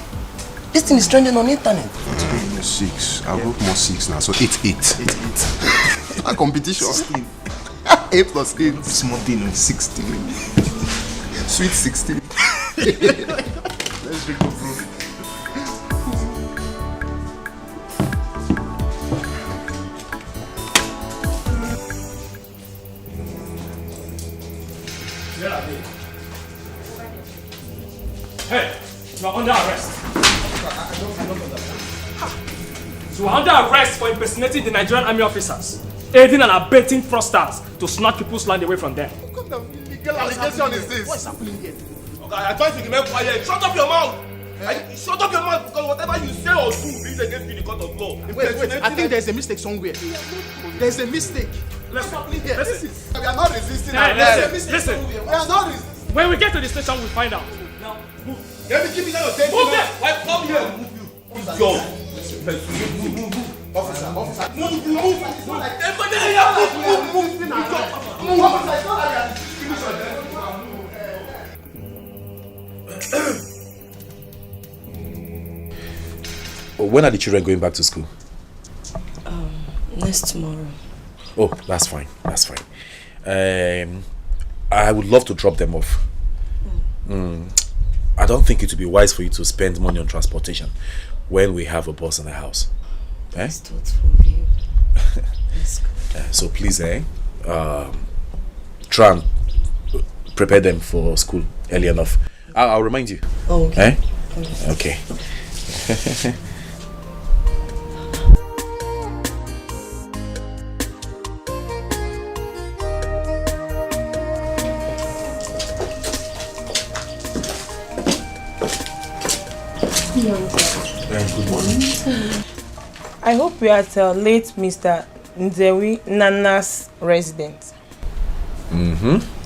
Speaker 19: This thing is trending on the internet.
Speaker 17: Today, 6. I'll go more 6 now. So 8. A competition.
Speaker 16: 16.
Speaker 17: 8 plus 8.
Speaker 16: Small thing,
Speaker 17: 16. Sweet 16.
Speaker 16: Let's drink up, bro.
Speaker 12: Hey, you are under arrest. You are under arrest for impersonating the Nigerian army officers, aiding and abetting fraudsters to snatch people's land away from them.
Speaker 17: What kind of illegal allegation is this?
Speaker 1: What's happening here? Okay, I advise you to remain quiet. Shut up your mouth! Shut up your mouth because whatever you say or do is against you in the court of law.
Speaker 10: Wait, I think there's a mistake somewhere. There's a mistake.
Speaker 1: What's happening here?
Speaker 17: We are not resisting.
Speaker 12: Listen.
Speaker 17: We are not resisting.
Speaker 12: When we get to the station, we'll find out. Now, move.
Speaker 1: Let me keep it on your table. Move there! Why come here? Move you. Yo. Officer. Move. Everybody here, move.
Speaker 3: When are the children going back to school?
Speaker 7: Next tomorrow.
Speaker 3: Oh, that's fine. I would love to drop them off. I don't think it would be wise for you to spend money on transportation when we have a bus in the house.
Speaker 7: That's thoughtful of you.
Speaker 3: So please, try and prepare them for school early enough. I'll remind you.
Speaker 7: Oh, okay.
Speaker 3: Okay.
Speaker 4: Good morning. I hope we are at late Mr. Nzewi Nana's residence.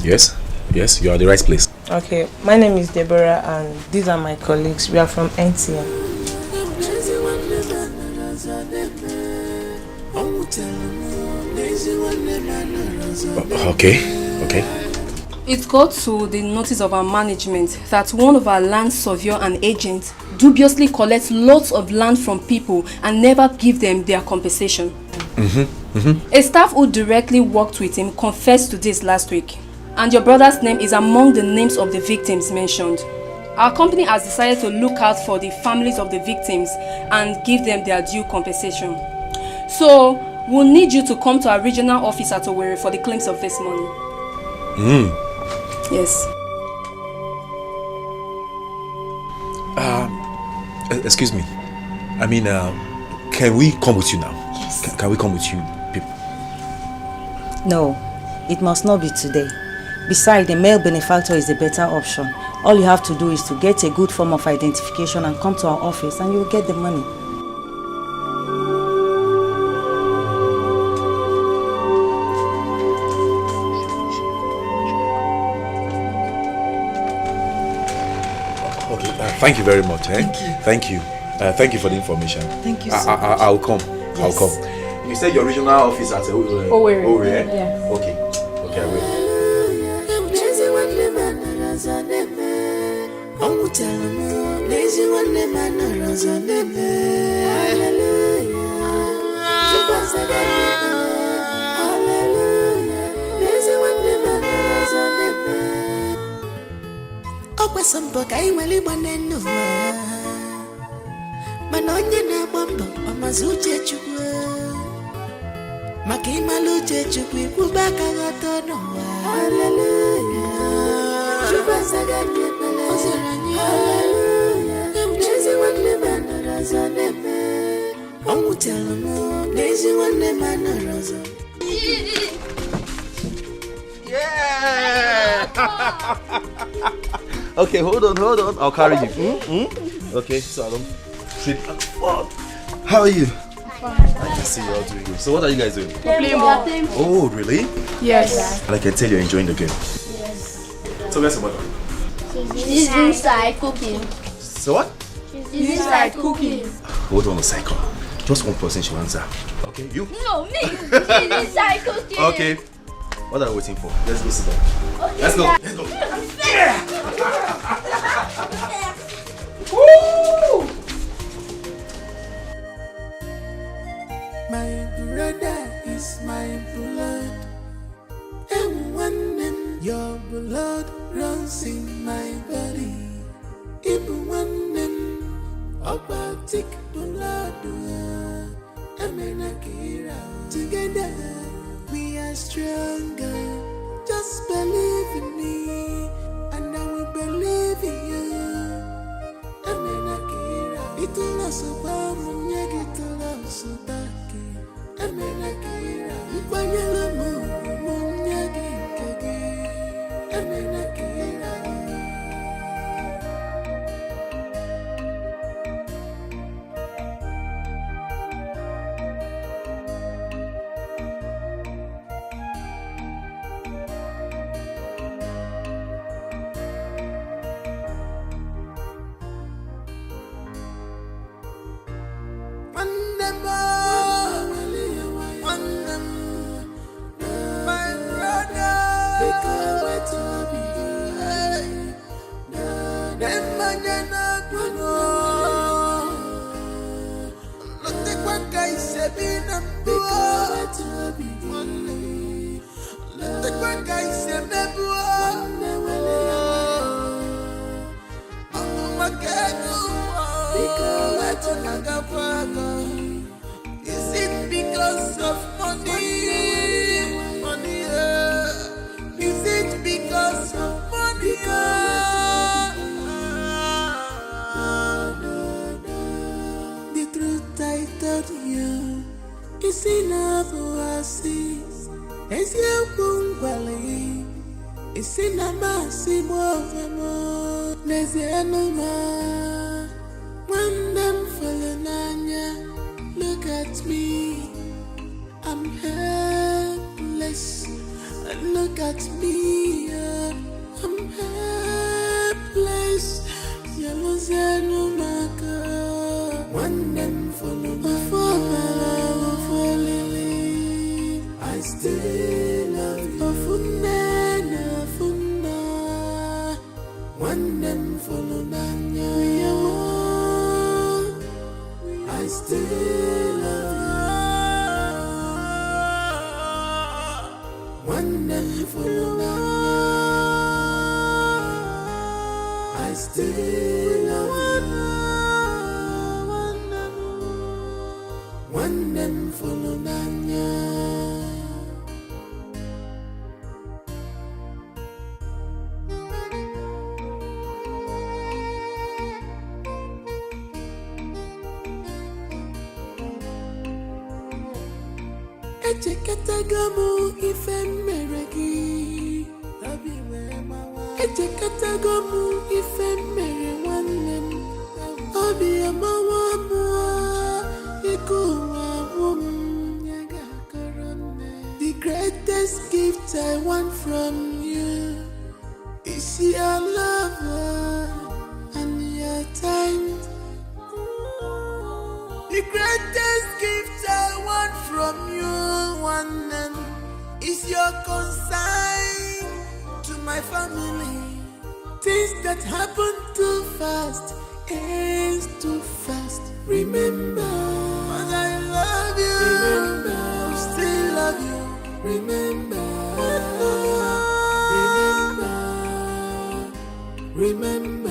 Speaker 3: Yes, you are at the right place.
Speaker 4: Okay, my name is Deborah and these are my colleagues. We are from NCM.
Speaker 3: Okay.
Speaker 2: It got to the notice of our management that one of our land surveyor and agents dubiously collects lots of land from people and never give them their compensation. A staff who directly worked with him confessed to this last week, and your brother's name is among the names of the victims mentioned. Our company has decided to look out for the families of the victims and give them their due compensation. So, we'll need you to come to our regional office at Owerri for the claims of this money. Yes.
Speaker 3: Excuse me. I mean, can we come with you now?
Speaker 7: Yes.
Speaker 3: Can we come with you, people?
Speaker 7: No, it must not be today. Besides, the male benefactor is a better option. All you have to do is to get a good form of identification and come to our office and you'll get the money.
Speaker 3: Thank you very much. Thank you. Thank you for the information.
Speaker 7: Thank you so much.
Speaker 3: I'll come.
Speaker 7: Yes.
Speaker 3: I'll come. You said your regional office at
Speaker 7: Owerri.
Speaker 3: Yeah. Okay, I will.
Speaker 23: Okwesambo ka inwele gbanenu mana onye na-agba mbọ ọmazi uche Chukwu maka ịmalụ uche Chukwu ikwube aka ghọta n'ụwa. Hallelujah. Chukwu azaga ndị ekpere ọ zara anyị. Hallelujah. N'ezi nwanne m anọrọ ọzọ n'ebe ọ nwụtara m n'ezi nwanne m anọrọ ọzọ.
Speaker 3: Okay, hold on. I'll carry you. Okay, so I don't trip. How are you? I can see you all doing good. So what are you guys doing?
Speaker 14: Playing ball.
Speaker 3: Oh, really?
Speaker 14: Yes.
Speaker 3: And I can tell you're enjoying the game.
Speaker 14: Yes.
Speaker 3: So where's the mother?
Speaker 14: She's inside cooking.
Speaker 3: So what?
Speaker 14: She's inside cooking.
Speaker 3: Hold on a second. Just one person should answer. Okay, you?
Speaker 14: No, me. She's inside cooking.
Speaker 3: Okay. What are we waiting for? Let's go sit down.
Speaker 14: Okay,
Speaker 3: Let's go.
Speaker 14: Dad.
Speaker 3: Let's go.
Speaker 23: Woo! My brother is my blood, and when your blood runs in my body, even when aquatic blood, together we are stronger. Just believe in me, and I will believe in you. It'll also bomb, it'll also back. Amenakira, Ikwanyala Munyagi Kagi, Amenakira. Is it because of money? Money, is it because of money? The truth I told you is enough to see. Is your bungwali? Is in a massive more there's the animal. When them falling on ya, look at me. I'm helpless. And look at me. I'm helpless. Yellow no maker. When them falling on ya, I still love you. When them falling on ya, I still love you. When them follow I still love you. When them follow Echekatagamu ife meregi Echekatagamu ife mere nwannem Obi amawa mua ikuwa wum The greatest gift I want from you is your love and your is your consign to my family. Things that happen too fast ends too fast. Remember, I love you. Remember, I still love you. Remember, remember, remember.